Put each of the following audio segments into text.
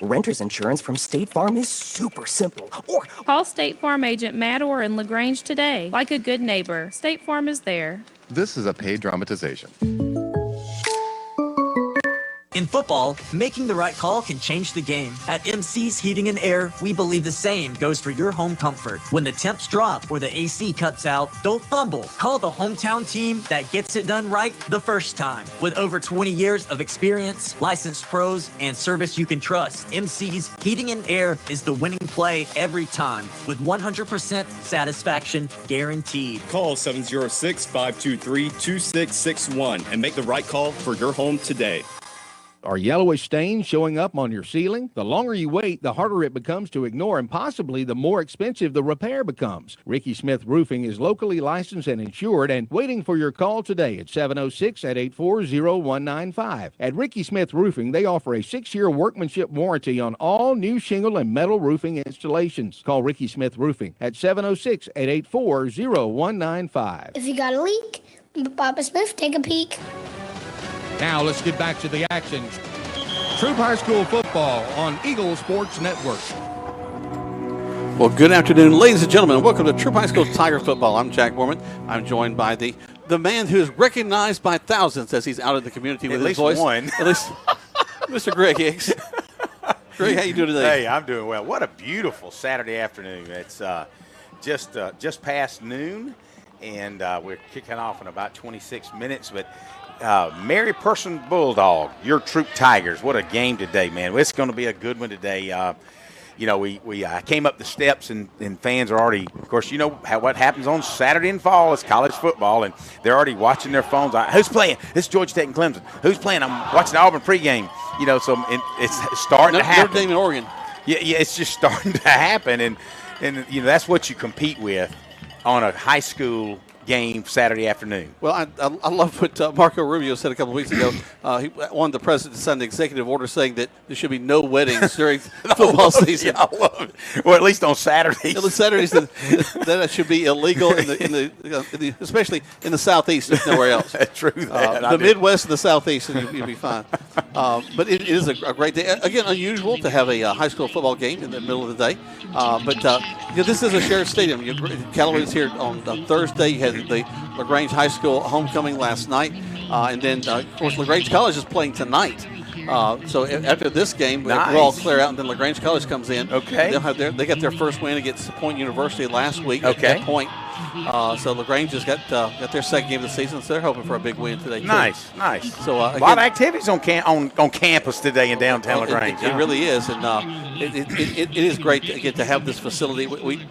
Renter's insurance from State Farm is super simple. Or Call State Farm agent Matt Orr in LaGrange today. Like a good neighbor, State Farm is there. This is a paid dramatization. In football, making the right call can change the game. At MC's Heating and Air, we believe the same goes for your home comfort. When the temps drop or the AC cuts out, don't fumble. Call the hometown team that gets it done right the first time. With over 20 years of experience, licensed pros, and service you can trust, MC's Heating and Air is the winning play every time, with 100% satisfaction guaranteed. Call 706-523-2661 and make the right call for your home today. Are yellowish stains showing up on your ceiling? The longer you wait, the harder it becomes to ignore, and possibly the more expensive the repair becomes. Ricky Smith Roofing is locally licensed and insured and waiting for your call today at 706-884-0195. At Ricky Smith Roofing, they offer a 6-year workmanship warranty on all new shingle and metal roofing installations. Call Ricky Smith Roofing at 706-884-0195. If you got a leak, Papa Smith, take a peek. Now let's get back to the action. Troup High School football on Eagle Sports Network. Well, good afternoon, ladies and gentlemen. Welcome to Troup High School Tigers football. I'm Jack Borman. I'm joined by the man who is recognized by thousands as he's out in the community with his voice. At least Mr. Greg Hicks. Greg, how you doing today? Hey, I'm doing well. What a beautiful Saturday afternoon. It's just past noon, and we're kicking off in about 26 minutes, but Mary Person Bulldog, your Troup Tigers. What a game today, man. It's going to be a good one today. We came up the steps, and fans are already, of course, you know what happens on Saturday in fall is college football, and they're already watching their phones. Who's playing? It's Georgia Tech and Clemson. Who's playing? I'm watching the Auburn pregame. So it's starting to happen. Notre Dame in Oregon. Yeah, it's just starting to happen, and that's what you compete with on a high school game Saturday afternoon. Well, I love what Marco Rubio said a couple of weeks ago. The president signed an executive order saying that there should be no weddings during football season. I love it. Well, at least on Saturdays. On Saturdays, that should be illegal, especially in the Southeast, if nowhere else. True that. The Midwest and the Southeast, you'll be fine. But it is a great day. Again, unusual to have a high school football game in the middle of the day. But this is a shared stadium. Callaway was here on Thursday. You had the LaGrange High School homecoming last night. And then, of course, LaGrange College is playing tonight. So after this game, we'll all clear out, and then LaGrange College comes in. Okay. They got their first win against Point University last week. Okay. At Point. So LaGrange just got their second game of the season, so they're hoping for a big win today. Nice. So a lot of activities on campus today in downtown LaGrange. It really is, and it is great to get to have this facility. We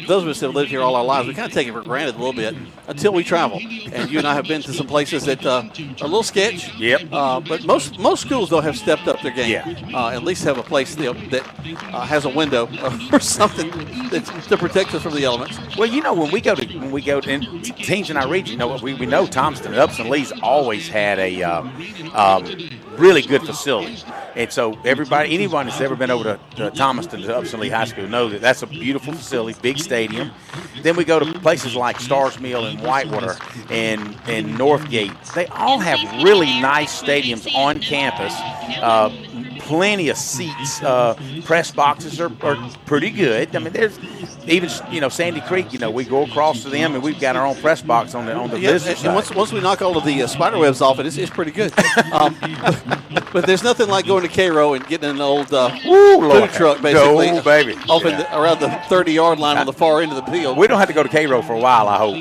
those of us that have lived here all our lives, we kind of take it for granted a little bit until we travel. And you and I have been to some places that are a little sketch. Yep. But most schools, though, have stepped up their game. Yeah. At least have a place that has a window or something to protect us from the elements. Well, when we go to and teams in our region, we know Thomaston and Upson Lee's always had a really good facility. And so anyone that's ever been over to Thomaston to Upson Lee High School knows that that's a beautiful facility, big stadium. Then we go to places like Stars Mill and Whitewater and Northgate. They all have really nice stadiums on campus. Plenty of seats. Press boxes are pretty good. I mean, there's even Sandy Creek. We go across to them and we've got our own press box on the visitor side. And once we knock all of the spider webs off it's pretty good. But there's nothing like going to Cairo and getting an old food truck, basically. Go, baby. Off around the 30-yard line on the far end of the field. We don't have to go to Cairo for a while, I hope.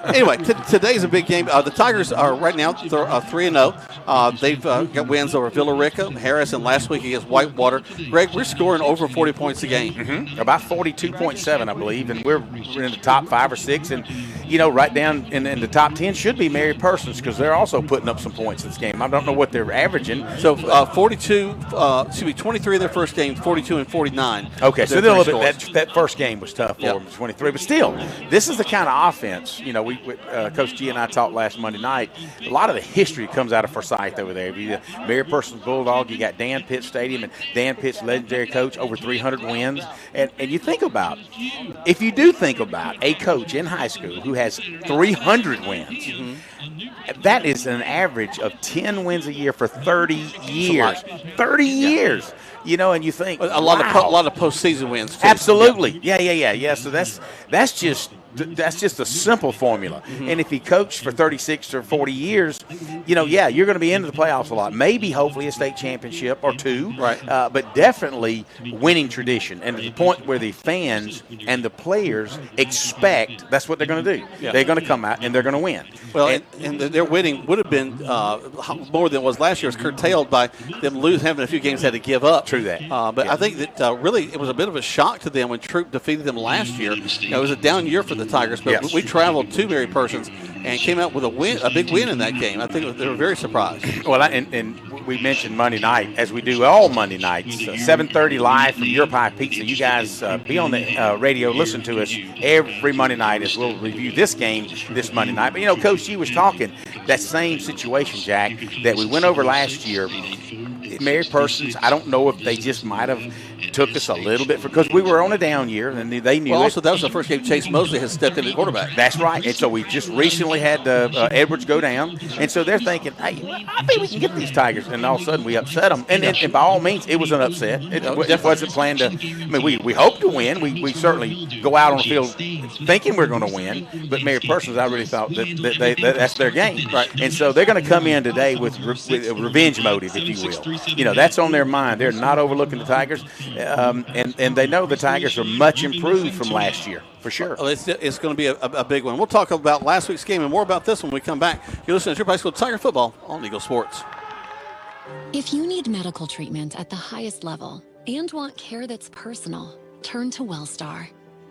Anyway, today's a big game. The Tigers are right now 3-0. They've got wins over Villa Rica, Harris, and last week against Whitewater. Greg, we're scoring over 40 points a game. Mm-hmm. About 42.7, I believe, and we're in the top 5 or 6. And, right down in the top 10 should be Mary Persons because they're also putting up some points in this game. I don't know what they're averaging. So 23 of their first games, 42 and 49. Okay, so that first game was tough for them, 23. But still, this is the kind of offense. Coach G and I talked last Monday night. A lot of the history comes out of Forsyth over there. Mary Persons Bulldog, you got Dan Pitt Stadium, and Dan Pitt's legendary coach, over 300 wins. And you think about, if you do think about a coach in high school who has 300 wins, that is an average of 10 wins a year for 30 years. 30 years. you know, and you think a lot of postseason wins, too. Absolutely. Yeah. So that's just a simple formula. Mm-hmm. And if he coached for 36 or 40 years, you know, you're going to be into the playoffs a lot. Maybe, hopefully, a state championship or two. Right. But definitely winning tradition. And to the point where the fans and the players expect that's what they're going to do. Yeah. They're going to come out and they're going to win. Well, and their winning would have been more than it was last year. It was curtailed by them having a few games they had to give up. True that. But I think that really it was a bit of a shock to them when Troup defeated them last year. You know, it was a down year for the Tigers, but Yes. we traveled to Mary Persons and came out with a big win in that game. I think they were very surprised. Well, and we mentioned Monday night, as we do all Monday nights, 7:30 live from Your Pie Pizza. You guys be on the radio, listen to us every Monday night as we'll review this game this Monday night. But, you know, Coach G was talking that same situation, Jack, that we went over last year. Mary Persons, I don't know if they just might have took us a little bit because we were on a down year and they knew also, that was the first game Chase Mosley has stepped in at quarterback. That's right. And so we just recently had Edwards go down. And so they're thinking, hey, I think we can get these Tigers. And all of a sudden we upset them. And by all means, it was an upset. It wasn't planned to. I mean, we hope to win. We certainly go out on the field thinking we're going to win. But Mary Persons, I really thought that that's their game. Right. And so they're going to come in today with a revenge motive, if you will. You know, that's on their mind. They're not overlooking the Tigers. And they know the Tigers are much improved from last year, for sure. Well, it's going to be a big one. We'll talk about last week's game and more about this when we come back. You're listening to Troup High School Tiger Football on Eagle Sports. If you need medical treatment at the highest level and want care that's personal, turn to WellStar.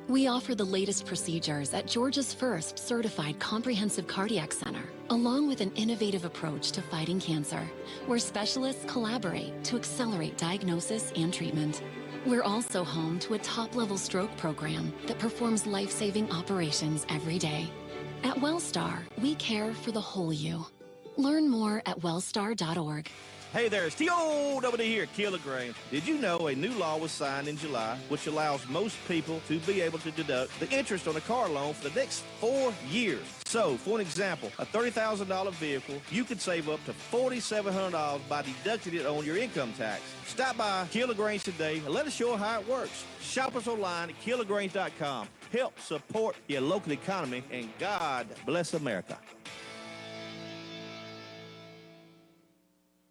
We offer the latest procedures at Georgia's first certified comprehensive cardiac center, along with an innovative approach to fighting cancer, where specialists collaborate to accelerate diagnosis and treatment. We're also home to a top-level stroke program that performs life-saving operations every day. At WellStar, we care for the whole you. Learn more at wellstar.org. Hey there, it's T.O.W. here, Kilogram. Did you know a new law was signed in July which allows most people to be able to deduct the interest on a car loan for the next 4 years? So, for an example, a $30,000 vehicle, you could save up to $4,700 by deducting it on your income tax. Stop by Kilogrange today and let us show you how it works. Shop us online at kilogrange.com. Help support your local economy, and God bless America.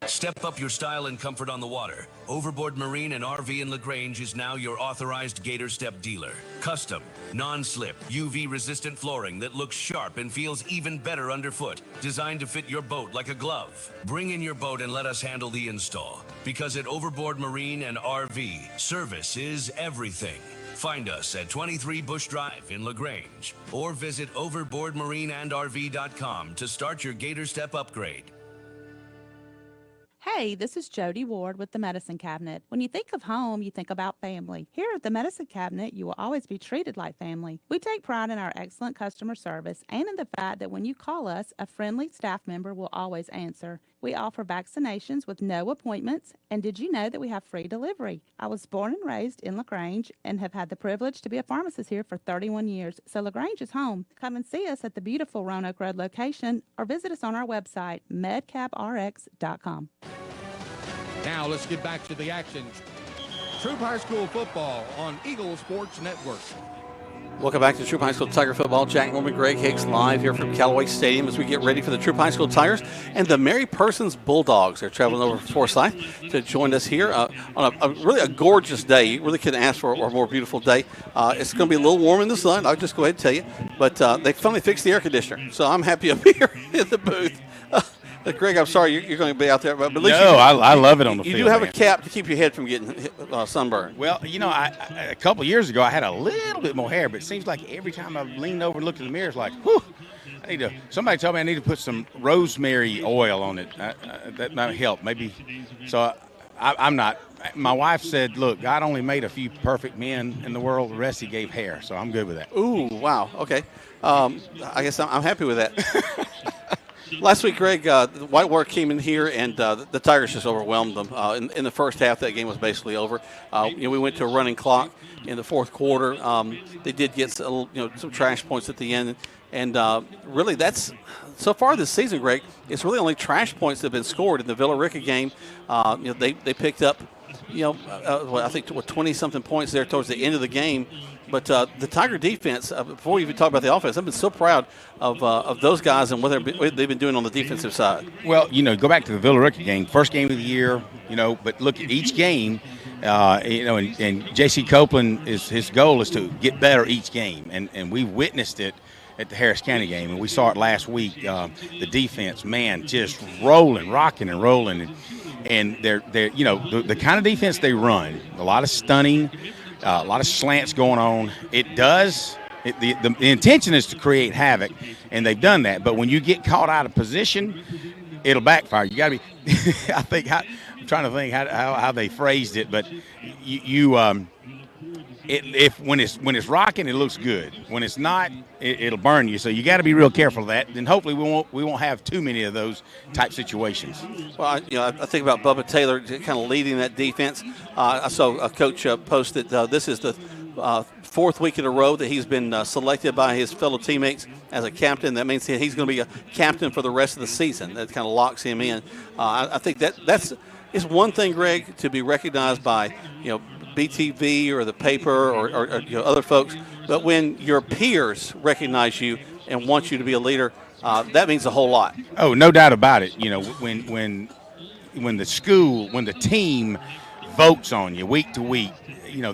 Step up your style and comfort on the water. Overboard Marine and RV in LaGrange is now your authorized Gator Step dealer. Custom, non-slip, UV-resistant flooring that looks sharp and feels even better underfoot. Designed to fit your boat like a glove. Bring in your boat and let us handle the install. Because at Overboard Marine and RV, service is everything. Find us at 23 Bush Drive in LaGrange. Or visit overboardmarineandrv.com to start your Gator Step upgrade. Hey, this is Jody Ward with the Medicine Cabinet. When you think of home, you think about family. Here at the Medicine Cabinet, you will always be treated like family. We take pride in our excellent customer service and in the fact that when you call us, a friendly staff member will always answer. We offer vaccinations with no appointments, and did you know that we have free delivery? I was born and raised in LaGrange and have had the privilege to be a pharmacist here for 31 years, so LaGrange is home. Come and see us at the beautiful Roanoke Road location or visit us on our website, medcaprx.com. Now let's get back to the action. Troup High School football on Eagle Sports Network. Welcome back to Troup High School Tiger Football. Jack Norman, Greg Hicks live here from Callaway Stadium as we get ready for the Troup High School Tigers and the Mary Persons Bulldogs. They're traveling over from Forsyth to join us here on a really gorgeous day. You really couldn't ask for a more beautiful day. It's going to be a little warm in the sun. I'll just go ahead and tell you. But they finally fixed the air conditioner, so I'm happy up here in the booth. Greg, I'm sorry you're going to be out there, but at least I love it on the field. You do have a cap to keep your head from getting sunburned. Well, you know, a couple of years ago I had a little bit more hair, but it seems like every time I leaned over and looked in the mirror, it's like, whew, somebody told me I need to put some rosemary oil on it. That might help, maybe. So I'm not. My wife said, look, God only made a few perfect men in the world. The rest he gave hair, so I'm good with that. Ooh, wow. Okay. I guess I'm happy with that. Last week, Greg, Whitewater came in here, and the Tigers just overwhelmed them. In the first half, that game was basically over. We went to a running clock in the fourth quarter. They did get some trash points at the end, and really that's so far this season, Greg. It's really only trash points that have been scored in the Villa Rica game. They picked up I think 20-something points there towards the end of the game. But the Tiger defense, before we even talk about the offense, I've been so proud of those guys and what they've been doing on the defensive side. Well, go back to the Villa-Rica game, first game of the year, but look at each game, and J.C. Copeland, his goal is to get better each game, and we witnessed it at the Harris County game, and we saw it last week. The defense, man, just rocking and rolling, and they're the kind of defense they run, a lot of stunning, a lot of slants going on. The intention is to create havoc, and they've done that. But when you get caught out of position, it'll backfire. You got to be. I'm trying to think how they phrased it, but when it's rocking, it looks good. When it's not, it'll burn you. So you got to be real careful of that. And hopefully we won't have too many of those type situations. Well, I think about Bubba Taylor kind of leading that defense. I saw a coach post that this is the fourth week in a row that he's been selected by his fellow teammates as a captain. That means he's going to be a captain for the rest of the season. That kind of locks him in. I think that's one thing, Greg, to be recognized by BTV or the paper or other folks. But when your peers recognize you and want you to be a leader, that means a whole lot. Oh, no doubt about it. When the team votes on you week to week,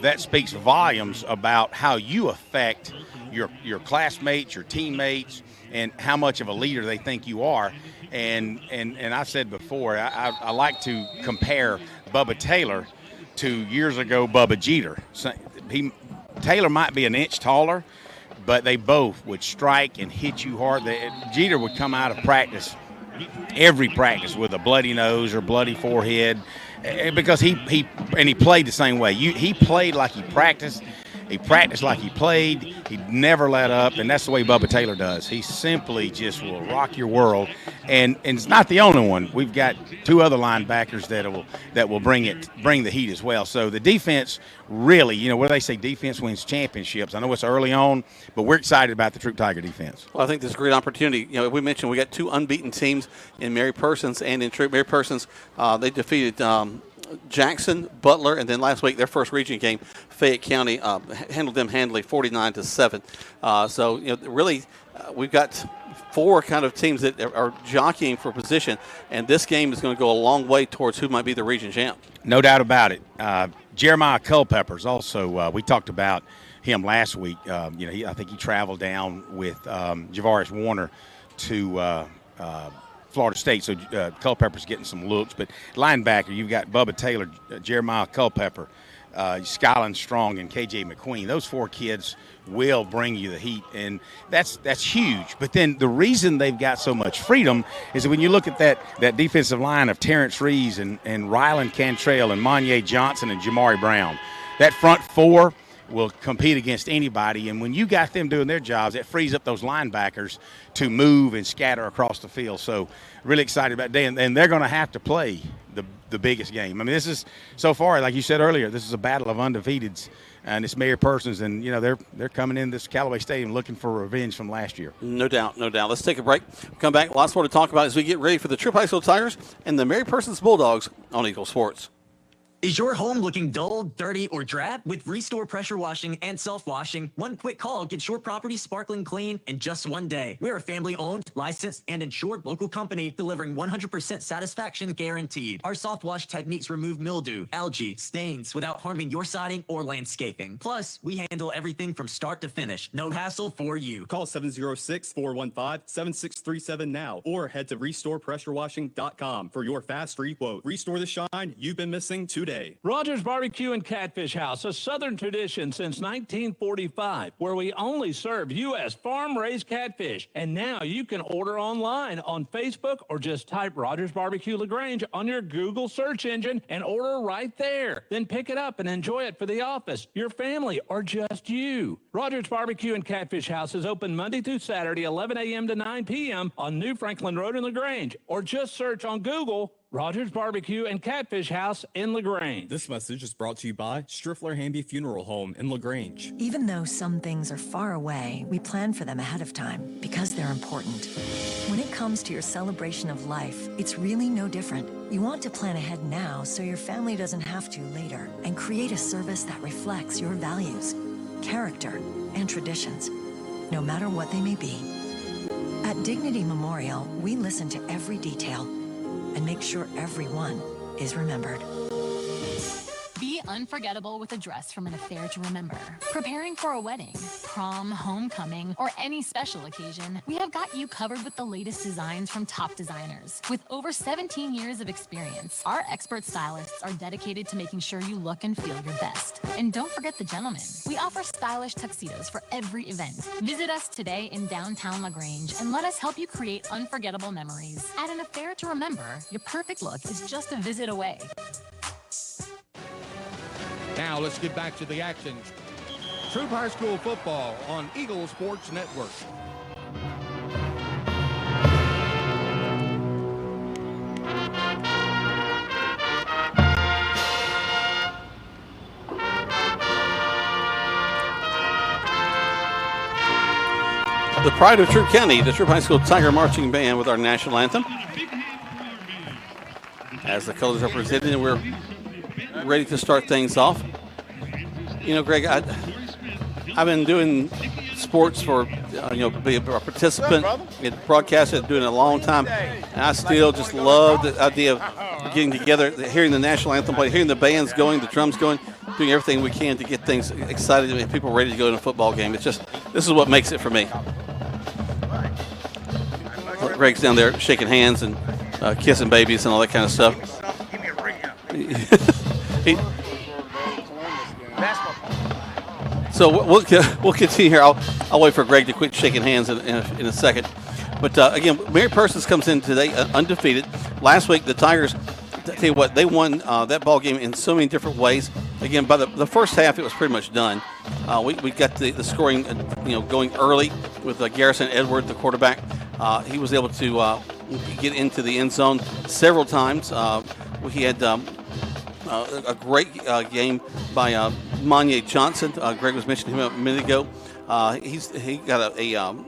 that speaks volumes about how you affect your classmates, your teammates, and how much of a leader they think you are. And I've said before, I like to compare Bubba Taylor to years ago Bubba Jeter. Taylor might be an inch taller, but they both would strike and hit you hard. Jeter would come out of practice, every practice, with a bloody nose or bloody forehead, because he played the same way. He played like he practiced. He practiced like he played. He never let up, and that's the way Bubba Taylor does. He simply just will rock your world, and it's not the only one. We've got two other linebackers that will bring the heat as well. So the defense really, where they say defense wins championships. I know it's early on, but we're excited about the Troup Tiger defense. Well, I think this is a great opportunity. We mentioned we got two unbeaten teams in Mary Persons and in Troup. Mary Persons, they defeated Jackson, Butler, and then last week their first region game, Fayette County handled them handily, 49-7. Really, we've got four kind of teams that are jockeying for position, and this game is going to go a long way towards who might be the region champ. No doubt about it. Jeremiah Culpepper's also. We talked about him last week. I think he traveled down with Javaris Warner to Florida State, so Culpepper's getting some looks. But linebacker, you've got Bubba Taylor, Jeremiah Culpepper, Skyland Strong, and KJ McQueen. Those four kids will bring you the heat, and that's huge. But then the reason they've got so much freedom is that when you look at that defensive line of Terrence Rees and Rylan Cantrell and Monye Johnson and Jamari Brown, that front four will compete against anybody, and when you got them doing their jobs, it frees up those linebackers to move and scatter across the field. So really excited about that, and they're going to have to play the biggest game. I mean, this is, so far, like you said earlier, this is a battle of undefeateds, and it's Mary Persons, and they're coming in this Callaway Stadium looking for revenge from last year. No doubt. Let's take a break. Come back. Lots more to talk about as we get ready for the Troup High School Tigers and the Mary Persons Bulldogs on Eagle Sports. Is your home looking dull, dirty, or drab? With Restore Pressure Washing and Self-Washing, one quick call gets your property sparkling clean in just one day. We're a family-owned, licensed, and insured local company delivering 100% satisfaction guaranteed. Our soft wash techniques remove mildew, algae, stains without harming your siding or landscaping. Plus, we handle everything from start to finish. No hassle for you. Call 706-415-7637 now or head to restorepressurewashing.com for your fast free quote. Restore the shine you've been missing today. Rogers Barbecue and Catfish House, a Southern tradition since 1945, where we only serve U.S. farm-raised catfish. And now you can order online on Facebook or just type Rogers Barbecue LaGrange on your Google search engine and order right there. Then pick it up and enjoy it for the office, your family, or just you. Rogers Barbecue and Catfish House is open Monday through Saturday, 11 a.m. to 9 p.m. on New Franklin Road in LaGrange, or just search on Google Rogers Barbecue and Catfish House in LaGrange. This message is brought to you by Striffler Hamby Funeral Home in LaGrange. Even though some things are far away, we plan for them ahead of time because they're important. When it comes to your celebration of life, it's really no different. You want to plan ahead now so your family doesn't have to later, and create a service that reflects your values, character, and traditions, no matter what they may be. At Dignity Memorial, we listen to every detail and make sure everyone is remembered. Be unforgettable with a dress from an affair to remember. Preparing for a wedding, prom, homecoming, or any special occasion, we have got you covered with the latest designs from top designers. With over 17 years of experience, our expert stylists are dedicated to making sure you look and feel your best. And don't forget the gentlemen. We offer stylish tuxedos for every event. Visit us today in downtown LaGrange and let us help you create unforgettable memories. At an affair to remember, your perfect look is just a visit away. Now let's get back to the action. Troup High School football on Eagle Sports Network. The pride of Troup County, the Troup High School Tiger Marching Band with our national anthem. As the colors are presented, and we're ready to start things off. You know, Greg, I've been doing sports for, be a participant in broadcasting, doing it a long time, and I still just love the idea of getting together, hearing the national anthem play, hearing the bands going, the drums going, doing everything we can to get things excited and people ready to go to a football game. It's just, this is what makes it for me. Greg's down there shaking hands and kissing babies and all that kind of stuff. So we'll continue here. I'll wait for Greg to quit shaking hands in a second. But again, Mary Persons comes in today undefeated. Last week the Tigers, tell you what, they won that ball game in so many different ways. Again, by the first half, it was pretty much done. We got the scoring, going early with Garrison Edward, the quarterback. He was able to get into the end zone several times. He had a great game by Monye Johnson. Greg was mentioning him a minute ago. He got an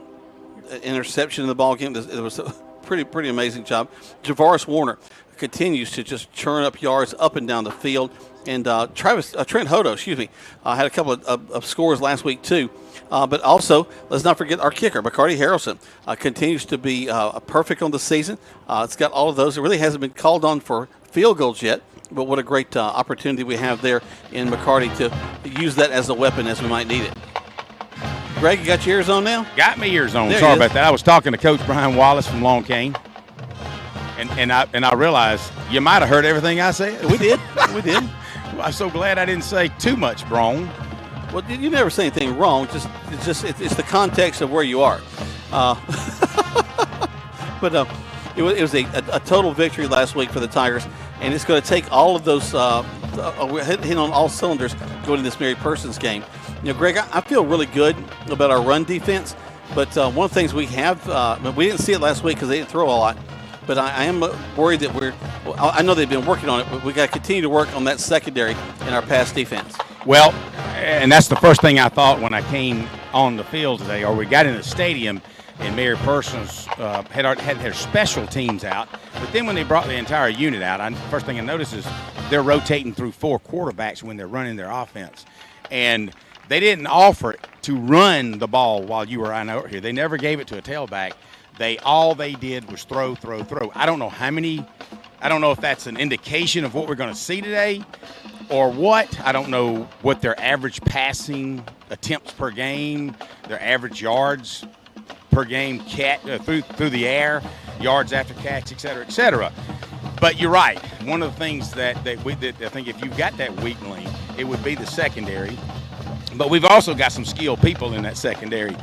interception in the ball game. It was a pretty amazing job. Javaris Warner continues to just churn up yards up and down the field. And Trent Hodo, had a couple of scores last week too. But also, let's not forget our kicker, McCarty Harrelson, continues to be perfect on the season. It's got all of those. It really hasn't been called on for field goals yet, but what a great opportunity we have there in McCarty to use that as a weapon as we might need it. Greg, you got your ears on now? Got me ears on. There Sorry about that. I was talking to Coach Brian Wallace from Long Cane, and I realized you might have heard everything I said. We did. We did. I'm so glad I didn't say too much wrong. Well, you never say anything wrong. It's the context of where you are. But it was a total victory last week for the Tigers, and it's going to take all of those hitting on all cylinders going to this Mary Persons game. Greg, I feel really good about our run defense, but one of the things we have, we didn't see it last week because they didn't throw a lot, but I am worried that I know they've been working on it, but we got to continue to work on that secondary in our pass defense. Well, and that's the first thing I thought when I came on the field today, or we got in the stadium, and Mary Persons had their special teams out. But then when they brought the entire unit out, first thing I noticed is they're rotating through 4 quarterbacks when they're running their offense. And they didn't offer to run the ball while you were out here. They never gave it to a tailback. All they did was throw. I don't know how many. I don't know if that's an indication of what we're going to see today or what. I don't know what their average passing attempts per game, their average yards per game through the air, yards after catch, et cetera, et cetera. But you're right. One of the things that I think if you've got that weak link, it would be the secondary. But we've also got some skilled people in that secondary.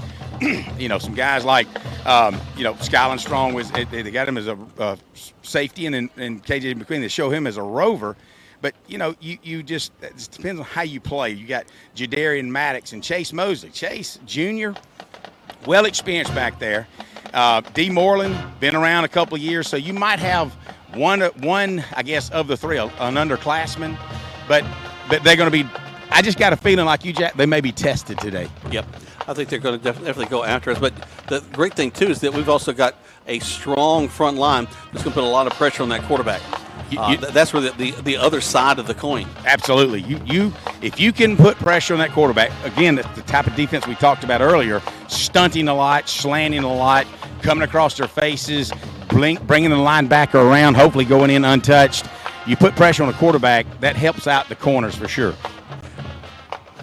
Some guys like, Skyland Strong they got him as a safety, and KJ McQueen, they show him as a rover. But, you just, it depends on how you play. You got Jadarian Maddox and Chase Mosley. Chase Jr., well experienced back there. D. Moreland, been around a couple of years, so you might have one, I guess, of the three, an underclassman, but they're going to be. I just got a feeling like you, Jack. They may be tested today. Yep, I think they're going to definitely go after us. But the great thing too is that we've also got a strong front line that's going to put a lot of pressure on that quarterback. That's where the other side of the coin. Absolutely. If you can put pressure on that quarterback, again, the type of defense we talked about earlier, stunting a lot, slanting a lot, coming across their faces, bringing the linebacker around, hopefully going in untouched. You put pressure on a quarterback, that helps out the corners for sure.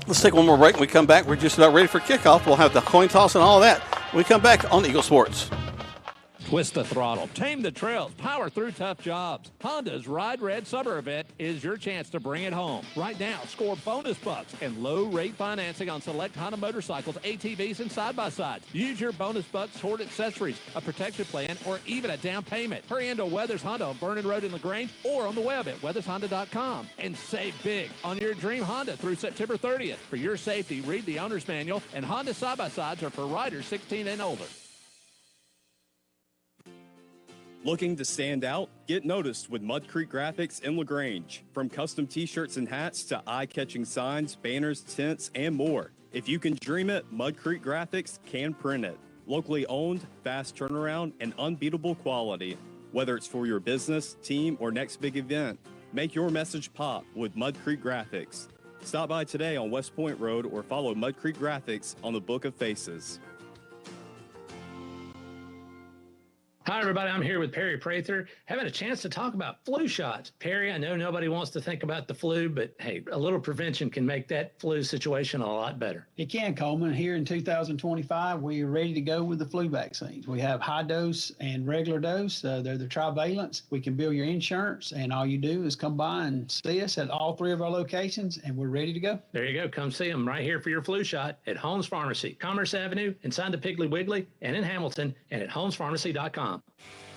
Let's take one more break. When we come back, we're just about ready for kickoff. We'll have the coin toss and all that. When we come back on Eagle Sports. Twist the throttle, tame the trails, power through tough jobs. Honda's Ride Red Summer Event is your chance to bring it home. Right now, score bonus bucks and low-rate financing on select Honda motorcycles, ATVs, and side-by-sides. Use your bonus bucks toward accessories, a protection plan, or even a down payment. Hurry into Weathers Honda on Vernon Road in LaGrange or on the web at weathershonda.com and save big on your dream Honda through September 30th. For your safety, read the owner's manual, and Honda side-by-sides are for riders 16 and older. Looking to stand out? Get noticed with Mud Creek Graphics in LaGrange. From custom t-shirts and hats to eye-catching signs, banners, tents, and more. If you can dream it, Mud Creek Graphics can print it. Locally owned, fast turnaround, and unbeatable quality. Whether it's for your business, team, or next big event, make your message pop with Mud Creek Graphics. Stop by today on West Point Road or follow Mud Creek Graphics on the Book of Faces. Hi, everybody. I'm here with Perry Prather, having a chance to talk about flu shots. Perry, I know nobody wants to think about the flu, but hey, a little prevention can make that flu situation a lot better. It can, Coleman. Here in 2025, we are ready to go with the flu vaccines. We have high dose and regular dose. They're the trivalents. We can bill your insurance, and all you do is come by and see us at all three of our locations, and we're ready to go. There you go. Come see them right here for your flu shot at Holmes Pharmacy, Commerce Avenue, inside the Piggly Wiggly, and in Hamilton, and at holmespharmacy.com.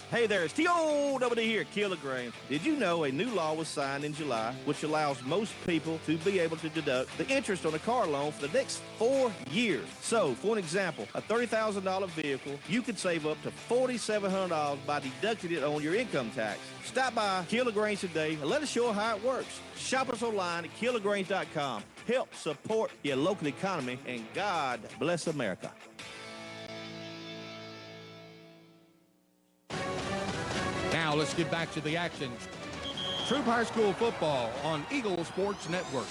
Hey there, it's T.O.W. here, Kilograms. Did you know a new law was signed in July which allows most people to be able to deduct the interest on a car loan for the next 4 years? So, for an example, a $30,000 vehicle, you could save up to $4,700 by deducting it on your income tax. Stop by Kilograms today and let us show you how it works. Shop us online at kilograms.com. Help support your local economy, and God bless America. Now let's get back to the action. Troup High School football on Eagle Sports Network.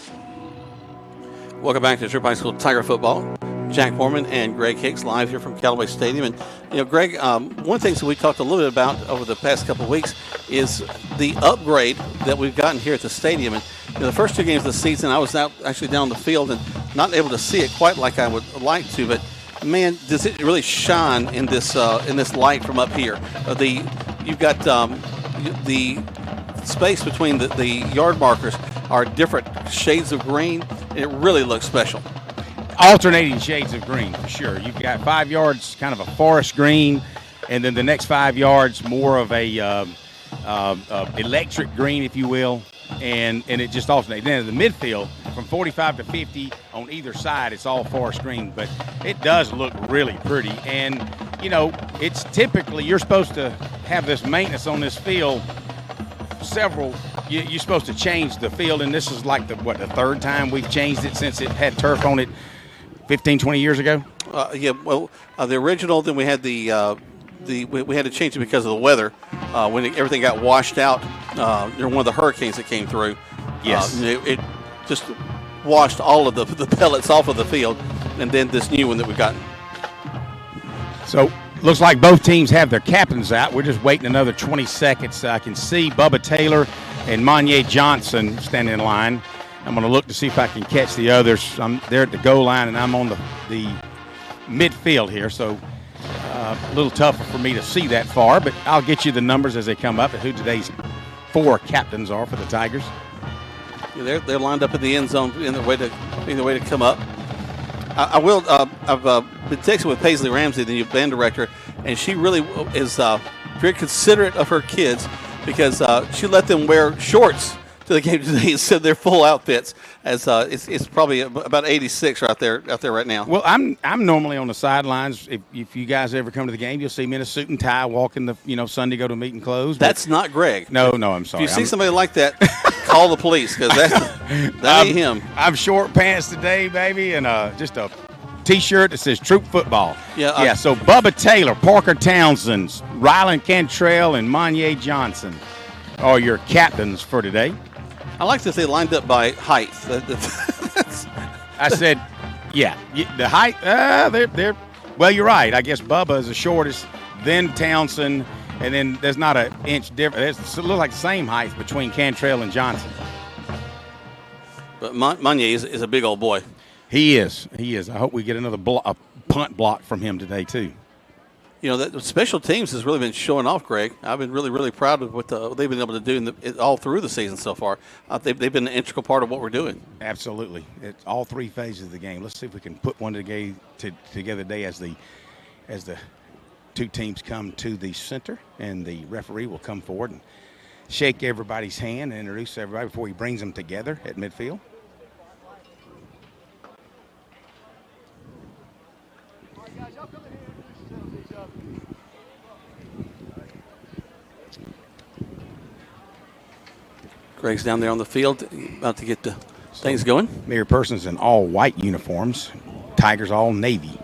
Welcome back to Troup High School Tiger Football. Jack Foreman and Greg Hicks live here from Callaway Stadium. And, Greg, one of the things that we talked a little bit about over the past couple of weeks is the upgrade that we've gotten here at the stadium. And the first two games of the season, I was actually down the field and not able to see it quite like I would like to, but man, does it really shine in this light from up here. You've got the space between the yard markers are different shades of green, and it really looks special. Alternating shades of green, for sure. You've got 5 yards, kind of a forest green, and then the next 5 yards, more of a electric green, if you will, and it just alternates. Then in the midfield, from 45 to 50 on either side, it's all forest green, but it does look really pretty. And, it's typically, you're supposed to have this maintenance on this field you're supposed to change the field, and this is like the third time we've changed it since it had turf on it 15, 20 years ago? The original, then we had we had to change it because of the weather. When everything got washed out during one of the hurricanes that came through. Yes. It just washed all of the pellets off of the field, and then this new one that we've gotten. So, looks like both teams have their captains out. We're just waiting another 20 seconds. I can see Bubba Taylor and Monye Johnson standing in line. I'm going to look to see if I can catch the others. I'm there at the goal line, and I'm on the midfield here, so a little tougher for me to see that far, but I'll get you the numbers as they come up and who today's 4 captains are for the Tigers. Yeah, they're lined up in the end zone in the way to come up. I've been texting with Paisley Ramsey, the new band director, and she really is very considerate of her kids because she let them wear shorts to the game today instead of their full outfits. As it's probably about 86 out there right now. Well, I'm normally on the sidelines. If you guys ever come to the game, you'll see me in a suit and tie, walking the Sunday go to meeting clothes. That's not Greg. No, I'm sorry. If you see somebody like that, call the police because that ain't him. I'm short pants today, baby, and just a T-shirt that says Troup Football. Yeah. So Bubba Taylor, Parker Townsend, Ryland Cantrell, and Monye Johnson are your captains for today. I like that they lined up by height. I said, yeah, the height. They're well. You're right. I guess Bubba is the shortest, then Townsend, and then there's not an inch difference. It looks like the same height between Cantrell and Johnson. But Monye is a big old boy. He is. I hope we get another punt block from him today, too. That special teams has really been showing off, Greg. I've been really, really proud of what they've been able to do all through the season so far. They've been an integral part of what we're doing. Absolutely. It's all three phases of the game. Let's see if we can put one together today as the two teams come to the center, and the referee will come forward and shake everybody's hand and introduce everybody before he brings them together at midfield. Greg's down there on the field, about to get the things going. Mayor Persons in all white uniforms. Tigers all navy,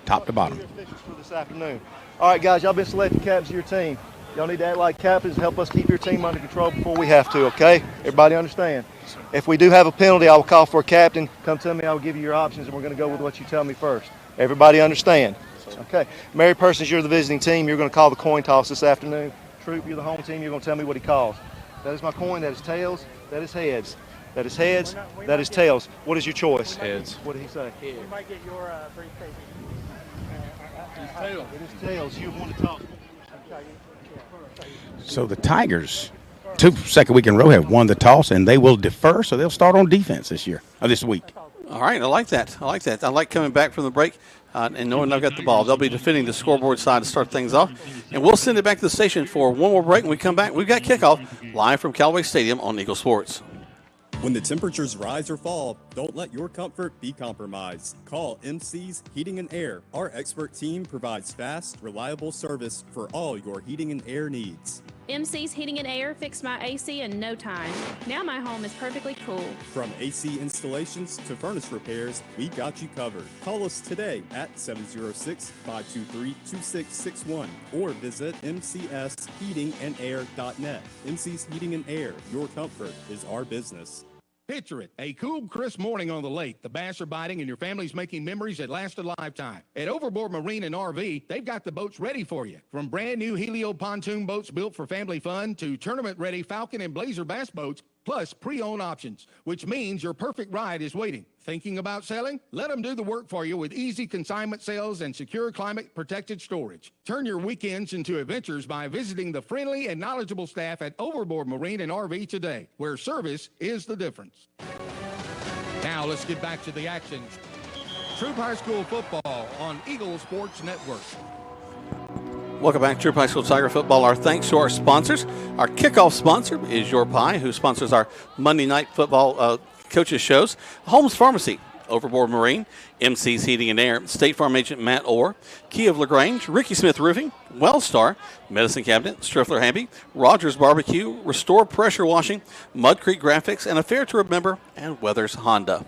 top to bottom. For this afternoon. All right, guys, y'all been selected captains of your team. Y'all need to act like captains and help us keep your team under control before we have to, okay? Everybody understand? If we do have a penalty, I will call for a captain. Come tell me, I will give you your options, and we're going to go with what you tell me first. Everybody understand? Okay. Mary Persons, you're the visiting team. You're going to call the coin toss this afternoon. Troup, you're the home team. You're going to tell me what he calls. That is my coin. That is tails. That is heads. That is heads. That is tails. What is your choice? Heads. What did he say? We might get your briefcase. It's tails. It is tails. You want to talk. So the Tigers, second week in a row, have won the toss, and they will defer, so they'll start on defense this week. All right, I like that. I like coming back from the break and knowing I've got the ball. They'll be defending the scoreboard side to start things off. And we'll send it back to the station for one more break. When we come back, we've got kickoff live from Callaway Stadium on Eagle Sports. When the temperatures rise or fall, don't let your comfort be compromised. Call MC's Heating and Air. Our expert team provides fast, reliable service for all your heating and air needs. MC's Heating and Air fixed my AC in no time. Now my home is perfectly cool. From AC installations to furnace repairs, we got you covered. Call us today at 706-523-2661 or visit mcsheatingandair.net. MC's Heating and Air, your comfort is our business. Picture it, a cool, crisp morning on the lake. The bass are biting and your family's making memories that last a lifetime. At Overboard Marine and RV, they've got the boats ready for you. From brand new Helio pontoon boats built for family fun to tournament-ready Falcon and Blazer bass boats, plus pre-owned options, which means your perfect ride is waiting. Thinking about selling? Let them do the work for you with easy consignment sales and secure climate-protected storage. Turn your weekends into adventures by visiting the friendly and knowledgeable staff at Overboard Marine and RV today, where service is the difference. Now let's get back to the action. Troup High School football on Eagle Sports Network. Welcome back to Troup High School Tiger Football. Our thanks to our sponsors. Our kickoff sponsor is Your Pie, who sponsors our Monday night football coaches shows. Holmes Pharmacy, Overboard Marine, MC's Heating and Air, State Farm Agent Matt Orr, Key of LaGrange, Ricky Smith Roofing, Wellstar, Medicine Cabinet, Striffler Hamby, Rogers Barbecue, Restore Pressure Washing, Mud Creek Graphics, and Affair to Remember, and Weathers Honda.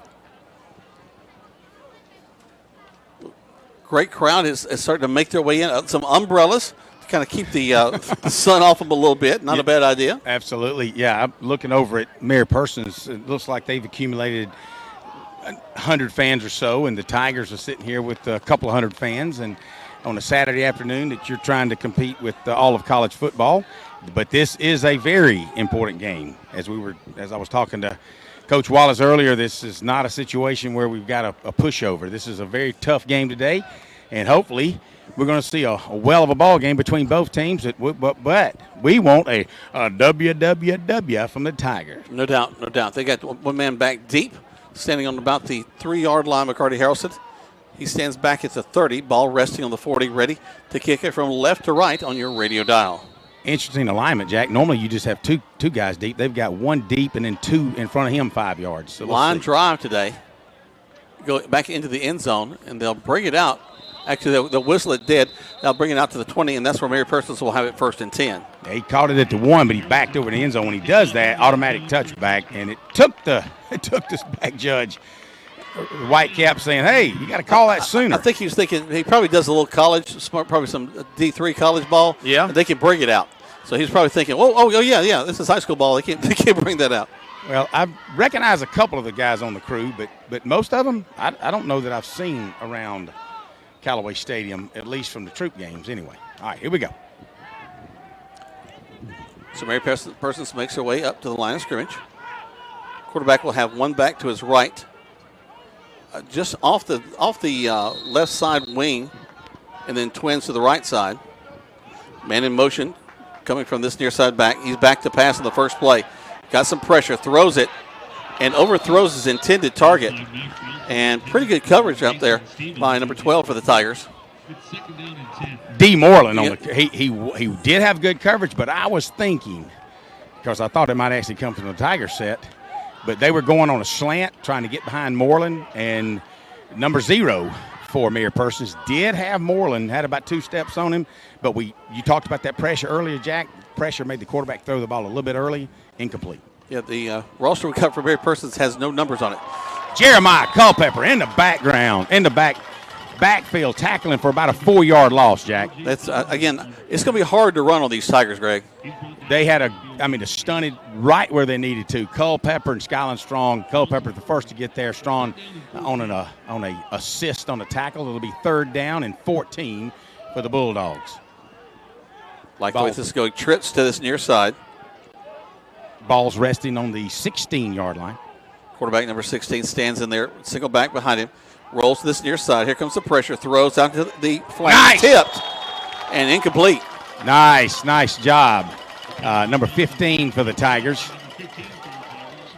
Great crowd is starting to make their way in. Some umbrellas to kind of keep the sun off them a little bit. Not a bad idea. Absolutely. Yeah, I'm looking over at Mayor Persons. It looks like they've accumulated 100 fans or so, and the Tigers are sitting here with a couple of hundred fans. And on a Saturday afternoon that you're trying to compete with all of college football. But this is a very important game. As I was talking to Coach Wallace earlier, this is not a situation where we've got a pushover. This is a very tough game today, and hopefully we're going to see a well of a ball game between both teams. But we want a WWW from the Tigers. No doubt, no doubt. They got one man back deep, standing on about the 3-yard line, McCarty Harrelson. He stands back at the 30, ball resting on the 40, ready to kick it from left to right on your radio dial. Interesting alignment, Jack. Normally you just have two guys deep. They've got one deep and then two in front of him 5 yards. So line drive today. Go back into the end zone, and they'll bring it out. Actually, they'll whistle it dead. They'll bring it out to the 20, and that's where Mary Persons will have it 1st and 10. Yeah, he caught it at the 1, but he backed over the end zone. When he does that, automatic touchback, and it took this back judge, Whitecap, saying, "Hey, you got to call that sooner." I think he was thinking he probably does a little college, probably some D3 college ball. Yeah, and they can bring it out. So he's probably thinking, oh yeah, this is high school ball. They can't bring that out. Well, I recognize a couple of the guys on the crew, but most of them I don't know that I've seen around Callaway Stadium, at least from the Troup games anyway. All right, here we go. So Mary Persons makes her way up to the line of scrimmage. Quarterback will have one back to his right, just off the left side wing, and then twins to the right side. Man in motion coming from this near side back. He's back to pass on the first play. Got some pressure, throws it, and overthrows his intended target. And pretty good coverage up there by number 12 for the Tigers. D. Moreland on the he did have good coverage, but I was thinking, because I thought it might actually come from the Tiger set, but they were going on a slant trying to get behind Moreland, and number 0 for Mary Persons did have Moreland, had about 2 steps on him, but you talked about that pressure earlier, Jack. Pressure made the quarterback throw the ball a little bit early, incomplete. Yeah, the roster we cut for Mary Persons has no numbers on it. Jeremiah Culpepper in the background, in the backfield, tackling for about a 4-yard loss, Jack. That's again, it's going to be hard to run on these Tigers, Greg. They had a stunted right where they needed to. Culpepper and Skyland Strong. Culpepper the first to get there. Strong on a assist on a tackle. It'll be 3rd down and 14 for the Bulldogs. Like the way this is going, trips to this near side. Ball's resting on the 16-yard line. Quarterback number 16 stands in there, single back behind him, rolls to this near side. Here comes the pressure, throws out to the flank, tipped, and incomplete. Nice job. Number 15 for the Tigers.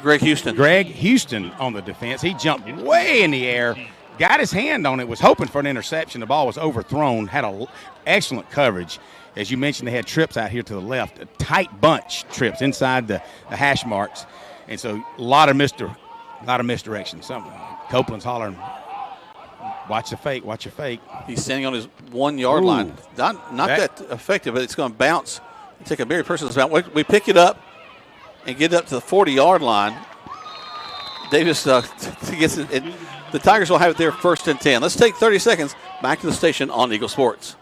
Greg Houston on the defense. He jumped way in the air, got his hand on it, was hoping for an interception. The ball was overthrown, had excellent coverage. As you mentioned, they had trips out here to the left, a tight bunch trips inside the hash marks. And so a lot of misdirection. Copeland's hollering, watch the fake, watch your fake. He's standing on his 1-yard line. Not that effective, but it's going to bounce. Take a Mary Persons bounce. We pick it up and get it up to the 40-yard line. Davis gets it. The Tigers will have it there 1st and 10. Let's take 30 seconds back to the station on Eagle Sports.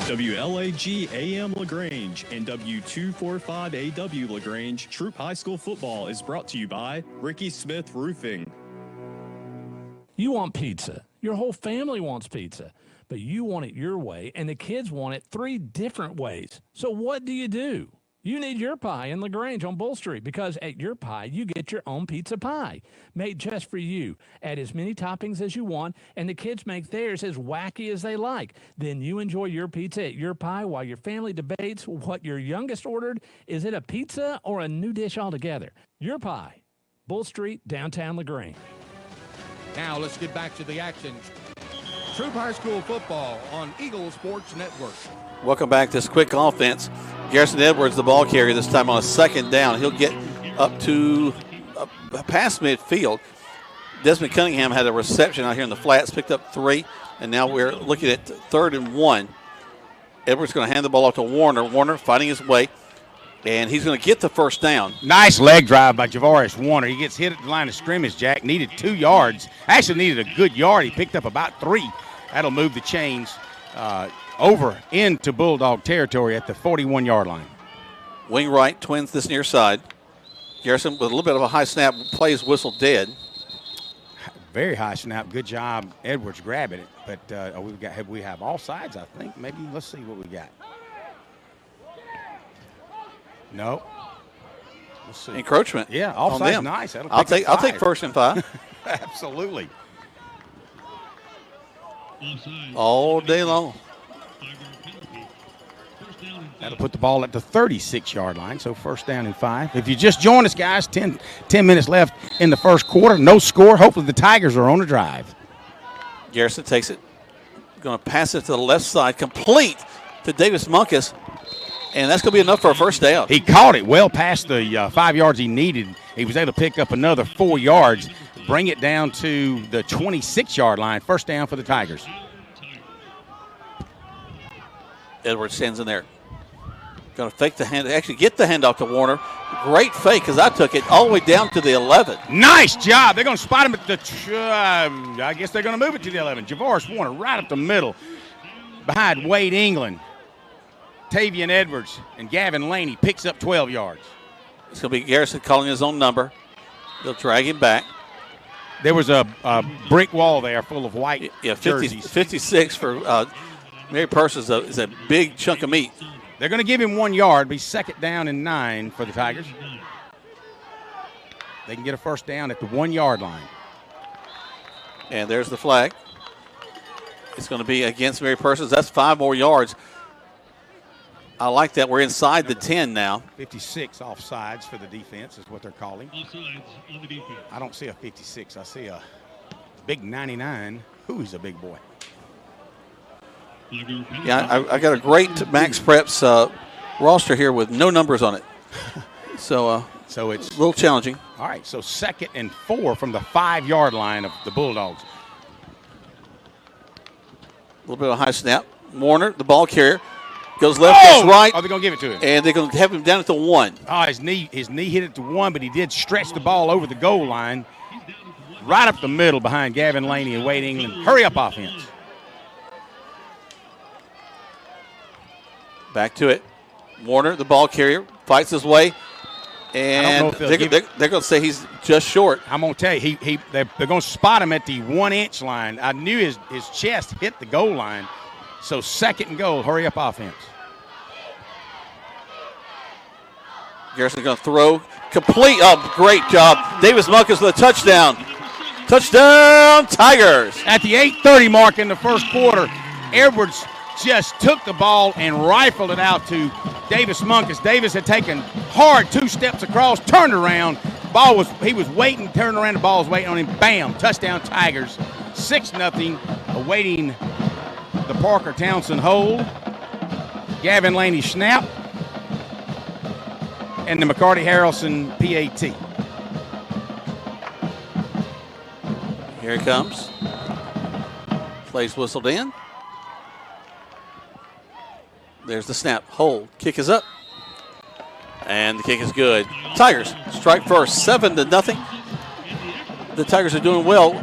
WLAG AM LaGrange and W245AW LaGrange Troup High School Football is brought to you by Ricky Smith Roofing. You want pizza. Your whole family wants pizza, but you want it your way, and the kids want it 3 different ways. So what do? You need Your Pie in LaGrange on Bull Street, because at Your Pie, you get your own pizza pie made just for you. Add as many toppings as you want, and the kids make theirs as wacky as they like. Then you enjoy your pizza at Your Pie while your family debates what your youngest ordered. Is it a pizza or a new dish altogether? Your Pie, Bull Street, downtown LaGrange. Now let's get back to the action. Troup High School Football on Eagle Sports Network. Welcome back. This quick offense. Garrison Edwards, the ball carrier, this time on a 2nd down. He'll get up to past midfield. Desmond Cunningham had a reception out here in the flats, picked up 3, and now we're looking at 3rd and 1. Edwards going to hand the ball off to Warner. Warner fighting his way, and he's going to get the 1st down. Nice leg drive by Javarius Warner. He gets hit at the line of scrimmage, Jack. Needed 2 yards. Actually needed a good yard. He picked up about 3. That'll move the chains over into Bulldog territory at the 41-yard line. Wing right, twins this near side. Garrison with a little bit of a high snap, plays whistle dead. Very high snap. Good job, Edwards grabbing it. But we have all sides, I think. Maybe let's see what we got. No. Let's see. Encroachment. Yeah, offside's nice. I'll take 1st and 5. Absolutely. All day long. That'll put the ball at the 36-yard line, so 1st down and 5. If you just joined us, guys, 10 minutes left in the 1st quarter. No score. Hopefully the Tigers are on a drive. Garrison takes it. Going to pass it to the left side. Complete to Davis Munkus. And that's going to be enough for a first down. He caught it well past the 5 yards he needed. He was able to pick up another 4 yards, bring it down to the 26-yard line. First down for the Tigers. Edwards stands in there. Going to fake the hand, actually get the handoff to Warner. Great fake, because I took it all the way down to the 11. Nice job. They're going to spot him at the, I guess they're going to move it to the 11. Javaris Warner right up the middle behind Wade England. Tavian Edwards and Gavin Laney picks up 12 yards. It's going to be Garrison calling his own number. They'll drag him back. There was a brick wall there full of white jerseys. 56 for Mary Parsons is a big chunk of meat. They're going to give him 1 yard, be second down and 9 for the Tigers. They can get a first down at the 1 yard line. And there's the flag. It's going to be against Mary Parsons. That's 5 more yards. I like that. We're inside the 10 now. 56 offsides for the defense is what they're calling. I don't see a 56. I see a big 99. Ooh, he's a big boy. Yeah, I got a great Max Preps roster here with no numbers on it. So it's a little challenging. All right, so 2nd and 4 from the 5 yard line of the Bulldogs. A little bit of a high snap. Warner, the ball carrier, goes left, goes right. Oh, they're going to give it to him. And they're going to have him down at the 1. Oh, his knee hit it to 1, but he did stretch the ball over the goal line. Right up the middle behind Gavin Laney and Wade England. Hurry up offense. Back to it. Warner, the ball carrier, fights his way. And they're going to say he's just short. I'm going to tell you, they're going to spot him at the 1 inch line. I knew his chest hit the goal line. So 2nd and goal, hurry up offense. Garrison's going to throw. Complete. Oh, great job. Davis Munkus with a touchdown. Touchdown, Tigers. At the 8:30 mark in the first quarter, Edwards just took the ball and rifled it out to Davis Munkus. Davis had taken hard 2 steps across, turned around. He was waiting, turned around, the ball was waiting on him. Bam, touchdown Tigers. 6-0, awaiting the Parker Townsend hold. Gavin Laney snap. And the McCarty Harrelson PAT. Here it comes. Plays whistled in. There's the snap. Hold. Kick is up. And the kick is good. Tigers strike first, 7-0. The Tigers are doing well.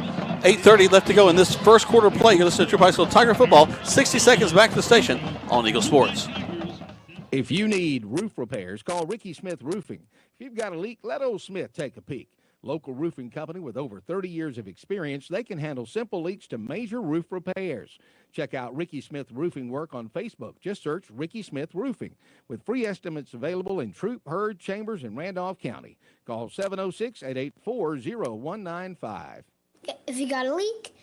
8:30 left to go in this first quarter play. You're listening to Troup High School Tiger Football. 60 seconds back to the station on Eagle Sports. If you need roof repairs, call Ricky Smith Roofing. If you've got a leak, let old Smith take a peek. Local roofing company with over 30 years of experience, they can handle simple leaks to major roof repairs. Check out Ricky Smith Roofing work on Facebook. Just search Ricky Smith Roofing. With free estimates available in Troup, Heard, Chambers, and Randolph County. Call 706-884-0195. If you got a leak,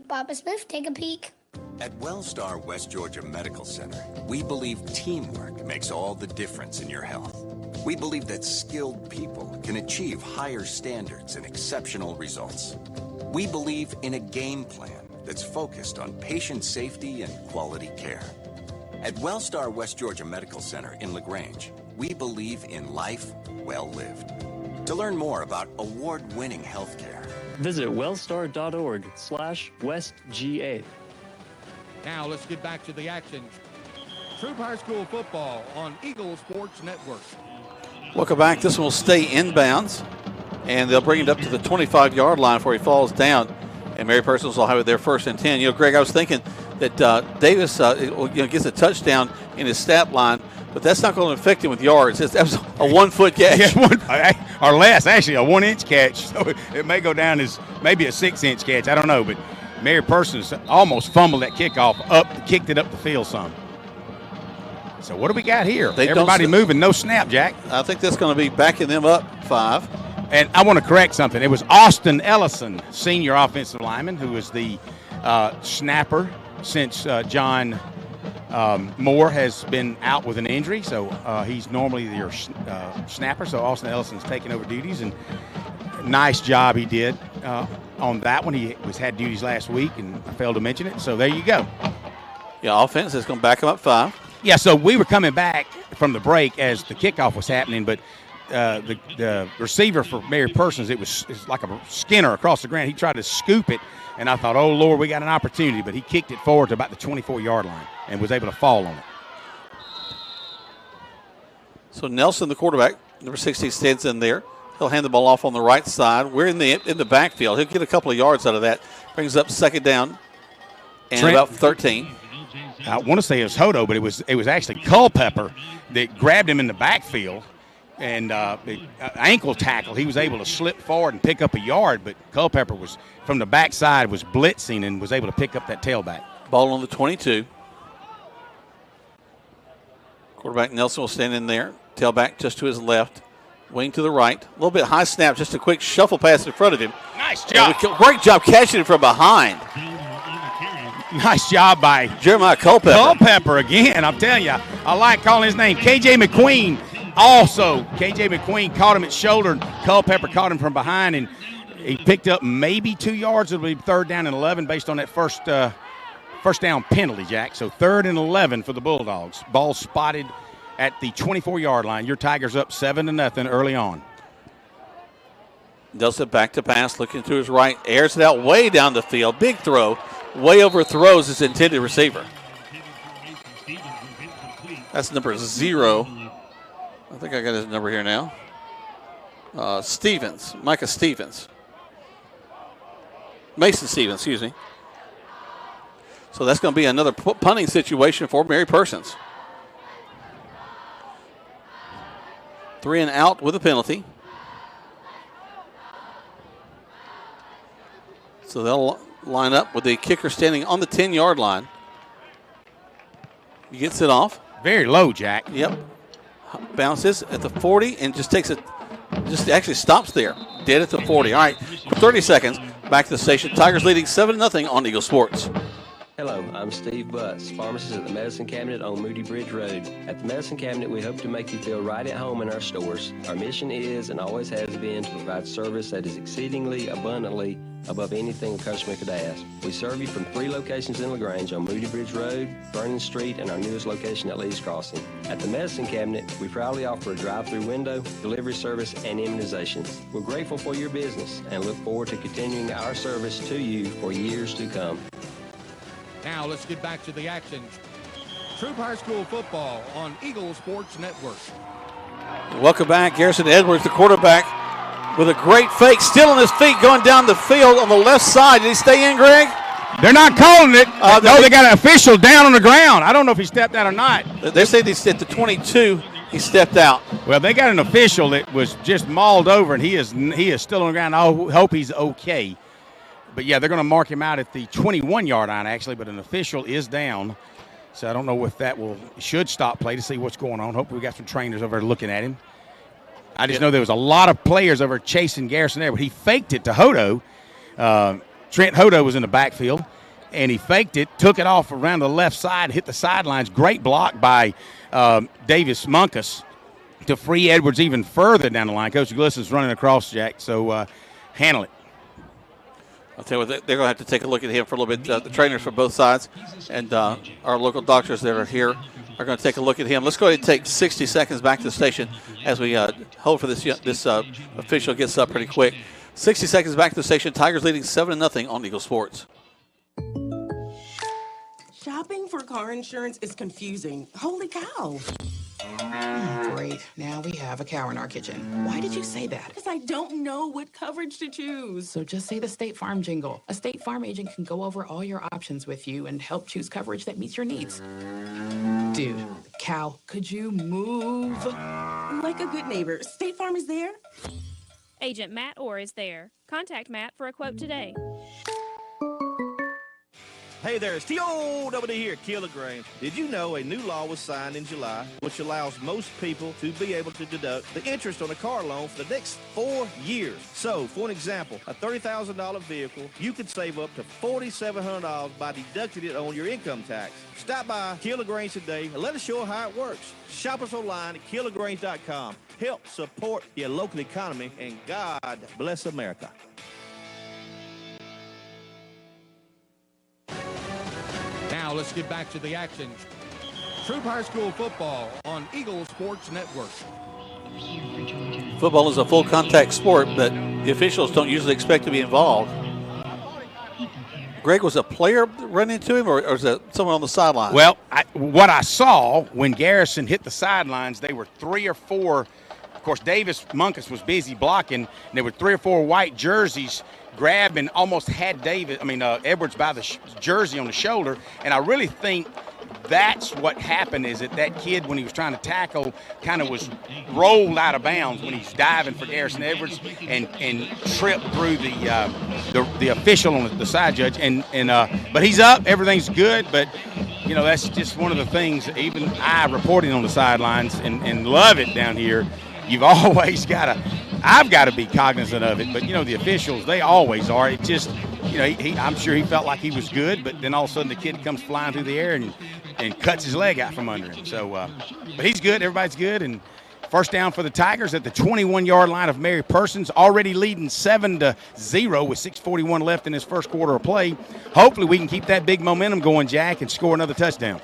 Papa Smith, take a peek. At Wellstar West Georgia Medical Center, we believe teamwork makes all the difference in your health. We believe that skilled people can achieve higher standards and exceptional results. We believe in a game plan that's focused on patient safety and quality care. At Wellstar West Georgia Medical Center in LaGrange, we believe in life well lived. To learn more about award-winning healthcare, visit wellstar.org/WestGA. Now let's get back to the action. Troup High School football on Eagle Sports Network. Welcome back. This one will stay inbounds, and they'll bring it up to the 25-yard line before he falls down. And Mary Parsons will have it there 1st and 10. You know, Greg, I was thinking that Davis gets a touchdown in his stat line, but that's not going to affect him with yards. That was a 1-foot catch. Yeah, or less, actually, a 1-inch catch. So it may go down as maybe a 6-inch catch. I don't know, but Mary Parsons almost fumbled that kickoff kicked it up the field some. So what do we got here? Everybody moving, no snap, Jack. I think that's going to be backing them up 5. And I want to correct something. It was Austin Ellison, senior offensive lineman, who was the snapper since John Moore has been out with an injury. So he's normally your snapper. So Austin Ellison's taking over duties, and nice job he did on that one. He had duties last week, and I failed to mention it. So there you go. Yeah, offense is going to back him up 5. Yeah, so we were coming back from the break as the kickoff was happening, but the receiver for Mary Persons, it's like a Skinner across the ground. He tried to scoop it, and I thought, oh, Lord, we got an opportunity. But he kicked it forward to about the 24-yard line and was able to fall on it. So Nelson, the quarterback, number 60, stands in there. He'll hand the ball off on the right side. We're in the backfield. He'll get a couple of yards out of that. Brings up second down and Trent, about 13. I want to say it was Hodo, but it was actually Culpepper that grabbed him in the backfield and ankle tackle. He was able to slip forward and pick up a yard, but Culpepper was from the backside, was blitzing and was able to pick up that tailback. Ball on the 22. Quarterback Nelson will stand in there. Tailback just to his left. Wing to the right. A little bit high snap, just a quick shuffle pass in front of him. Nice job. Great job catching it from behind. Nice job by Jeremiah Culpepper. Culpepper again, I'm telling you. I like calling his name. KJ McQueen also. KJ McQueen caught him at shoulder. Culpepper caught him from behind, and he picked up maybe 2 yards. It'll be 3rd down and 11 based on that first down penalty, Jack. So 3rd and 11 for the Bulldogs. Ball spotted at the 24-yard line. Your Tigers up 7-0 early on. Nelson back to pass, looking to his right. Airs it out way down the field. Big throw. Way overthrows his intended receiver. That's number 0. I think I got his number here now. Stevens. Micah Stevens. Mason Stevens, excuse me. So that's going to be another punting situation for Mary Persons. 3 and out with a penalty. So they'll line up with the kicker standing on the 10-yard line. He gets it off. Very low, Jack. Yep. Bounces at the 40 and just takes it, just actually stops there. Dead at the 40. All right, 30 seconds. Back to the station. Tigers leading 7-0 on Eagle Sports. Hello, I'm Steve Butts, pharmacist at the Medicine Cabinet on Moody Bridge Road. At the Medicine Cabinet, we hope to make you feel right at home in our stores. Our mission is and always has been to provide service that is exceedingly abundantly above anything a customer could ask. We serve you from 3 locations in LaGrange on Moody Bridge Road, Vernon Street, and our newest location at Lee's Crossing. At the Medicine Cabinet, we proudly offer a drive-through window, delivery service, and immunizations. We're grateful for your business and look forward to continuing our service to you for years to come. Now let's get back to the action. Troup High School football on Eagle Sports Network. Welcome back. Garrison Edwards, the quarterback, with a great fake. Still on his feet going down the field on the left side. Did he stay in, Greg? They're not calling it. No, they got an official down on the ground. I don't know if he stepped out or not. They say at the 22 he stepped out. Well, they got an official that was just mauled over, and he is still on the ground. I hope he's okay. But, yeah, they're going to mark him out at the 21-yard line, actually, but an official is down. So I don't know if that should stop play to see what's going on. Hopefully we got some trainers over there looking at him. I just know there was a lot of players over chasing Garrison there, but he faked it to Hodo. Trent Hodo was in the backfield, and he faked it, took it off around the left side, hit the sidelines. Great block by Davis Munkus to free Edwards even further down the line. Coach Glisson's running across, Jack, so handle it. I'll tell you what, they're going to have to take a look at him for a little bit. The trainers from both sides and our local doctors that are here are going to take a look at him. Let's go ahead and take 60 seconds back to the station as we hold for this official gets up pretty quick. 60 seconds back to the station. Tigers leading 7-0 on Eagle Sports. Shopping for car insurance is confusing. Holy cow. Great. Now we have a cow in our kitchen. Why did you say that? Because I don't know what coverage to choose. So just say the State Farm jingle. A State Farm agent can go over all your options with you and help choose coverage that meets your needs. Dude, cow, could you move? Like a good neighbor, State Farm is there. Agent Matt Orr is there. Contact Matt for a quote today. Hey there, it's T.O.W. here, Kilograms. Did you know a new law was signed in July which allows most people to be able to deduct the interest on a car loan for the next 4 years? So, for an example, a $30,000 vehicle, you could save up to $4,700 by deducting it on your income tax. Stop by Kilograms today and let us show you how it works. Shop us online at kilograms.com. Help support your local economy, and God bless America. Now let's get back to the action. Troup High School football on Eagle Sports Network. Football is a full contact sport, but the officials don't usually expect to be involved. Greg, was a player run into him, or was that someone on the sideline? Well, what I saw when Garrison hit the sidelines, they were 3 or 4. Of course, Davis Munkus was busy blocking. And there were 3 or 4 white jerseys grabbed and almost had Edwards by the jersey on the shoulder. And I really think that's what happened, is that kid, when he was trying to tackle, kind of was rolled out of bounds when he's diving for Garrison Edwards and tripped through the official on the side judge. But he's up, everything's good. But that's just one of the things. Even I reporting on the sidelines and love it down here. You've always I've got to be cognizant of it. But the officials, they always are. It just, I'm sure he felt like he was good, but then all of a sudden the kid comes flying through the air and cuts his leg out from under him. So, but he's good. Everybody's good. And first down for the Tigers at the 21-yard line of Mary Persons, already leading 7-0 with 6:41 left in his first quarter of play. Hopefully we can keep that big momentum going, Jack, and score another touchdown.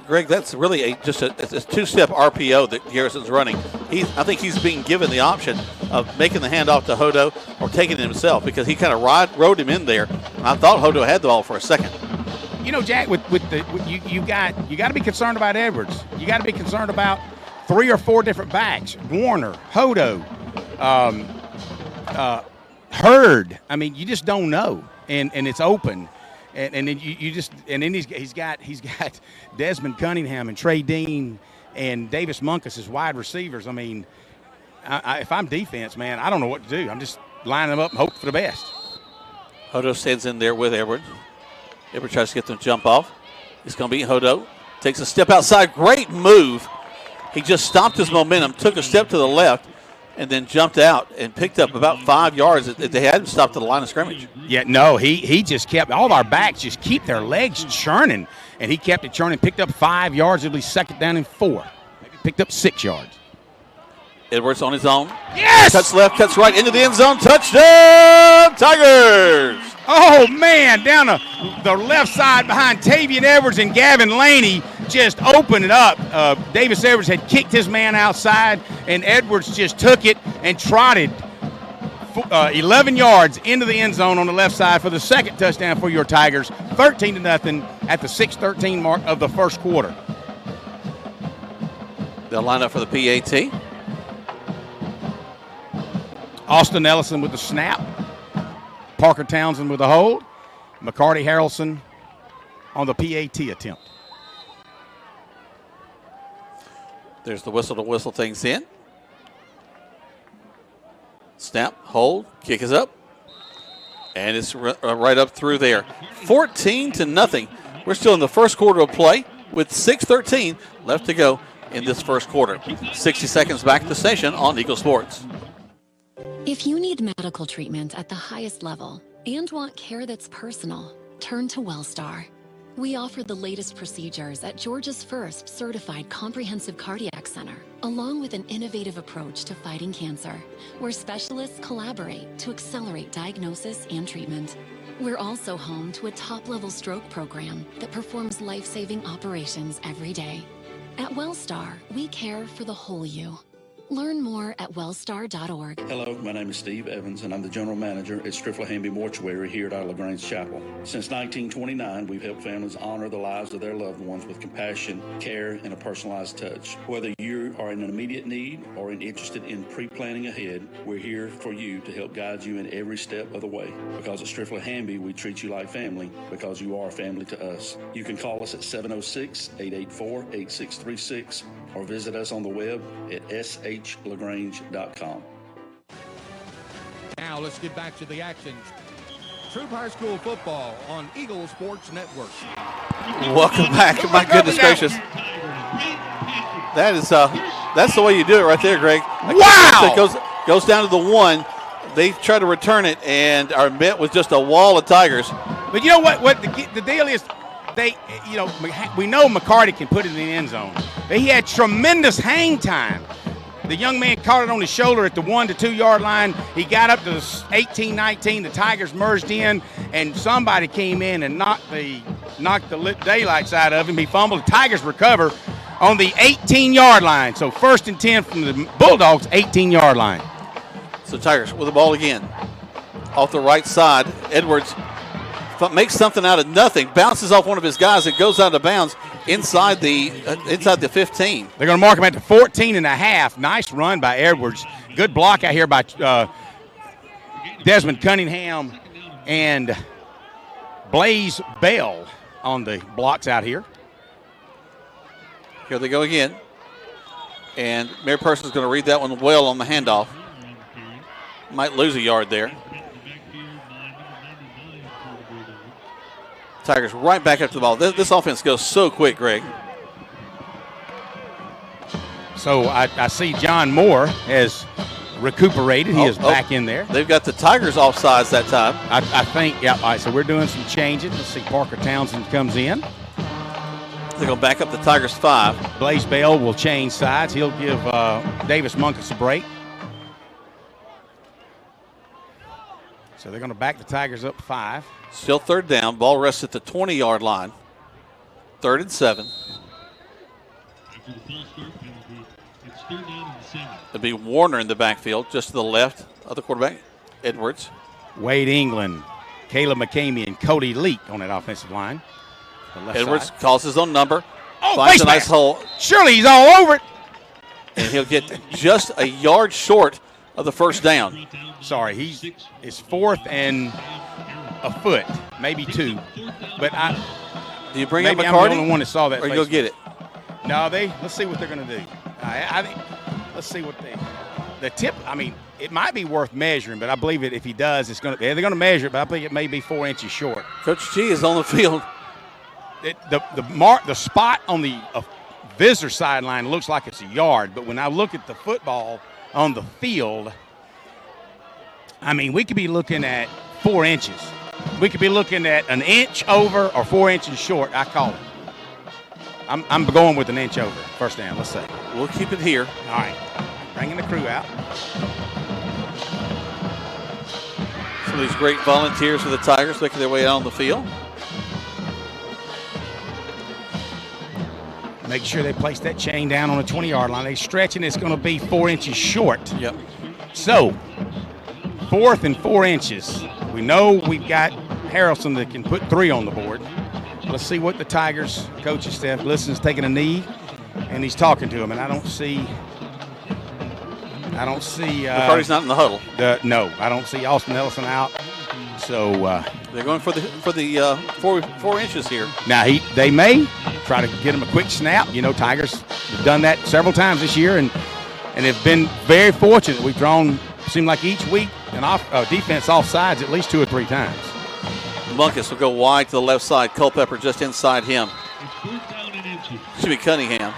Greg, that's really just a two-step RPO that Garrison's running. I think he's being given the option of making the handoff to Hodo or taking it himself, because he kind of rode him in there. And I thought Hodo had the ball for a second. Jack, you got to be concerned about Edwards. You got to be concerned about 3 or 4 different backs: Warner, Hodo, Hurd. You just don't know, and it's open, and then he's got Desmond Cunningham and Trey Dean and Davis Munkus as wide receivers. If I'm defense, man, I don't know what to do. I'm just lining them up and hope for the best. Hodo stands in there with Edward. Edward tries to get them to jump off. It's going to be Hodo. Takes a step outside. Great move. He just stopped his momentum, took a step to the left, and then jumped out and picked up about 5 yards. They had him stopped at the line of scrimmage. Yeah, no, he just kept – all of our backs just keep their legs churning, and he kept it churning, picked up 5 yards, at least second down and 4. Maybe picked up 6 yards. Edwards on his own. Yes! Cuts left, cuts right, into the end zone. Touchdown, Tigers! Oh, man, down the left side behind Tavian Edwards and Gavin Laney, just opened it up. Davis Edwards had kicked his man outside, and Edwards just took it and trotted 11 yards into the end zone on the left side for the second touchdown for your Tigers, 13-0 at the 6:13 mark of the first quarter. They'll line up for the PAT. Austin Ellison with the snap. Parker Townsend with the hold. McCarty Harrelson on the PAT attempt. There's the whistle to whistle things in. Snap, hold, kick is up. And it's right up through there. 14-0. We're still in the first quarter of play with 6:13 left to go in this first quarter. 60 seconds back at the station on Eagle Sports. If you need medical treatment at the highest level and want care that's personal, turn to Wellstar. We offer the latest procedures at Georgia's first certified comprehensive cardiac center, along with an innovative approach to fighting cancer, where specialists collaborate to accelerate diagnosis and treatment. We're also home to a top-level stroke program that performs life-saving operations every day. At Wellstar, we care for the whole you. Learn more at wellstar.org. Hello, my name is Steve Evans, and I'm the general manager at Strifla-Hamby Mortuary here at our LaGrange Chapel. Since 1929, we've helped families honor the lives of their loved ones with compassion, care, and a personalized touch. Whether you are in an immediate need or interested in pre-planning ahead, we're here for you to help guide you in every step of the way. Because at Strifla-Hamby, we treat you like family because you are family to us. You can call us at 706-884-8636 or visit us on the web at shlagrange.com. Now let's get back to the action. Troup High School football on Eagle Sports Network. Welcome back. My goodness gracious. That's the way you do it right there, Greg. Wow! It goes down to the 1. They try to return it and are met with just a wall of Tigers. But you know what the deal is? We know McCarty can put it in the end zone. But he had tremendous hang time. The young man caught it on his shoulder at the 1 to 2 yard line. He got up to the 18-19. The Tigers merged in, and somebody came in and knocked the daylights out of him. He fumbled. The Tigers recover. on the 18-yard line. So 1st and 10 from the Bulldogs' 18-yard line. So Tigers with the ball again. Off the right side, Edwards makes something out of nothing, bounces off one of his guys and goes out of bounds inside the 15. They're going to mark him at the 14.5. Nice run by Edwards. Good block out here by Desmond Cunningham and Blaze Bell on the blocks out here. Here they go again. And Mary Person's going to read that one well on the handoff. Might lose a yard there. Tigers right back up to the ball. This offense goes so quick, Greg. So I see John Moore has recuperated. He is back in there. They've got the Tigers offsides that time. I think, yeah. All right, so we're doing some changing. Let's see, Parker Townsend comes in. They're going to back up the Tigers 5. Blaze Bell will change sides. He'll give Davis Munkus a break. So they're going to back the Tigers up 5. Still 3rd down. Ball rests at the 20-yard line. 3rd and 7. It'll be Warner in the backfield, just to the left of the quarterback, Edwards. Wade England, Caleb McCamey, and Cody Leak on that offensive line. Edwards calls his own number. Oh, finds a nice hole. Surely he's all over it. And he'll get just a yard short of the 1st down. Sorry, it's 4th and a foot, maybe 2. But do you bring up maybe McCarty? I'm the only one that saw that. Or you go get it? No, let's see what they're going to do. I think let's see what the tip. I mean, it might be worth measuring, but I believe it if he does, they're going to measure it. But I think it may be 4 inches short. Coach G is on the field. The spot on the visitor sideline looks like it's a yard, but when I look at the football on the field, I mean, we could be looking at 4 inches. We could be looking at an inch over or 4 inches short. I call it. I'm going with an inch over. 1st down. Let's see. We'll keep it here. All right. Bringing the crew out. Some of these great volunteers for the Tigers making their way out on the field. Make sure they place that chain down on the 20-yard line. They stretch, and it's going to be 4 inches short. Yep. So, 4th and 4 inches. We know we've got Harrelson that can put 3 on the board. Let's see what the Tigers coaching staff. Liston's taking a knee, and he's talking to him. And I don't see. McCarty's not in the huddle. No, I don't see Austin Ellison out. So they're going for the 4 inches here. Now they may try to get him a quick snap. You know, Tigers have done that several times this year, and have been very fortunate. We've drawn, seemed like each week, an defense off sides at least 2 or 3 times. Munkus will go wide to the left side. Culpepper just inside him. Should be Cunningham.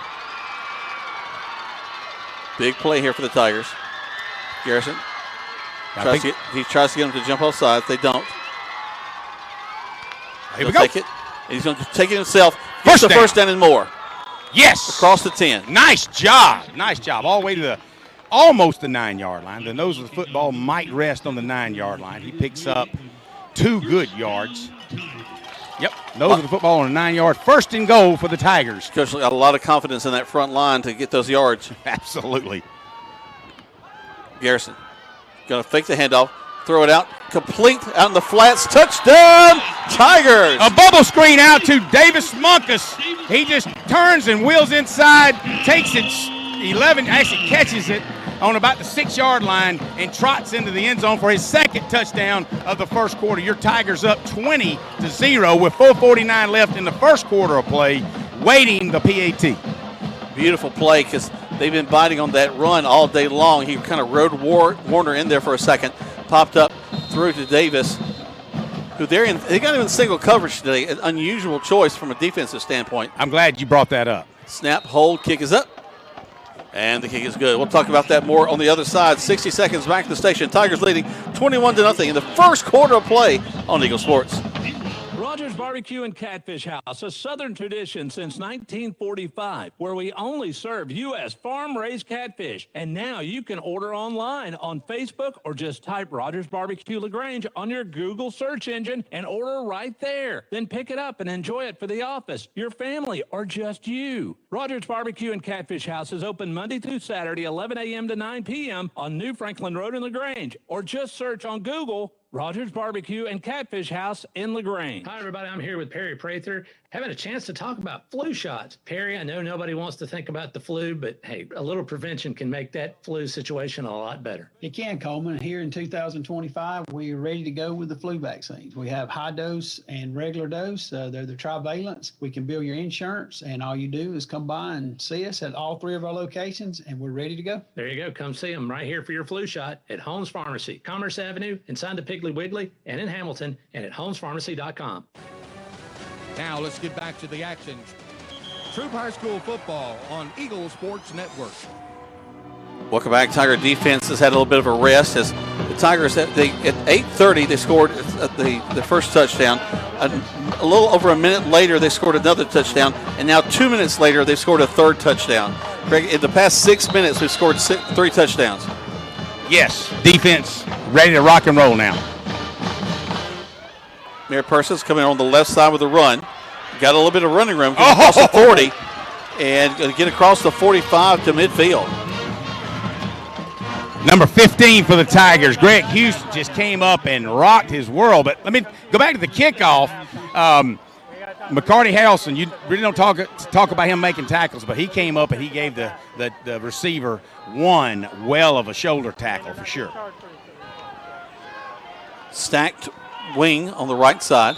Big play here for the Tigers. Garrison he tries to get him to jump off sides. They don't. Here we go. Take it. And he's going to take it himself. First down. 1st down and more. Yes. Across the 10. Nice job. Nice job. All the way to almost the 9-yard line. The nose of the football might rest on the 9-yard line. He picks up 2 good yards. Yep. Nose of the football on a 9-yard. 1st and goal for the Tigers. Coach got a lot of confidence in that front line to get those yards. Absolutely. Garrison going to fake the handoff, throw it out, complete out in the flats, touchdown, Tigers! A bubble screen out to Davis Munkus. He just turns and wheels inside, takes it 11, actually catches it on about the 6-yard line and trots into the end zone for his 2nd touchdown of the 1st quarter. Your Tigers up 20-0 with 4:49 left in the 1st quarter of play, waiting the PAT. Beautiful play because they've been biting on that run all day long. He kind of rode Warner in there for a second, popped up through to Davis, who they got him in single coverage today. An unusual choice from a defensive standpoint. I'm glad you brought that up. Snap, hold, kick is up. And the kick is good. We'll talk about that more on the other side. 60 seconds back to the station. Tigers leading 21-0 in the 1st quarter of play on Eagle Sports. Rogers Barbecue and Catfish House, a Southern tradition since 1945, where we only serve U.S. farm-raised catfish. And now you can order online on Facebook or just type Rogers Barbecue LaGrange on your Google search engine and order right there. Then pick it up and enjoy it for the office, your family, or just you. Rogers Barbecue and Catfish House is open Monday through Saturday, 11 a.m. to 9 p.m. on New Franklin Road in LaGrange, or just search on Google Rogers Barbecue and Catfish House in LaGrange. Hi, everybody. I'm here with Perry Prather, having a chance to talk about flu shots. Perry, I know nobody wants to think about the flu, but hey, a little prevention can make that flu situation a lot better. It can, Coleman. Here in 2025, we're ready to go with the flu vaccines. We have high dose and regular dose. They're the trivalents. We can bill your insurance, and all you do is come by and see us at all 3 of our locations, and we're ready to go. There you go. Come see them right here for your flu shot at Holmes Pharmacy, Commerce Avenue, inside the Piggly Wiggly, and in Hamilton, and at holmespharmacy.com. Now let's get back to the action. Troup High School football on Eagle Sports Network. Welcome back. Tiger defense has had a little bit of a rest as the Tigers, at 8:30, they scored the first touchdown. A little over a minute later, they scored another touchdown. And now 2 minutes later, they scored a third touchdown. Greg, in the past 6 minutes, we've scored 3 touchdowns. Yes, defense ready to rock and roll now. Mayor Persons coming on the left side with a run. Got a little bit of running room. Across the 40 and going to get across the 45 to midfield. Number 15 for the Tigers, Greg Houston, just came up and rocked his world. But let me go back to the kickoff. McCarty Harrelson, you really don't talk about him making tackles, but he came up and he gave the receiver one well of a shoulder tackle for sure. Stacked wing on the right side,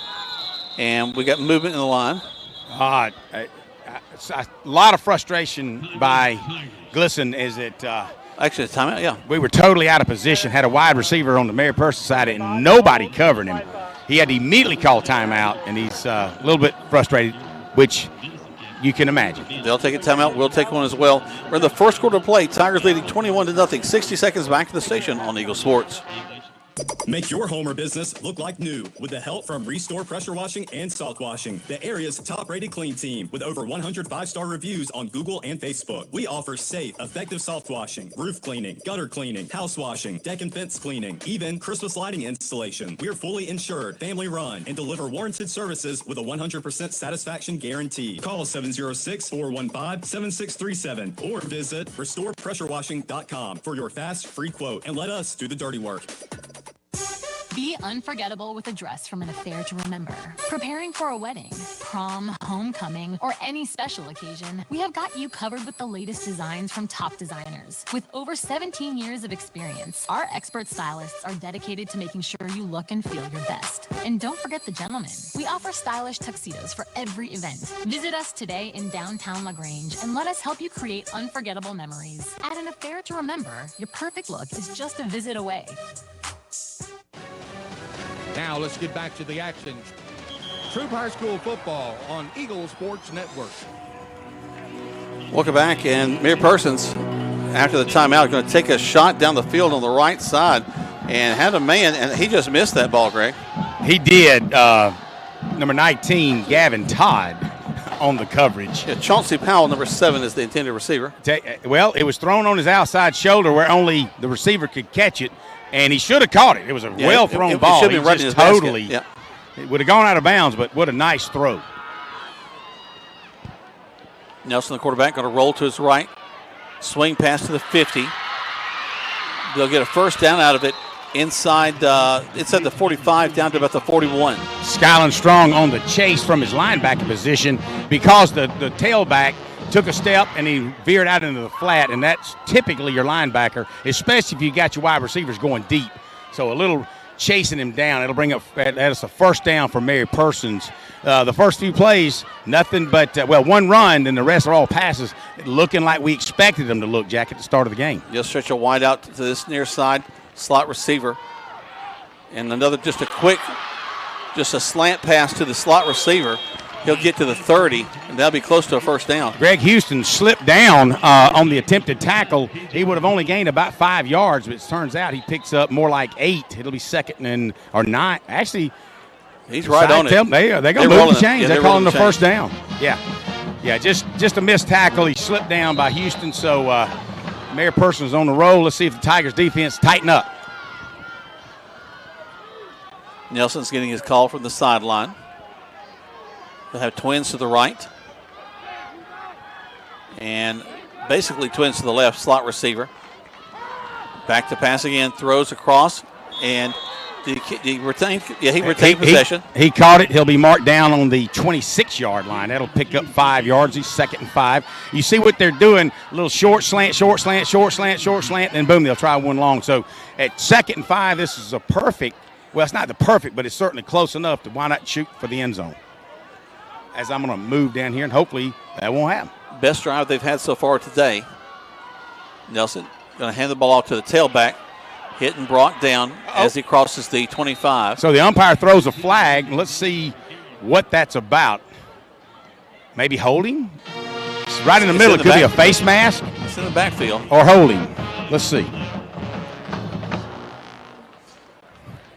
and we got movement in the line. A lot of frustration by Glisson is it actually a timeout, yeah. We were totally out of position, had a wide receiver on the Mary Person side, and nobody covered him. He had to immediately call timeout, and he's a little bit frustrated, which you can imagine. They'll take a timeout. We'll take one as well. We're in the first quarter of play. Tigers leading 21-0. 60 seconds back to the station on Eagle Sports. Make your home or business look like new with the help from Restore Pressure Washing and Salt Washing, the area's top-rated clean team with over 100 5-star reviews on Google and Facebook. We offer safe, effective salt washing, roof cleaning, gutter cleaning, house washing, deck and fence cleaning, even Christmas lighting installation. We're fully insured, family-run, and deliver warranted services with a 100% satisfaction guarantee. Call 706-415-7637 or visit restorepressurewashing.com for your fast, free quote, and let us do the dirty work. Be unforgettable with a dress from an affair to remember. Preparing for a wedding, prom, homecoming, or any special occasion, we have got you covered with the latest designs from top designers. With over 17 years of experience, our expert stylists are dedicated to making sure you look and feel your best. And don't forget the gentlemen. We offer stylish tuxedos for every event. Visit us today in downtown LaGrange and let us help you create unforgettable memories. At an affair to remember, your perfect look is just a visit away. Now let's get back to the action. Troup High School football on Eagle Sports Network. Welcome back, and Mayor Persons, after the timeout, going to take a shot down the field on the right side and had a man, and he just missed that ball, Greg. He did. Number 19, Gavin Todd, on the coverage. Yeah, Chauncey Powell, number 7, is the intended receiver. Well, it was thrown on his outside shoulder where only the receiver could catch it. And he should have caught it. It was a well-thrown ball. It should have been right in his basket. Yeah. It would have gone out of bounds, but what a nice throw. Nelson, the quarterback, going to roll to his right. Swing pass to the 50. They'll get a first down out of it inside the 45 down to about the 41. Skyland Strong on the chase from his linebacker position because the tailback took a step and he veered out into the flat, and that's typically your linebacker, especially if you got your wide receivers going deep. So a little chasing him down, it'll bring up us a first down for Mary Persons. The first few plays, nothing but, one run, and the rest are all passes, looking like we expected them to look, Jack, at the start of the game. Just stretch a wide out to this near side, slot receiver. And another, just a slant pass to the slot receiver. He'll get to the 30, and that'll be close to a first down. Greg Houston slipped down on the attempted tackle. He would have only gained about 5 yards, but it turns out he picks up more like 8. It'll be second or 9. Actually, He's right on it. They're going to move the chains. They're calling the first down. Yeah, just a missed tackle. He slipped down by Houston, so Mayor Person's on the roll. Let's see if the Tigers defense tighten up. Nelson's getting his call from the sideline. They'll have twins to the right. And basically twins to the left, slot receiver. Back to pass again, throws across, and he retained possession. He caught it. He'll be marked down on the 26-yard line. That'll pick up 5 yards. He's 2nd and 5. You see what they're doing, a little short slant, and boom, they'll try one long. So at 2nd and 5, this is a perfect, well, it's not the perfect, but it's certainly close enough to why not shoot for the end zone. As I'm going to move down here, and hopefully that won't happen. Best drive they've had so far today. Nelson going to hand the ball off to the tailback. Hit and brought down as he crosses the 25. So the umpire throws a flag. Let's see what that's about. Maybe holding? It's right in the middle. It could be a face mask. It's in the backfield. Or holding. Let's see.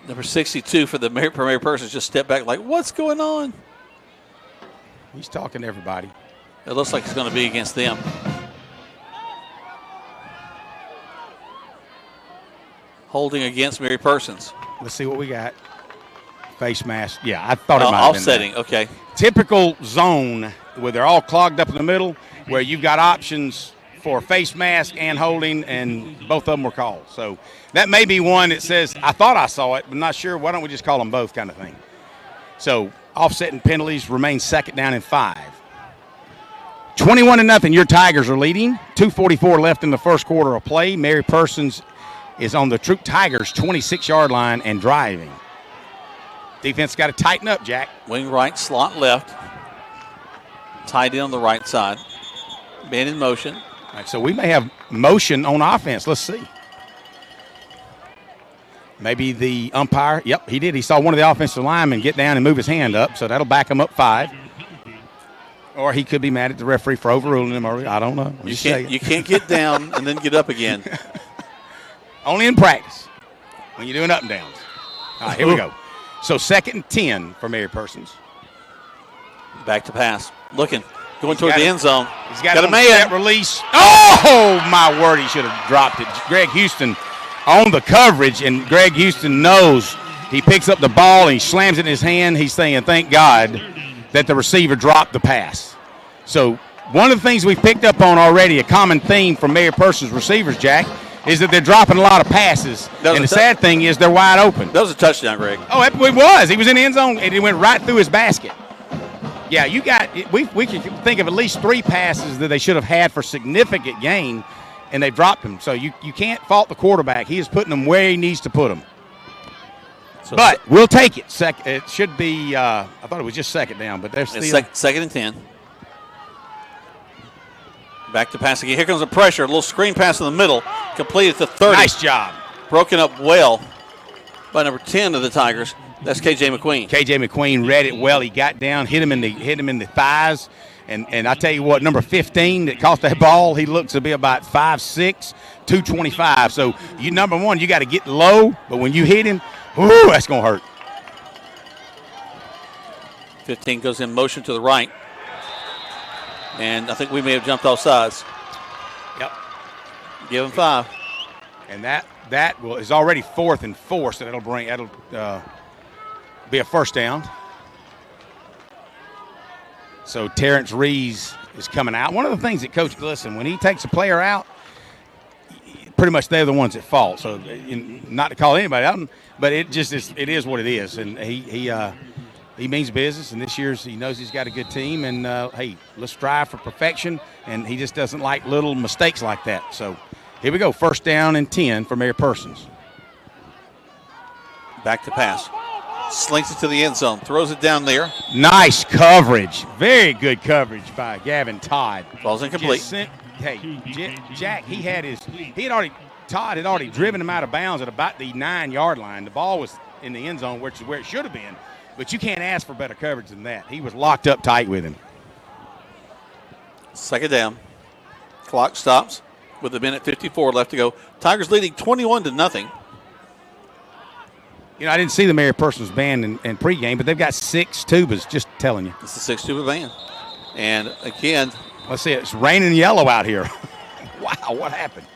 Number 62 for the Mary Persons just stepped back like, what's going on? He's talking to everybody. It looks like it's going to be against them. Holding against Mary Persons. Let's see what we got. Face mask. Yeah, I thought it might have been offsetting. that. Okay. Typical zone where they're all clogged up in the middle, where you've got options for face mask and holding, and both of them were called. So that may be one that says, I thought I saw it, but not sure. Why don't we just call them both kind of thing? So offsetting penalties remain 2nd down and 5. 21-0, your Tigers are leading. 2:44 left in the first quarter of play. Mary Persons is on the Troup Tigers' 26-yard line and driving. Defense got to tighten up, Jack. Wing right, slot left. Tied in on the right side. Man in motion. All right, so we may have motion on offense. Let's see. Maybe the umpire. Yep, he did. He saw one of the offensive linemen get down and move his hand up, so that'll back him up 5. Or he could be mad at the referee for overruling him. Or I don't know. You can't get down and then get up again. Only in practice when you're doing up and downs. All right, here we go. So 2nd and 10 for Mary Persons. Back to pass. Looking. Going toward the end zone. He's got a man. Release. Oh, my word. He should have dropped it. Greg Houston on the coverage, and Greg Houston knows he picks up the ball and he slams it in his hand. He's saying, thank God that the receiver dropped the pass. So one of the things we've picked up on already, a common theme from Mary Persons receivers, Jack, is that they're dropping a lot of passes. And the sad thing is they're wide open. That was a touchdown, Greg. Oh, it was. He was in the end zone, and it went right through his basket. Yeah, you got – we can think of at least 3 passes that they should have had for significant gain, and they dropped them. So you can't fault the quarterback. He is putting them where he needs to put them. But we'll take it. It should be I thought it was just 2nd down, but they're still – 2nd and 10. Back to pass again. Here comes the pressure. A little screen pass in the middle. Completed to 30. Nice job. Broken up well by number 10 of the Tigers. That's K.J. McQueen. K.J. McQueen read it well. He got down, hit him in the thighs. And I tell you what, number 15 that caught that ball, he looks to be about 5'6", 225. So, number one, you got to get low. But when you hit him, ooh, that's going to hurt. 15 goes in motion to the right. And I think we may have jumped off sides. Yep. Give him 5. And that is already 4th and 4, so that'll be a first down. So Terrence Rees is coming out. One of the things that Coach Glisson, when he takes a player out, pretty much they're the ones at fault. So not to call anybody out, but it is what it is. And he means business, and this year's he knows he's got a good team. And hey, let's strive for perfection. And he just doesn't like little mistakes like that. So here we go, 1st down and 10 for Mary Persons. Back to pass. Slinks it to the end zone. Throws it down there. Nice coverage. Very good coverage by Gavin Todd. Ball's incomplete. Jack, Todd had already driven him out of bounds at about the 9-yard line. The ball was in the end zone, which is where it should have been. But you can't ask for better coverage than that. He was locked up tight with him. 2nd down. Clock stops with a minute 54 left to go. Tigers leading 21-0. I didn't see the Mary Persons band in pregame, but they've got 6 tubas, just telling you. It's a 6 tuba band. And again, let's see, it's raining yellow out here. Wow, what happened?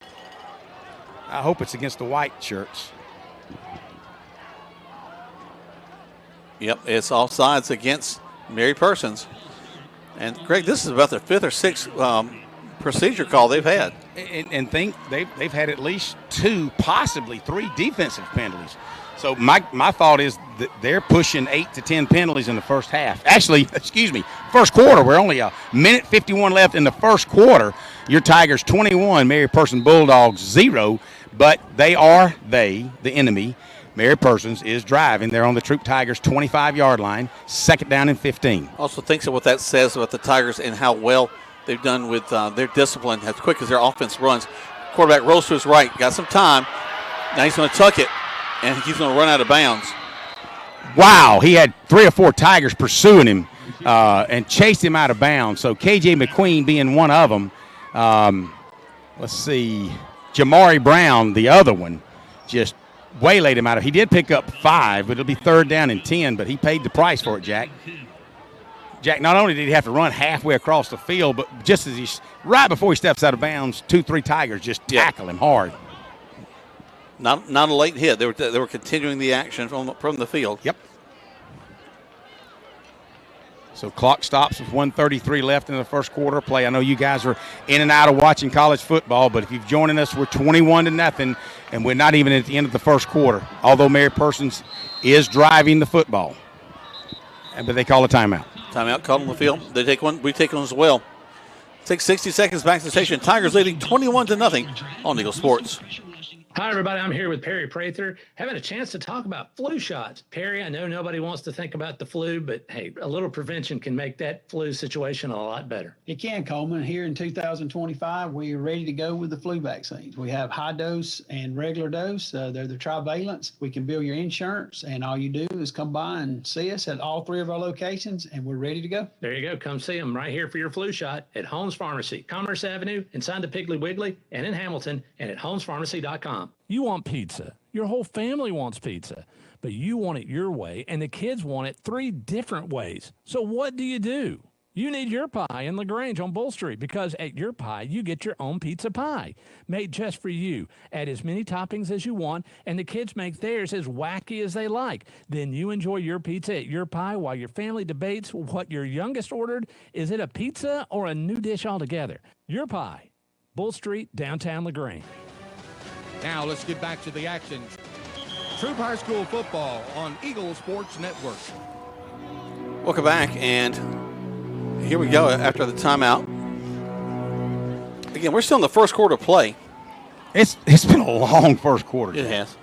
I hope it's against the white shirts. Yep, it's offsides against Mary Persons. And, Greg, this is about their 5th or 6th procedure call they've had. And think they've had at least 2, possibly 3 defensive penalties. So my thought is that they're pushing 8 to 10 penalties in the first half. Actually, first quarter. We're only a minute 51 left in the first quarter. Your Tigers 21, Mary Person Bulldogs 0. But the enemy. Mary Persons is driving. They're on the Troup Tigers 25-yard line, 2nd down and 15. Also thinks of what that says about the Tigers and how well they've done with their discipline, as quick as their offense runs. Quarterback rolls to his right, got some time. Now he's going to tuck it, and he's going to run out of bounds. Wow, he had 3 or 4 Tigers pursuing him and chased him out of bounds. So K.J. McQueen being one of them. Let's see, Jamari Brown, the other one, just waylaid him out of. He did pick up 5, but it'll be 3rd down and 10, but he paid the price for it, Jack. Jack, not only did he have to run halfway across the field, but just as right before he steps out of bounds, 2-3 Tigers just tackle him hard. Not a late hit. They were continuing the action from the field. Yep. So clock stops with 1:33 left in the first quarter play. I know you guys are in and out of watching college football, but if you've joined us, we're 21-0, and we're not even at the end of the first quarter, although Mary Persons is driving the football. But they call a timeout. Timeout called on the field. They take one. We take one as well. Take 60 seconds back to the station. Tigers leading 21-0 on Eagle Sports. Hi, everybody. I'm here with Perry Prather, having a chance to talk about flu shots. Perry, I know nobody wants to think about the flu, but hey, a little prevention can make that flu situation a lot better. It can, Coleman. Here in 2025, we are ready to go with the flu vaccines. We have high dose and regular dose. They're the trivalents. We can bill your insurance, and all you do is come by and see us at all 3 of our locations, and we're ready to go. There you go. Come see them right here for your flu shot at Holmes Pharmacy, Commerce Avenue, inside the Piggly Wiggly, and in Hamilton, and at holmespharmacy.com. You want pizza. Your whole family wants pizza, but you want it your way, and the kids want it 3 different ways. So what do? You need Your Pie in LaGrange on Bull Street, because at Your Pie, you get your own pizza pie made just for you. Add as many toppings as you want, and the kids make theirs as wacky as they like. Then you enjoy your pizza at Your Pie while your family debates what your youngest ordered. Is it a pizza or a new dish altogether? Your Pie, Bull Street, downtown LaGrange. Now let's get back to the action. Troup High School football on Eagle Sports Network. Welcome back, and here we go after the timeout. Again, we're still in the first quarter play. It's been a long first quarter. It has.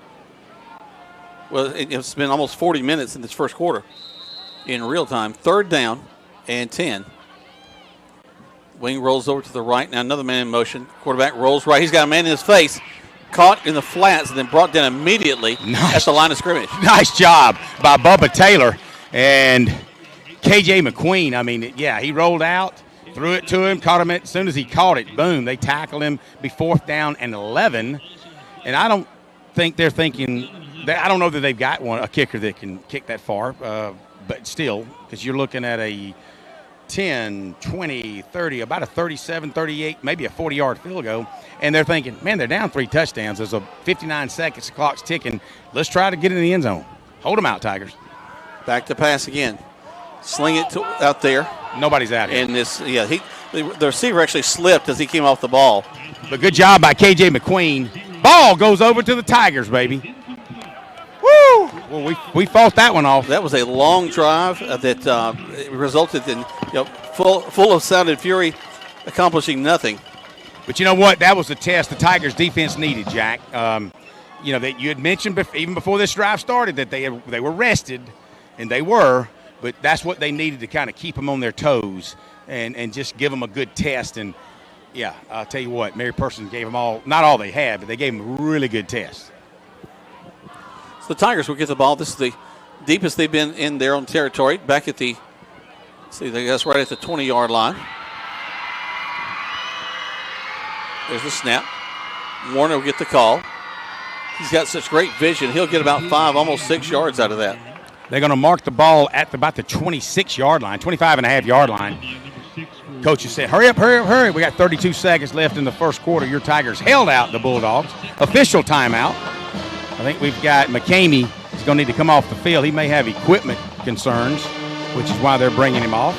Well, it's been almost 40 minutes in this first quarter in real time. 3rd down and 10. Wing rolls over to the right. Now another man in motion. Quarterback rolls right. He's got a man in his face. Caught in the flats and then brought down immediately at the line of scrimmage. Nice job by Bubba Taylor and K.J. McQueen. I mean, yeah, he rolled out, threw it to him, caught him. As soon as he caught it, boom, they tackled him. Be 4th down and 11. And I don't think they're thinking – I don't know that they've got a kicker that can kick that far, but still, because you're looking at a 10, 20, 30, about a 37, 38, maybe a 40-yard field goal. And they're thinking, man, they're down 3 touchdowns. There's a 59 seconds, the clock's ticking. Let's try to get in the end zone. Hold them out, Tigers. Back to pass again. Sling it out there. Nobody's out here. And the receiver actually slipped as he came off the ball. But good job by K.J. McQueen. Ball goes over to the Tigers, baby. Woo! Well, we fought that one off. That was a long drive that resulted in full of sound and fury, accomplishing nothing. But you know what? That was the test the Tigers defense needed, Jack. That you had mentioned even before this drive started that they were rested, and they were, but that's what they needed to kind of keep them on their toes and just give them a good test. And, yeah, I'll tell you what, Mary Person gave them not all they had, but they gave them a really good test. So the Tigers will get the ball. This is the deepest they've been in their own territory, back at the, that's right at the 20-yard line. There's the snap. Warner will get the call. He's got such great vision. He'll get about 5, almost 6 yards out of that. They're going to mark the ball at about the 26-yard line, 25.5-yard line. Coaches said, hurry up, hurry up, hurry. We got 32 seconds left in the first quarter. Your Tigers held out the Bulldogs. Official timeout. I think we've got McCamey is going to need to come off the field. He may have equipment concerns, which is why they're bringing him off.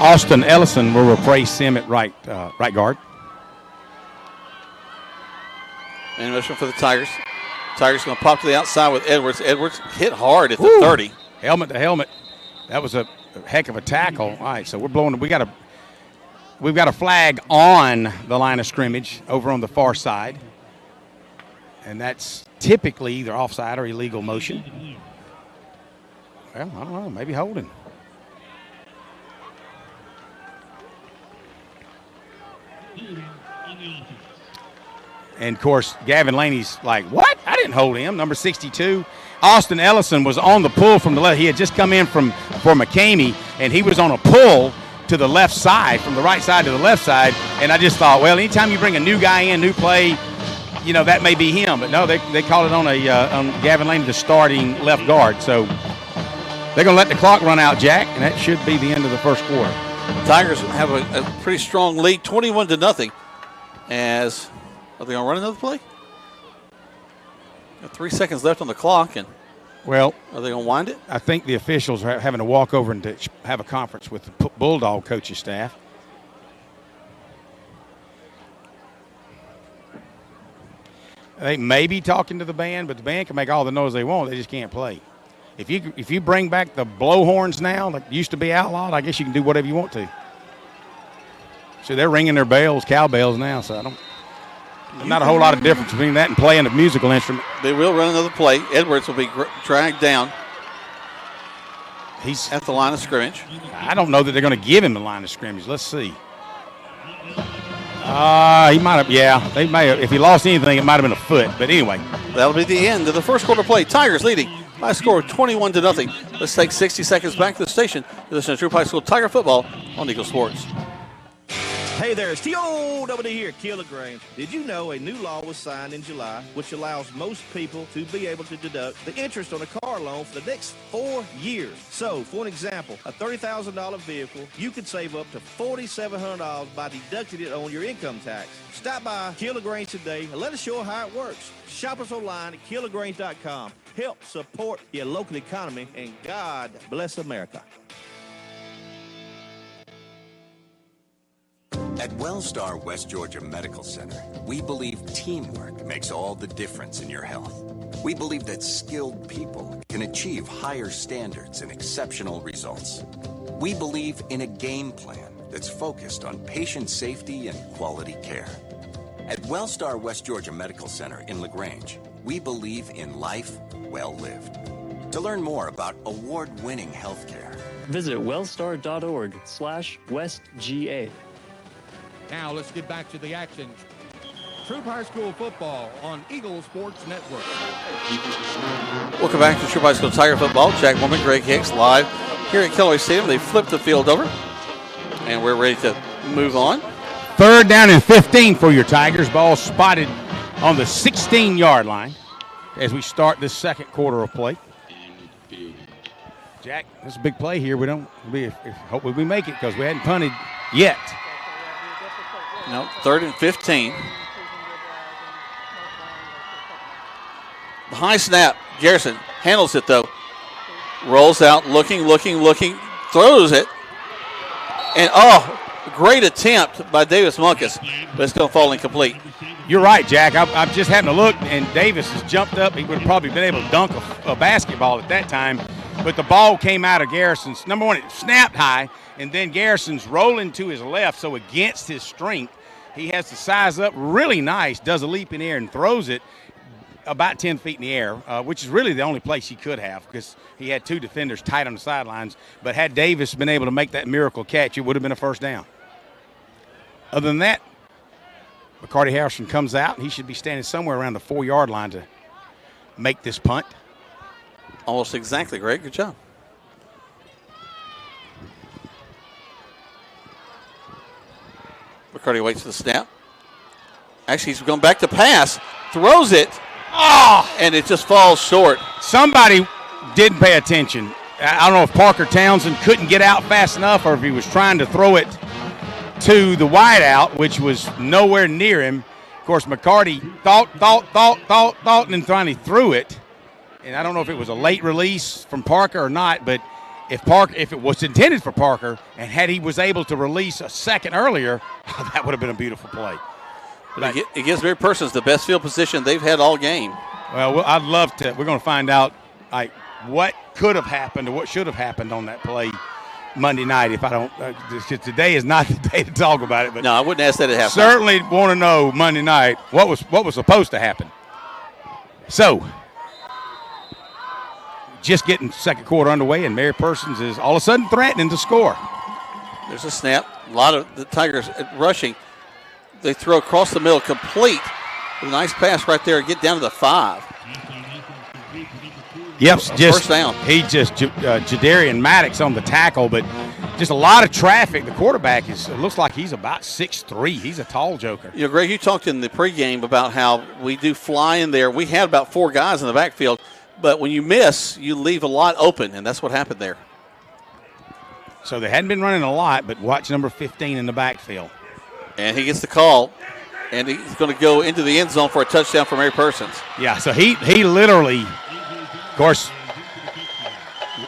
Austin Ellison will replace him at right guard. And motion for the Tigers. Tigers going to pop to the outside with Edwards. Edwards hit hard at the 30. Helmet to helmet. That was a heck of a tackle. All right, so we're blowing. We've got a flag on the line of scrimmage over on the far side, and that's typically either offside or illegal motion. Well, I don't know. Maybe holding. And, of course, Gavin Laney's like, what? I didn't hold him. Number 62. Austin Ellison was on the pull from the left. He had just come in for McCamey, and he was on a pull to the left side, from the right side to the left side. And I just thought, well, anytime you bring a new guy in, new play, you know, that may be him. But, no, they called it on Gavin Laney, the starting left guard. So they're going to let the clock run out, Jack, and that should be the end of the first quarter. Tigers have a pretty strong lead, 21-0. As are they going to run another play? Got 3 seconds left on the clock, and well, are they going to wind it? I think the officials are having to walk over and to have a conference with the Bulldog coaching staff. They may be talking to the band, but the band can make all the noise they want. They just can't play. If you bring back the blowhorns now, like used to be outlawed, I guess you can do whatever you want to. So they're ringing their bells, cowbells now. So not a whole lot of difference between that and playing a musical instrument. They will run another play. Edwards will be dragged down. He's at the line of scrimmage. I don't know that they're going to give him the line of scrimmage. Let's see. He might have. Yeah, they may have. If he lost anything, it might have been a foot. But anyway, that'll be the end of the first quarter play. Tigers leading by a score of 21-0. Let's take 60 seconds back to the station to listen to Troup High School Tiger football on Eagle Sports. Hey there, it's T.O.W. here, Killigrange. Did you know a new law was signed in July which allows most people to be able to deduct the interest on a car loan for the next 4 years? So, for an example, a $30,000 vehicle, you could save up to $4,700 by deducting it on your income tax. Stop by Killigrange today and let us show you how it works. Shop us online at killigrange.com. Help support your local economy, and God bless America. At Wellstar West Georgia Medical Center, we believe teamwork makes all the difference in your health. We believe that skilled people can achieve higher standards and exceptional results. We believe in a game plan that's focused on patient safety and quality care. At Wellstar West Georgia Medical Center in LaGrange, we believe in life well lived. To learn more about award-winning healthcare, visit wellstar.org/WestGA. Now let's get back to the action. Troup High School football on Eagle Sports Network. Welcome back to Troup High School Tiger football. Jack Mormon, Greg Hicks live here at Callaway Stadium. They flipped the field over, and we're ready to move on. 3rd down and 15 for your Tigers. Ball spotted on the 16-yard line as we start this second quarter of play. Jack, this is a big play here. Hopefully we make it because we hadn't punted yet. No, 3rd and 15. The high snap. Garrison handles it, though. Rolls out, looking, throws it. And, great attempt by Davis Munkus, but it's going to fall incomplete. You're right, Jack. I'm just having a look, and Davis has jumped up. He would have probably been able to dunk a basketball at that time, but the ball came out of Garrison's. Number one, it snapped high, and then Garrison's rolling to his left, so against his strength, he has to size up really nice, does a leap in the air, and throws it about 10 feet in the air, which is really the only place he could have because he had 2 defenders tight on the sidelines. But had Davis been able to make that miracle catch, it would have been a first down. Other than that, McCarty Harrison comes out, and he should be standing somewhere around the 4-yard line to make this punt. Almost exactly, Greg. Good job. McCarty waits for the snap. Actually, he's going back to pass. Throws it. And it just falls short. Somebody didn't pay attention. I don't know if Parker Townsend couldn't get out fast enough or if he was trying to throw it to the wideout, which was nowhere near him. Of course, McCarty thought, and then finally threw it. And I don't know if it was a late release from Parker or not, but if it was intended for Parker and had he was able to release a second earlier, that would have been a beautiful play. But it gives Mary Persons the best field position they've had all game. Well, I'd love to. We're going to find out what could have happened or what should have happened on that play Monday night. If I don't, today is not the day to talk about it. But no, I wouldn't ask that at halftime. Certainly want to know Monday night what was supposed to happen. So, just getting second quarter underway, and Mary Persons is all of a sudden threatening to score. There's a snap. A lot of the Tigers rushing. They throw across the middle, complete. A nice pass right there. Get down to the 5. Yep, first down. He just Jadarian Maddox on the tackle, but just a lot of traffic. The quarterback it looks like he's about 6'3". He's a tall joker. You know, Greg, you talked in the pregame about how we do fly in there. We had about 4 guys in the backfield, but when you miss, you leave a lot open, and that's what happened there. So they hadn't been running a lot, but watch number 15 in the backfield. And he gets the call, and he's going to go into the end zone for a touchdown for Mary Persons. Yeah, so he literally, of course,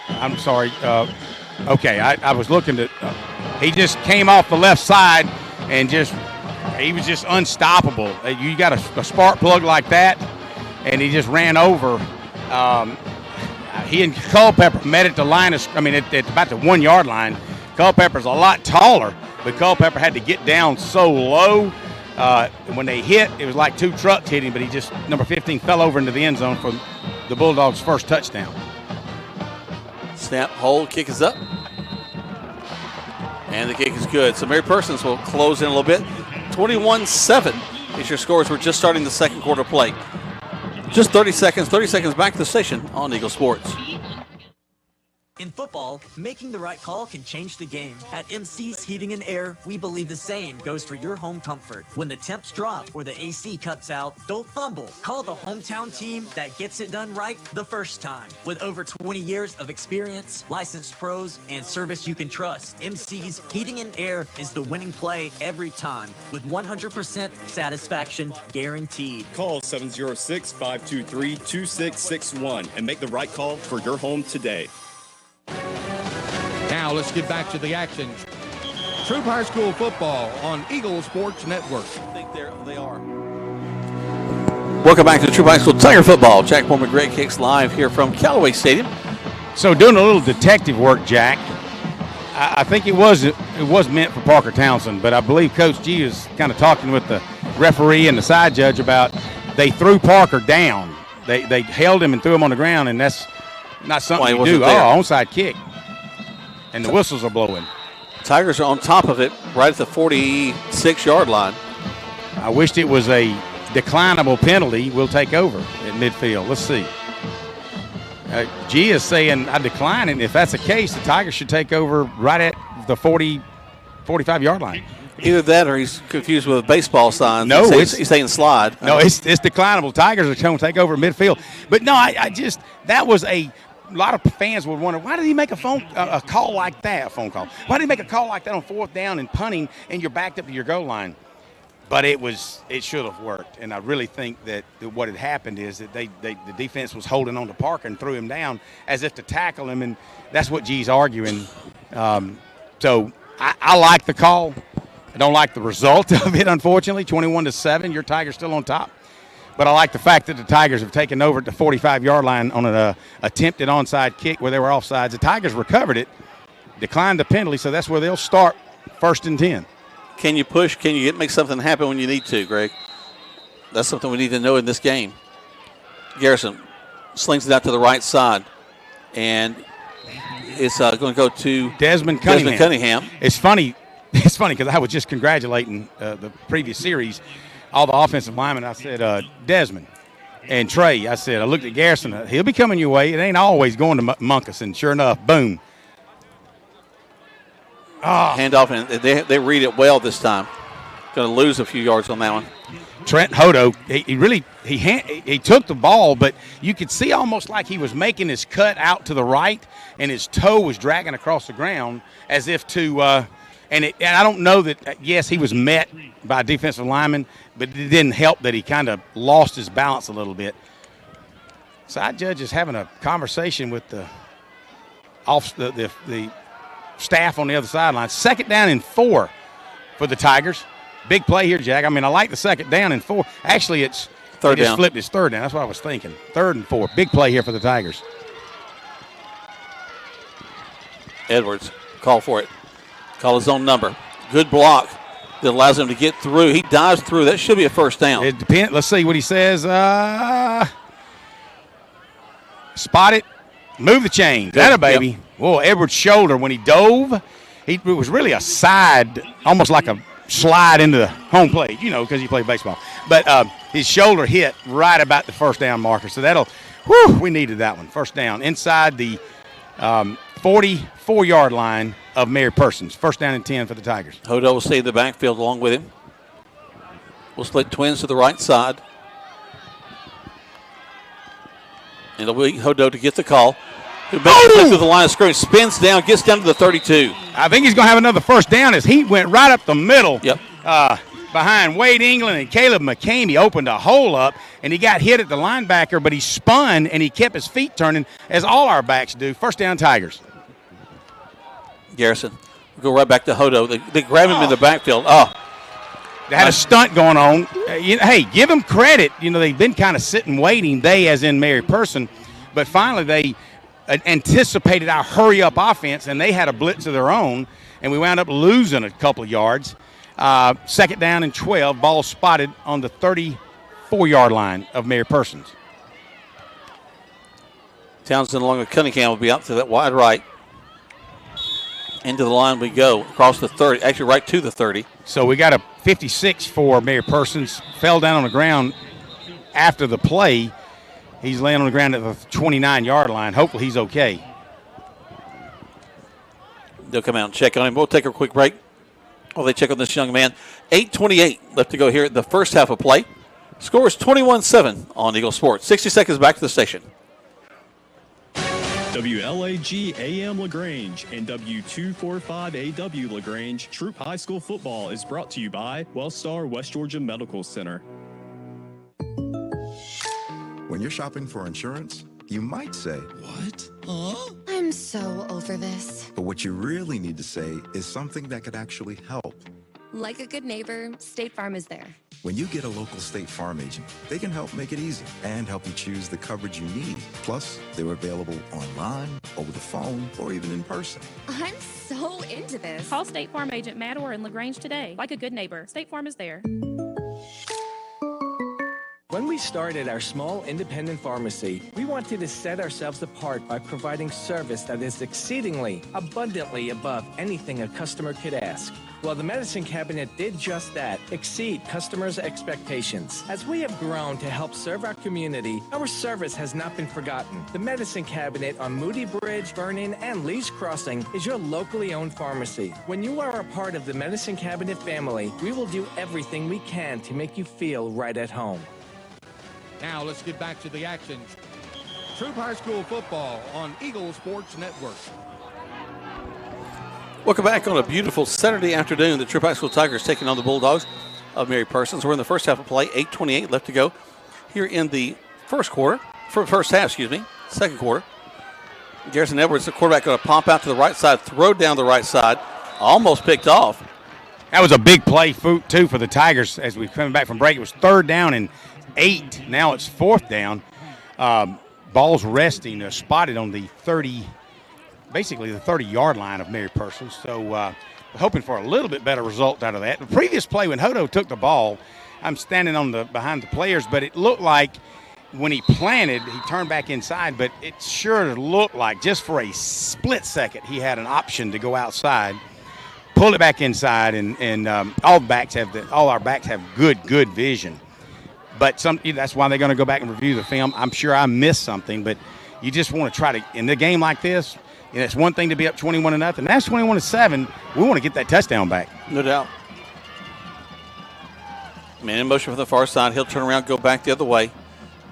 I'm sorry. Okay, I was looking to, he just came off the left side and he was just unstoppable. You got a spark plug like that, and he just ran over. He and Culpepper met at the line at about the 1 yard line. Culpepper's a lot taller, but Culpepper had to get down so low. When they hit, it was like 2 trucks hitting, but number 15 fell over into the end zone for the Bulldogs' first touchdown. Snap, hold, kick is up. And the kick is good. So Mary Persons will close in a little bit. 21-7 is your scores. We're just starting the second quarter play. Just 30 seconds back to the station on Eagle Sports. In football, making the right call can change the game. At MC's Heating and Air, we believe the same goes for your home comfort. When the temps drop or the AC cuts out, don't fumble. Call the hometown team that gets it done right the first time. With over 20 years of experience, licensed pros, and service you can trust, MC's Heating and Air is the winning play every time, with 100% satisfaction guaranteed. Call 706-523-2661 and make the right call for your home today. Now let's get back to the action. Troup High School football on Eagle Sports Network. I think they are. Welcome back to Troup High School Tiger football. Jack Moore McGregor kicks live here from Callaway Stadium. So doing a little detective work, Jack. I think it was meant for Parker Townsend, but I believe Coach G is kind of talking with the referee and the side judge about they threw Parker down. They held him and threw him on the ground, and that's not something you do. Onside kick. And the whistles are blowing. Tigers are on top of it right at the 46-yard line. I wished it was a declinable penalty. We'll take over at midfield. Let's see. G is saying I decline it. If that's the case, the Tigers should take over right at the 45-yard line. Either that or he's confused with baseball signs. No, he's saying slide. No, it's declinable. Tigers are going to take over midfield. But no, that was a lot of fans would wonder, why did he make a call like that, a phone call? Why did he make a call like that on 4th down and punting and you're backed up to your goal line? But it should have worked. And I really think that what had happened is that the defense was holding on to Parker and threw him down as if to tackle him, and that's what G's arguing. So I like the call. I don't like the result of it, unfortunately. 21-7, your Tigers still on top. But I like the fact that the Tigers have taken over at the 45-yard line on an attempted onside kick where they were offsides. The Tigers recovered it, declined the penalty, so that's where they'll start 1st and 10. Can you push? Can you make something happen when you need to, Greg? That's something we need to know in this game. Garrison slings it out to the right side, and it's going to go to Desmond Cunningham. It's funny because I was just congratulating the previous series, all the offensive linemen. I said, Desmond and Trey, I looked at Garrison. He'll be coming your way. It ain't always going to Munkus. And sure enough, boom. Handoff, and they read it well this time. Going to lose a few yards on that one. Trent Hodo, he took the ball, but you could see almost like he was making his cut out to the right, and his toe was dragging across the ground as if to and I don't know that, yes, he was met by a defensive lineman, but it didn't help that he kind of lost his balance a little bit. Side judge is having a conversation with the staff on the other sideline. 2nd down and 4 for the Tigers. Big play here, Jack. I mean, I like the 2nd down and 4. Actually, it's third down. Just flipped his 3rd down. That's what I was thinking. 3rd and 4. Big play here for the Tigers. Edwards, call for it. Call his own number. Good block that allows him to get through. He dives through. That should be a first down. It depends. Let's see what he says. Spot it. Move the chains. That a baby. Yep. Whoa, Edwards' shoulder when he dove. It was really a side, almost like a slide into the home plate, because he played baseball. But his shoulder hit right about the first down marker. So we needed that one. First down inside the 44-yard line of Mary Persons. First down and 10 for the Tigers. Hodo will stay in the backfield along with him. We'll split twins to the right side. And it'll be Hodo to get the call. Who makes it through the line of scrimmage, spins down, gets down to the 32. I think he's going to have another first down as he went right up the middle. Yep. Behind Wade England and Caleb McCain. He opened a hole up, and he got hit at the linebacker, but he spun, and he kept his feet turning, as all our backs do. First down, Tigers. Garrison. We'll go right back to Hodo. They grab him in the backfield. They had a stunt going on. Hey, give them credit. They've been kind of sitting waiting, they as in Mary Person, but finally they anticipated our hurry-up offense, and they had a blitz of their own, and we wound up losing a couple of yards. 2nd down and 12, ball spotted on the 34-yard line of Mary Persons. Townsend along with Cunningham will be out to that wide right. Into the line we go, across the 30, actually right to the 30. So we got a 56 for Mary Persons. Fell down on the ground after the play. He's laying on the ground at the 29-yard line. Hopefully he's okay. They'll come out and check on him. We'll take a quick break while they check on this young man. 8:28 left to go here at the first half of play. Score is 21-7 on Eagle Sports. 60 seconds back to the station. WLAG AM LaGrange and W245AW LaGrange Troup High School Football is brought to you by Wellstar West Georgia Medical Center. When you're shopping for insurance, you might say, "What? Huh?" I'm so over this. But what you really need to say is something that could actually help. Like a good neighbor, State Farm is there. When you get a local State Farm agent, they can help make it easy and help you choose the coverage you need. Plus, they're available online, over the phone, or even in person. I'm so into this. Call State Farm agent Matt Orr in LaGrange today. Like a good neighbor, State Farm is there. When we started our small independent pharmacy, we wanted to set ourselves apart by providing service that is exceedingly, abundantly above anything a customer could ask. Well, the Medicine Cabinet did just that, exceed customers' expectations. As we have grown to help serve our community, our service has not been forgotten. The Medicine Cabinet on Moody Bridge, Vernon, and Lee's Crossing is your locally owned pharmacy. When you are a part of the Medicine Cabinet family, we will do everything we can to make you feel right at home. Now let's get back to the action. Troup High School Football on Eagle Sports Network. Welcome back on a beautiful Saturday afternoon. The Troup High School Tigers taking on the Bulldogs of Mary Persons. We're in the first half of play, 8:28 left to go here in the first half, second quarter. Garrison Edwards, the quarterback, going to pump out to the right side, throw down the right side, almost picked off. That was a big play, too, for the Tigers as we coming back from break. It was 3rd down and 8. Now it's 4th down. Ball's resting, spotted on the 30-yard line of Mary Persons. So hoping for a little bit better result out of that. The previous play when Hodo took the ball, I'm standing behind the players, but it looked like when he planted, he turned back inside, but it sure looked like just for a split second he had an option to go outside, pull it back inside, and all our backs have good vision. But that's why they're going to go back and review the film. I'm sure I missed something, but you just want to try to, in a game like this, it's one thing to be up 21-0. That's 21-7. We want to get that touchdown back. No doubt. Man in motion from the far side. He'll turn around, go back the other way.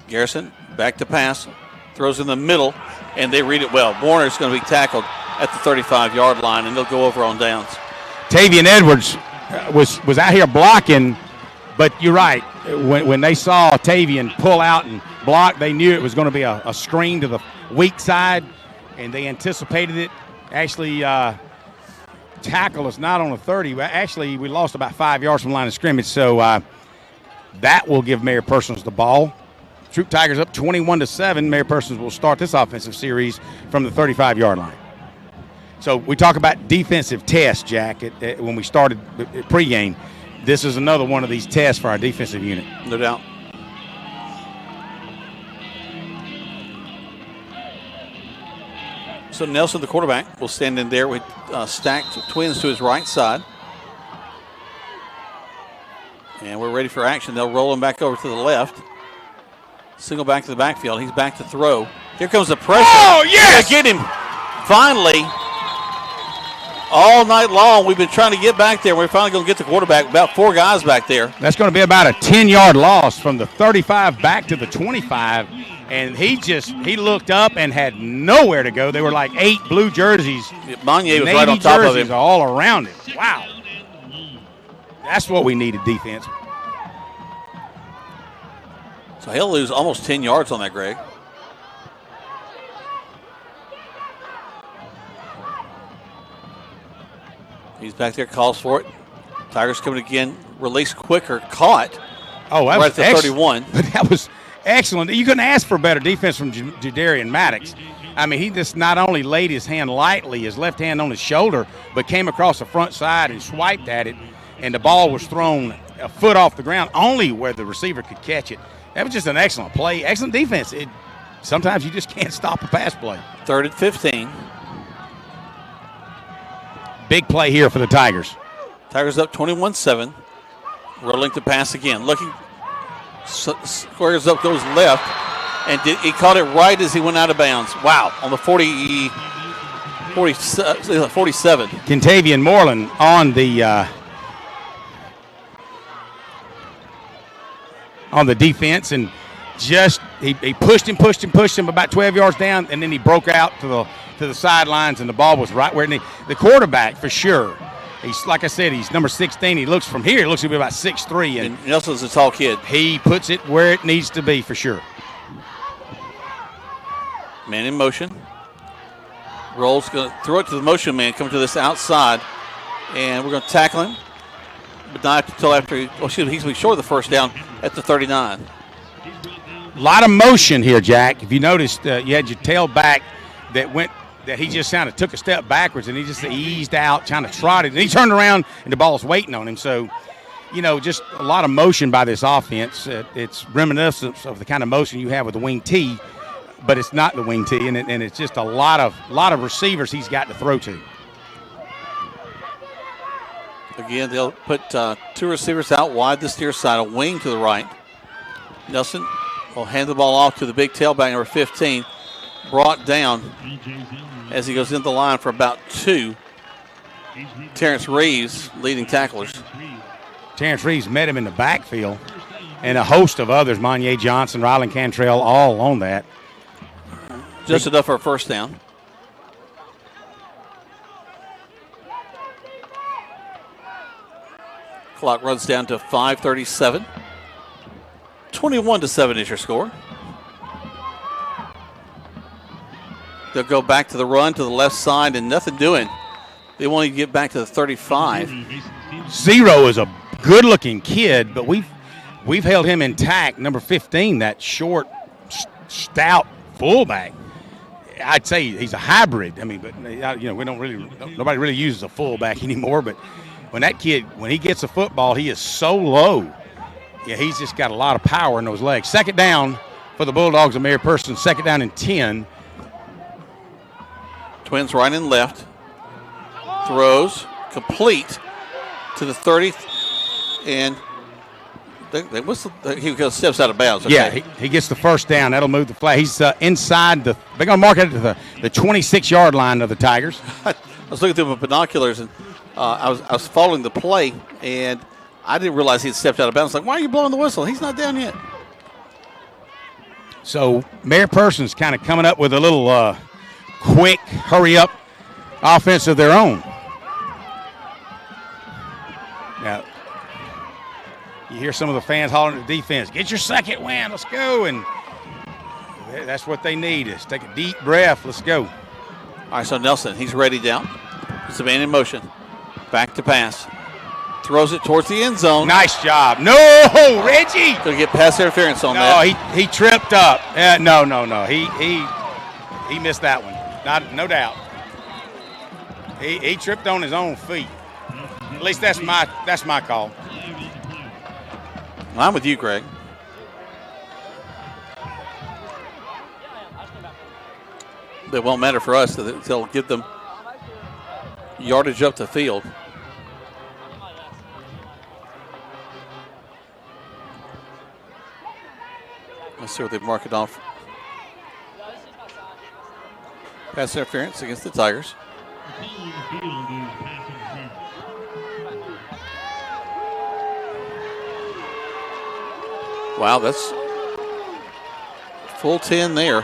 Garrison back to pass. Throws in the middle, and they read it well. Warner's going to be tackled at the 35-yard line, and they'll go over on downs. Tavian Edwards was out here blocking, but you're right. When they saw Tavian pull out and block, they knew it was going to be a screen to the weak side, and they anticipated it. Actually, tackle us not on the 30. Actually, we lost about 5 yards from the line of scrimmage, so that will give Mayor Persons the ball. Troup Tigers up 21-7. Mayor Persons will start this offensive series from the 35-yard line. So we talk about defensive tests, Jack, when we started pregame. This is another one of these tests for our defensive unit. No doubt. So Nelson, the quarterback, will stand in there with stacked twins to his right side. And we're ready for action. They'll roll him back over to the left. Single back to the backfield. He's back to throw. Here comes the pressure. Oh, yes! Get him. Finally, all night long, we've been trying to get back there. We're finally going to get the quarterback. About 4 guys back there. That's going to be about a 10-yard loss from the 35 back to the 25. And he looked up and had nowhere to go. There were like 8 blue jerseys. Monye was right on top of him. All around him. Wow. That's what we needed defense. So he'll lose almost 10 yards on that, Greg. He's back there, calls for it. Tigers coming again, release quicker, caught. Oh, that right was at the 31. But that was excellent. You couldn't ask for better defense from Jadarian Maddox. I mean, he just not only laid his hand lightly, his left hand on his shoulder, but came across the front side and swiped at it, and the ball was thrown a foot off the ground, only where the receiver could catch it. That was just an excellent play, excellent defense. Sometimes you just can't stop a pass play. 3rd and 15. Big play here for the Tigers. Tigers up 21-7. Rolling to pass again. Looking, squares up, goes left, and he caught it right as he went out of bounds. Wow, on the 47. Kentavian Moreland on the defense, and just he pushed him about 12 yards down, and then he broke out to the sidelines, and the ball was right where the quarterback for sure. He's, like I said, he's number 16. He looks from here, he looks to be about 6'3", and Nelson's a tall kid. He puts it where it needs to be for sure. Man in motion. Rolls going to throw it to the motion man, coming to this outside, and we're going to tackle him, but not until after he's going to be short of the first down at the 39. A lot of motion here, Jack. If you noticed, you had your tailback that he just kind of took a step backwards, and he just eased out, kind of trotted, and he turned around, and the ball's waiting on him. So, just a lot of motion by this offense. It's reminiscent of the kind of motion you have with the wing T, but it's not the wing T, and it's just a lot of receivers he's got to throw to. Again, they'll put 2 receivers out wide this near side, a wing to the right. Nelson will hand the ball off to the big tailback, number 15, brought down as he goes into the line for about 2. Terrence Reeves leading tacklers. Terrence Reeves met him in the backfield, and a host of others, Monye Johnson, Rylan Cantrell, all on that. Just enough for a first down. Clock runs down to 5:37. 21-7 is your score. They'll go back to the run to the left side and nothing doing. They want to get back to the 35. Zero is a good-looking kid, but we've held him intact. Number 15, that short, stout fullback. I'd say he's a hybrid. I mean, but nobody really uses a fullback anymore. But when he gets a football, he is so low. Yeah, he's just got a lot of power in those legs. Second down for the Bulldogs of Mayor Persons. Second down and 10. Twins right and left. Throws complete to the 30th, and they whistle. He steps out of bounds. Okay. Yeah, he gets the first down. That'll move the flag. He's inside the. They're going to mark it to the 26-yard line of the Tigers. I was looking through my binoculars, and I was following the play, and I didn't realize he'd stepped out of bounds. Like, why are you blowing the whistle? He's not down yet. So Mary Persons kind of coming up with a little quick, hurry-up offense of their own. Now, you hear some of the fans hollering at the defense, get your second win, let's go. And that's what they need is take a deep breath, let's go. All right, so Nelson, he's ready down. He's a man in motion. Back to pass. Throws it towards the end zone. Nice job. No, Reggie. Going to get pass interference on that. No, he tripped up. No. He missed that one. No doubt. He tripped on his own feet. At least that's my call. I'm with you, Greg. It won't matter for us. They'll give them yardage up the field. Let's see what they mark it off. Pass interference against the Tigers. Wow, that's full 10 there.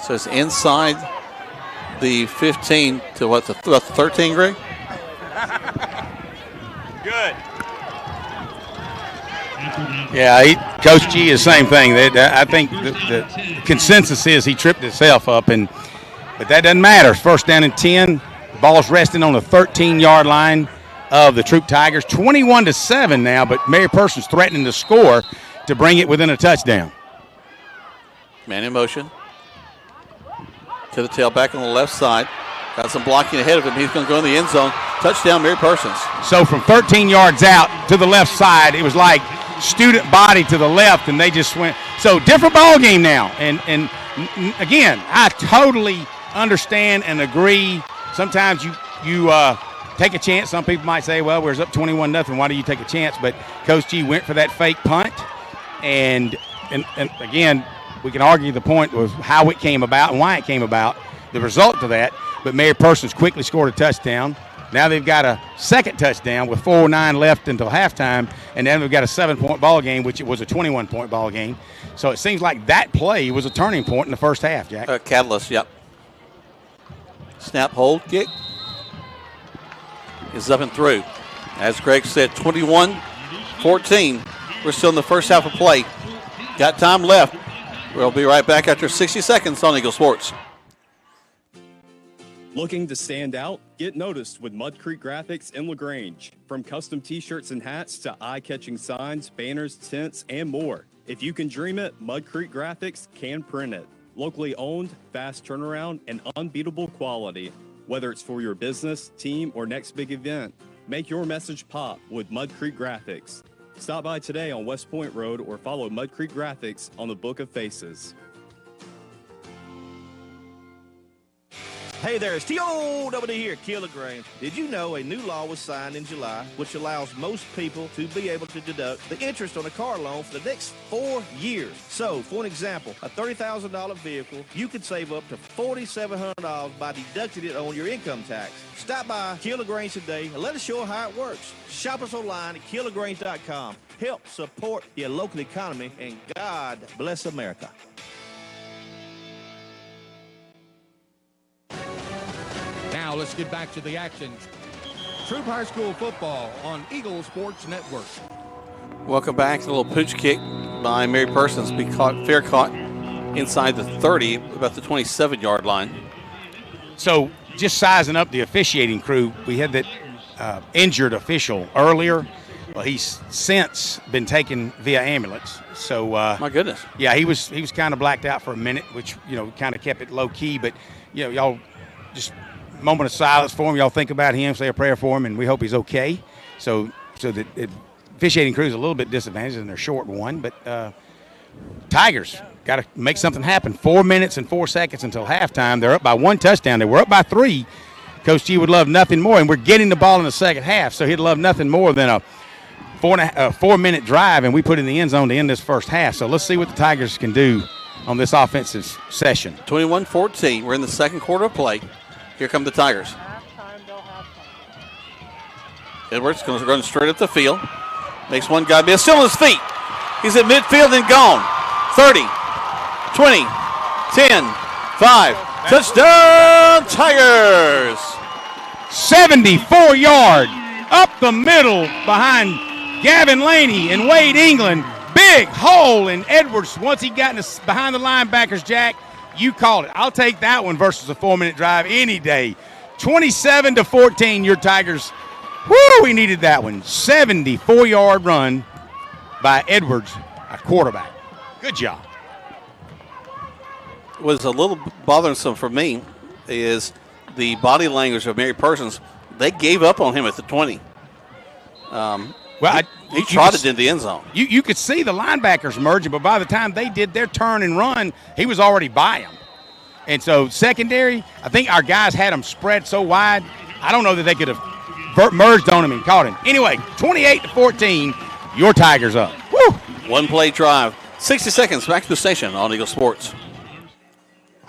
So it's inside the 15 to what, the 13, Greg? Good. Yeah, Coach G is the same thing. I think the consensus is he tripped himself up, but that doesn't matter. First down and 10. The ball's resting on the 13-yard line of the Troup Tigers. 21-7 now, but Mary Persons threatening to score to bring it within a touchdown. Man in motion. To the tailback on the left side. Got some blocking ahead of him. He's going to go in the end zone. Touchdown, Mary Persons. So from 13 yards out to the left side, it was like student body to the left, and they just went. So different ball game now. And again, I totally understand and agree. Sometimes you take a chance. Some people might say, well, we're up 21-0. Why do you take a chance? But Coach G went for that fake punt. And again, we can argue the point was how it came about and why it came about, the result of that. But Mary Persons quickly scored a touchdown. Now they've got a second touchdown with 4:09 left until halftime, and then we've got a 7-point ball game, which it was a 21-point ball game. So it seems like that play was a turning point in the first half, Jack. Catalyst, yep. Snap, hold, kick. Is up and through. As Greg said, 21-14. We're still in the first half of play. Got time left. We'll be right back after 60 seconds on Eagle Sports. Looking to stand out? Get noticed with Mud Creek Graphics in LaGrange. From custom t-shirts and hats to eye-catching signs, banners, tents, and more. If you can dream it, Mud Creek Graphics can print it. Locally owned, fast turnaround, and unbeatable quality. Whether it's for your business, team, or next big event, make your message pop with Mud Creek Graphics. Stop by today on West Point Road or follow Mud Creek Graphics on the Book of Faces. Hey there, it's T.O.W. here, Kilograms. Did you know a new law was signed in July which allows most people to be able to deduct the interest on a car loan for the next 4 years? So, for an example, a $30,000 vehicle, you could save up to $4,700 by deducting it on your income tax. Stop by Kilograms today and let us show you how it works. Shop us online at kilograms.com. Help support your local economy, and God bless America. Now let's get back to the action. Troup High School football on Eagle Sports Network. Welcome back. A little pooch kick by Mary Persons. Fair caught inside the 30, about the 27-yard line. So just sizing up the officiating crew, we had that injured official earlier. Well, he's since been taken via ambulance. So my goodness. Yeah, he was kind of blacked out for a minute, which kind of kept it low key. But y'all just moment of silence for him. Y'all think about him, say a prayer for him, and we hope he's okay. So the officiating crew is a little bit disadvantaged in their short one, but Tigers got to make something happen. 4 minutes and 4 seconds until halftime. They're up by 1 touchdown. They were up by 3. Coach G would love nothing more, and we're getting the ball in the second half, so he'd love nothing more than a 4-minute drive, and we put it in the end zone to end this first half. So let's see what the Tigers can do on this offensive session. 21-14. We're in the second quarter of play. Here come the Tigers. Edwards going to run straight up the field. Makes one guy miss. Still on his feet. He's at midfield and gone. 30, 20, 10, 5. Touchdown, Tigers! 74-yard up the middle behind Gavin Laney and Wade England. Big hole in Edwards once he got behind the linebackers, Jack. You called it. I'll take that one versus a 4-minute drive any day. 27-14, your Tigers. Woo, we needed that one. 74-yard run by Edwards, a quarterback. Good job. What was a little bothersome for me is the body language of Mary Persons. They gave up on him at the 20. He trotted in the end zone. You could see the linebackers merging, but by the time they did their turn and run, he was already by him. And so secondary, I think our guys had him spread so wide, I don't know that they could have merged on him and caught him. Anyway, 28-14, your Tigers up. Woo! One play drive. 60 seconds back to the station on Eagle Sports.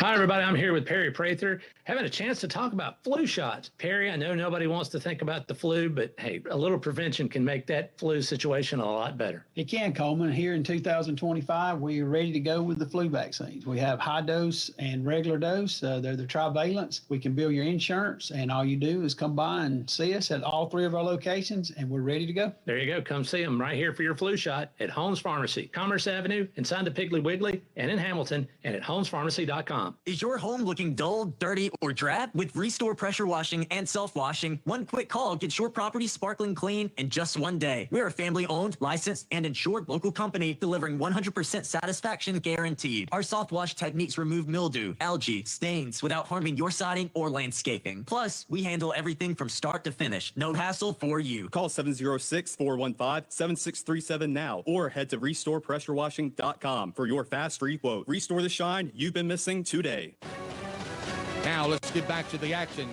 Hi, everybody. I'm here with Perry Prather, having a chance to talk about flu shots. Perry, I know nobody wants to think about the flu, but hey, a little prevention can make that flu situation a lot better. It can, Coleman. Here in 2025, we are ready to go with the flu vaccines. We have high dose and regular dose. They're the trivalents. We can bill your insurance, and all you do is come by and see us at all 3 of our locations, and we're ready to go. There you go. Come see them right here for your flu shot at Holmes Pharmacy, Commerce Avenue, inside the Piggly Wiggly, and in Hamilton, and at holmespharmacy.com. Is your home looking dull, dirty, or drab? With Restore Pressure Washing and Self-Washing, one quick call gets your property sparkling clean in just one day. We're a family-owned, licensed, and insured local company delivering 100% satisfaction guaranteed. Our soft wash techniques remove mildew, algae, stains without harming your siding or landscaping. Plus, we handle everything from start to finish. No hassle for you. Call 706-415-7637 now or head to restorepressurewashing.com for your fast free quote. Restore the shine you've been missing today. Now let's get back to the action.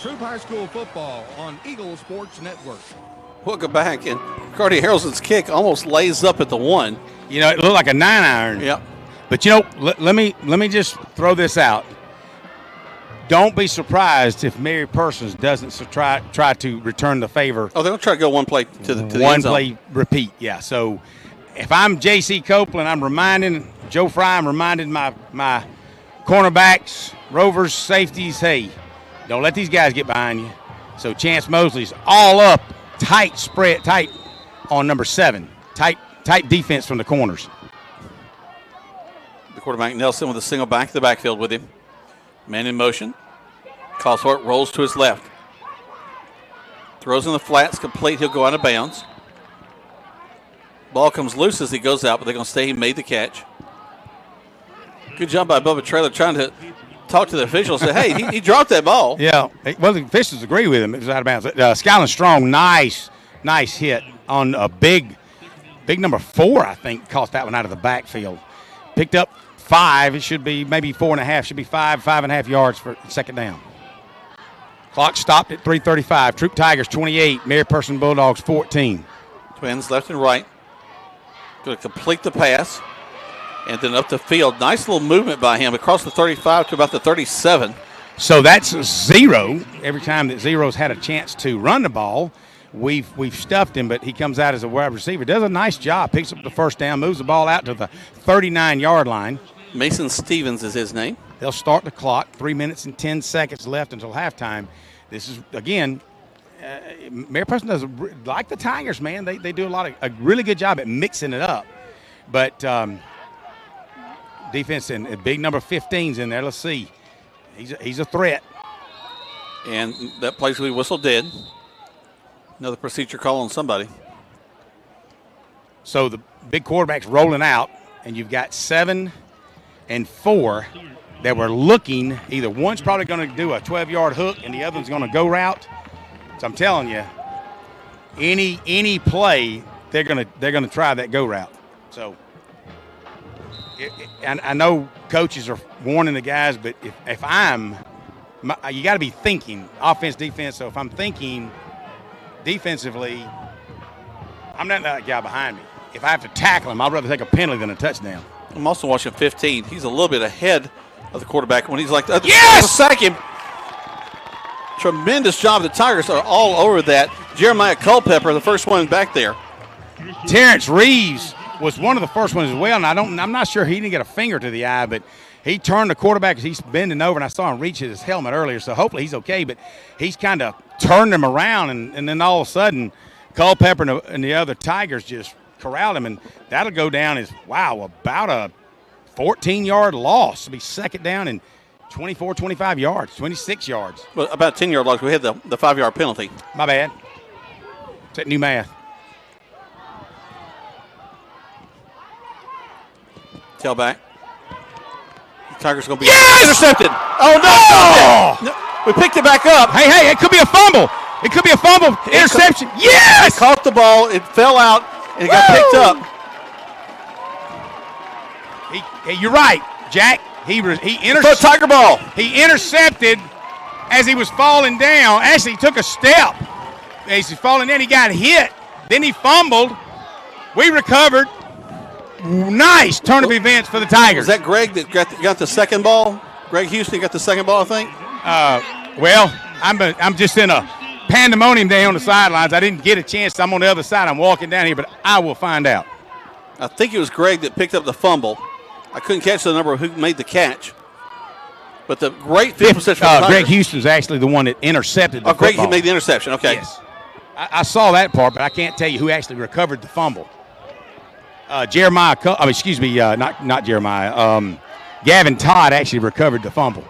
Troup High School football on Eagle Sports Network. Welcome back, and Cardi Harrelson's kick almost lays up at the 1. You know, it looked like a 9-iron. Yep. But, you know, let me just throw this out. Don't be surprised if Mary Persons doesn't try to return the favor. Oh, they're going to try to go one play to the one end zone. Play repeat, yeah. So if I'm J.C. Copeland, I'm reminding Joe Fry, I'm reminding my cornerbacks, rovers, safeties, hey, don't let these guys get behind you. So Chance Mosley's all up, tight spread, tight on number 7. Tight defense from the corners. The quarterback Nelson with a single back to the backfield with him. Man in motion. Calls for it, rolls to his left. Throws in the flats, complete. He'll go out of bounds. Ball comes loose as he goes out, but they're going to say he made the catch. Good job by Bubba Traylor trying to talk to the officials. Say, hey, he dropped that ball. Yeah, well, the officials agree with him. It was out of bounds. Skyland Strong, nice hit on a big number 4, I think, caught that one out of the backfield. Picked up 5. It should be maybe 4.5. Should be 5.5 yards for second down. Clock stopped at 3:35. Troup Tigers 28, Mary Person Bulldogs 14. Twins left and right. Going to complete the pass. And then up the field. Nice little movement by him across the 35 to about the 37. So that's 0. Every time that Zero's had a chance to run the ball, we've stuffed him, but he comes out as a wide receiver. Does a nice job. Picks up the first down, moves the ball out to the 39-yard line. Mason Stevens is his name. They'll start the clock. 3 minutes and 10 seconds left until halftime. This is, again, Mary Preston does, like the Tigers, man, they do a really good job at mixing it up. But defense and big number 15's in there. Let's see. He's a threat. And that plays we whistle dead. Another procedure call on somebody. So the big quarterback's rolling out, and you've got 7 and 4 that were looking. Either one's probably going to do a 12-yard hook, and the other one's going to go route. So I'm telling you, any play, they're going to try that go route. So and I know coaches are warning the guys, but if you got to be thinking offense, defense. So if I'm thinking defensively, I'm not that guy behind me. If I have to tackle him, I'd rather take a penalty than a touchdown. I'm also watching 15. He's a little bit ahead of the quarterback when he's like, yes! Sack him. Tremendous job. The Tigers are all over that. Jeremiah Culpepper, the first one back there. Terrence Reeves was one of the first ones as well, and I'm not sure he didn't get a finger to the eye, but he turned the quarterback as he's bending over, and I saw him reach his helmet earlier, so hopefully he's okay, but he's kind of turned him around, and then all of a sudden Culpepper and the other Tigers just corralled him, and that'll go down as, about a 14-yard loss. It'll be second down and 24, 25 yards, 26 yards. Well, about 10-yard loss. We had the 5-yard penalty. My bad. Is that new math? Tailback. The Tigers going to be intercepted. Oh, no. We picked it back up. Hey, it could be a fumble. It could be a fumble. Interception. Yes! It caught the ball. It fell out, and it got picked up. You're right, Jack. He intercepted. Tiger ball. He intercepted as he was falling down. Actually, he took a step. As he's falling down, he got hit. Then he fumbled. We recovered. Nice turn of events for the Tigers. Was that Greg that got the second ball? Greg Houston got the second ball, I think? Well, I'm just in a pandemonium day on the sidelines. I didn't get a chance. I'm on the other side. I'm walking down here, but I will find out. I think it was Greg that picked up the fumble. I couldn't catch the number of who made the catch. But the great field position for the Tigers. Greg Houston's actually the one that intercepted the football. Greg made the interception. Okay. Yes. I saw that part, but I can't tell you who actually recovered the fumble. Not Jeremiah. Gavin Todd actually recovered the fumble.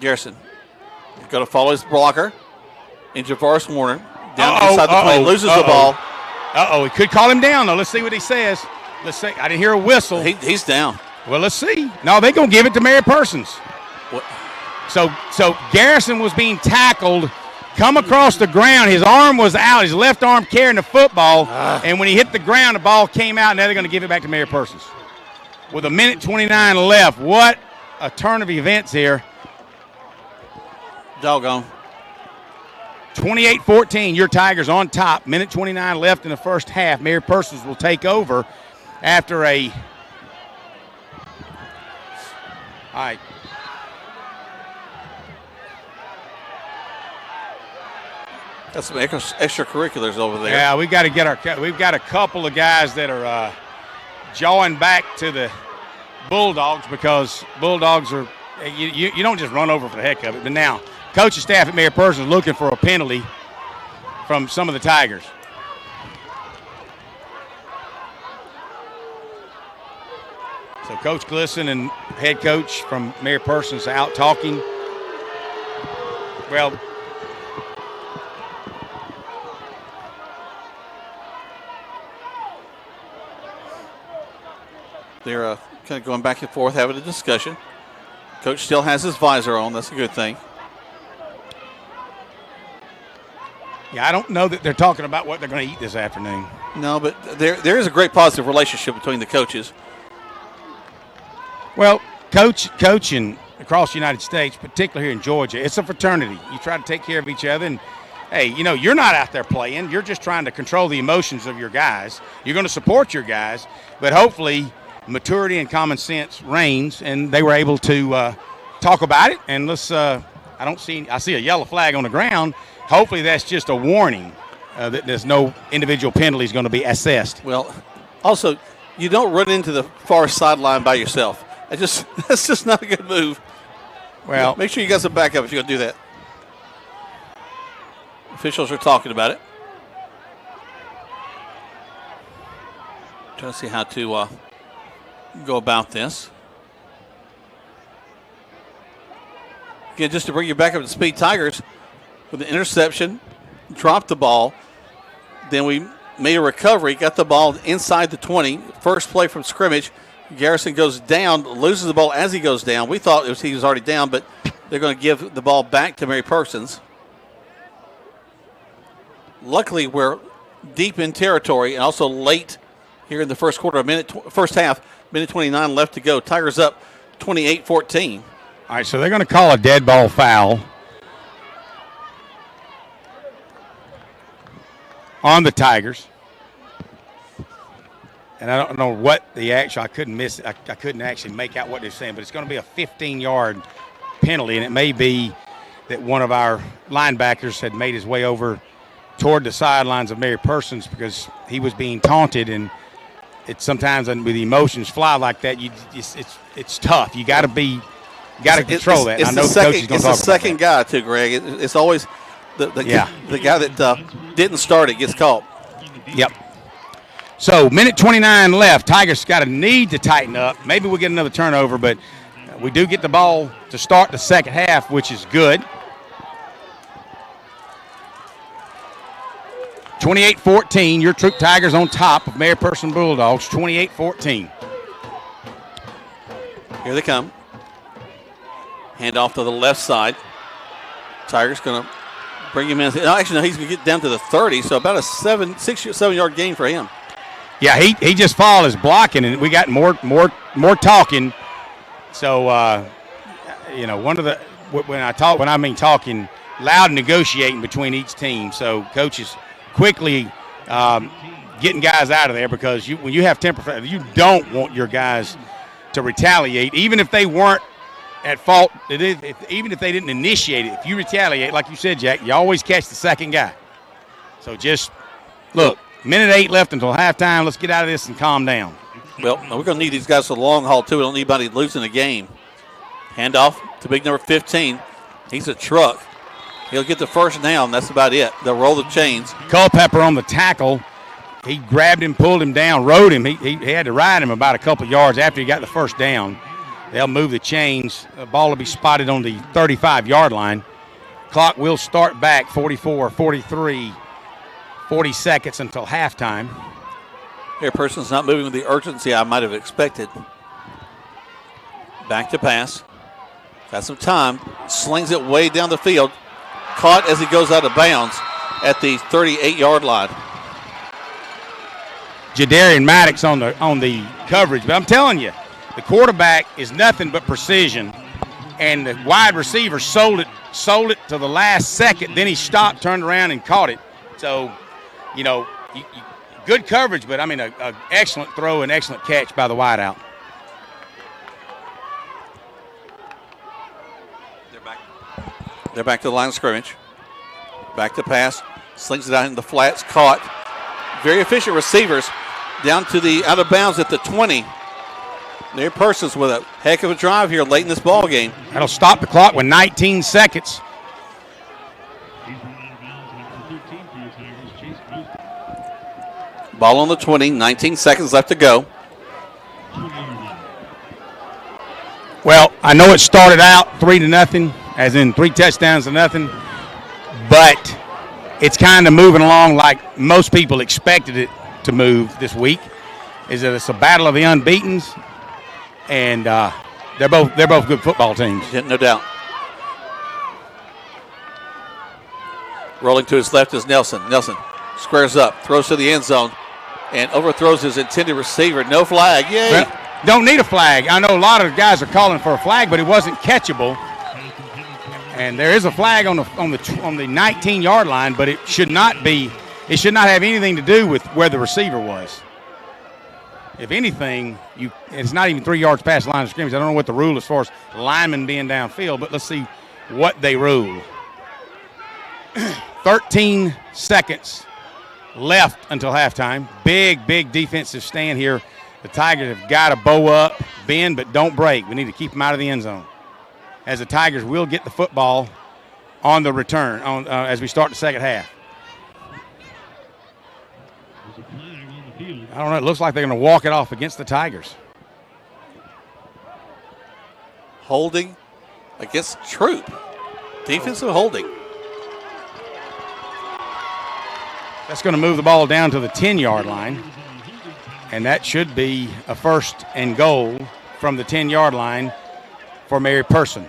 Garrison going to follow his blocker. And Javaris Warner down inside the plane, loses the ball. He could call him down, though. Let's see what he says. Let's see. I didn't hear a whistle. He's down. Well, let's see. No, they're going to give it to Mary Persons. What? So Garrison was being tackled, come across the ground. His arm was out. His left arm carrying the football. And when he hit the ground, the ball came out, and now they're going to give it back to Mary Persons. With 1:29 left. What a turn of events here. Doggone. 28-14, your Tigers on top. 1:29 left in the first half. Mary Persons will take over after a... All right. Got some extracurriculars over there. Yeah, we've got a couple of guys that are jawing back to the Bulldogs because Bulldogs are you don't just run over for the heck of it. But now, coaching staff at Mary Persons looking for a penalty from some of the Tigers. So Coach Glisson and head coach from Mary Persons out talking. Well, they're kind of going back and forth, having a discussion. Coach still has his visor on. That's a good thing. Yeah, I don't know that they're talking about what they're going to eat this afternoon. No, but there is a great positive relationship between the coaches. Well, coaching across the United States, particularly here in Georgia, it's a fraternity. You try to take care of each other, and, hey, you're not out there playing. You're just trying to control the emotions of your guys. You're going to support your guys, but hopefully maturity and common sense reigns, and they were able to talk about it. And let's I see a yellow flag on the ground. Hopefully that's just a warning that there's no individual penalties going to be assessed. Well, also, you don't run into the far sideline by yourself. That's just not a good move. Well, make sure you got some backup if you're going to do that. Officials are talking about it. Trying to see how to go about this. Again, just to bring you back up to speed, Tigers with an interception, dropped the ball. Then we made a recovery, got the ball inside the 20. First play from scrimmage. Garrison goes down, loses the ball as he goes down. We thought he was already down, but they're going to give the ball back to Mary Persons. Luckily, we're deep in territory and also late here in the first quarter, first half, 1:29 left to go. Tigers up 28-14. All right, so they're going to call a dead ball foul on the Tigers. And I don't know what the actual, I couldn't actually make out what they're saying, but it's going to be a 15-yard penalty, and it may be that one of our linebackers had made his way over toward the sidelines of Mary Persons because he was being taunted, and it's sometimes with the emotions fly like that, it's tough. You got to control that. I know the coach is going to talk about that. It's the second guy too, Greg. It's always the guy that didn't start it gets caught. Yep. So minute 29 left. Tigers got a need to tighten up. Maybe we'll get another turnover, but we do get the ball to start the second half, which is good. 28-14, your Troup Tigers on top of Mary Person Bulldogs, 28-14. Here they come. Hand off to the left side. Tigers going to bring him in. No, actually, no, he's going to get down to the 30, so about a 6 or 7 yard gain for him. Yeah, he just followed his blocking, and we got more talking. So, when I mean talking, loud negotiating between each team. So coaches quickly getting guys out of there because when you have temper, you don't want your guys to retaliate, even if they weren't at fault. Even if they didn't initiate it. If you retaliate, like you said, Jack, you always catch the second guy. So just look, minute 8 left until halftime. Let's get out of this and calm down. Well, we're going to need these guys for the long haul, too. We don't need anybody losing the game. Handoff to big number 15. He's a truck. He'll get the first down. That's about it. They'll roll the chains. Culpepper on the tackle. He grabbed him, pulled him down, rode him. He had to ride him about a couple yards after he got the first down. They'll move the chains. The ball will be spotted on the 35-yard line. Clock will start back 44, 43, 40 seconds until halftime. Here, person's not moving with the urgency I might have expected. Back to pass. Got some time. Slings it way down the field. Caught as he goes out of bounds at the 38-yard line. Jadarian Maddox on the coverage. But I'm telling you, the quarterback is nothing but precision. And the wide receiver sold it to the last second. Then he stopped, turned around, and caught it. So, good coverage, but, an excellent throw and excellent catch by the wideout. They're back to the line of scrimmage. Back to pass. Slings it out in the flats. Caught. Very efficient receivers down to the out of bounds at the 20. Their Persons with a heck of a drive here late in this ball game. That'll stop the clock with 19 seconds. Ball on the 20, 19 seconds left to go. Well, I know it started out 3-0, as in 3 touchdowns to nothing, but it's kind of moving along like most people expected it to move this week. Is that it's a battle of the unbeatens, and they're both good football teams. Yeah, no doubt. Rolling to his left is Nelson. Nelson squares up, throws to the end zone, and overthrows his intended receiver. No flag. Yay. Well, don't need a flag. I know a lot of guys are calling for a flag, but it wasn't catchable. And there is a flag on the 19-yard line, but it should not have anything to do with where the receiver was. If anything, it's not even 3 yards past the line of scrimmage. I don't know what the rule as far as linemen being downfield, but let's see what they rule. 13 seconds left until halftime. Big defensive stand here. The Tigers have got to bow up, bend, but don't break. We need to keep them out of the end zone. As the Tigers will get the football on the return as we start the second half. I don't know. It looks like they're going to walk it off against the Tigers. Holding against Troup. Defensive holding. That's going to move the ball down to the 10-yard line. And that should be a 1st and goal from the 10-yard line for Mary Person.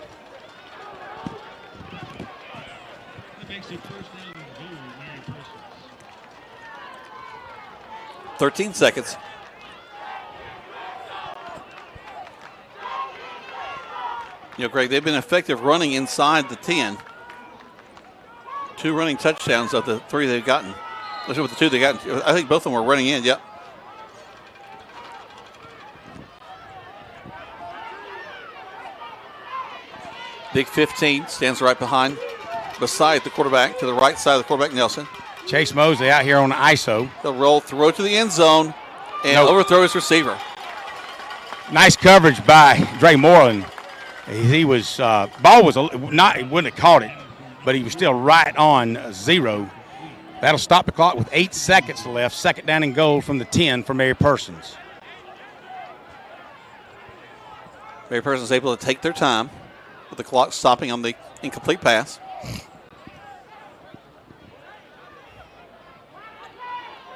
$13 seconds. Greg, they've been effective running inside the 10. 2 running touchdowns of the 3 they've gotten. Let's see what the 2 they got. I think both of them were running in, yep. Big 15 stands right behind beside the quarterback, to the right side of the quarterback, Nelson. Chase Mosley out here on the ISO. They'll roll, throw to the end zone, and overthrow his receiver. Nice coverage by Dre Moreland. He was ball was not, he wouldn't have caught it, but he was still right on zero. That'll stop the clock with 8 seconds left. Second down and goal from the 10 for Mary Persons. Mary Persons able to take their time with the clock stopping on the incomplete pass.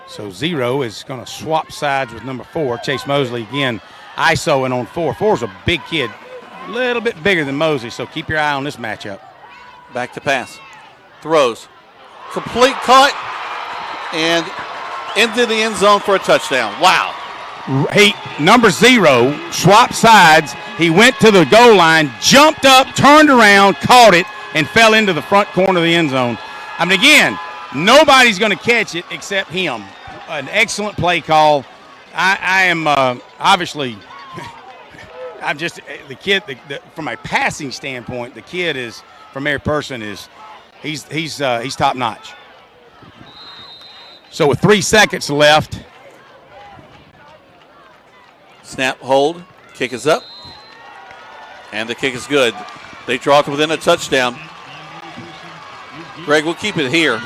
So zero is going to swap sides with number 4, Chase Mosley again. ISOing on 4. 4's a big kid, a little bit bigger than Mosley, so keep your eye on this matchup. Back to pass. Throws. Complete cut. And into the end zone for a touchdown. Wow. Number 0 swapped sides. He went to the goal line, jumped up, turned around, caught it, and fell into the front corner of the end zone. I mean, again, nobody's going to catch it except him. An excellent play call. I am obviously, I'm just the kid. From a passing standpoint, the kid is from Mary Person is he's top notch. So with 3 seconds left, snap, hold, kick is up, and the kick is good. They draw it within a touchdown. Greg will keep it here.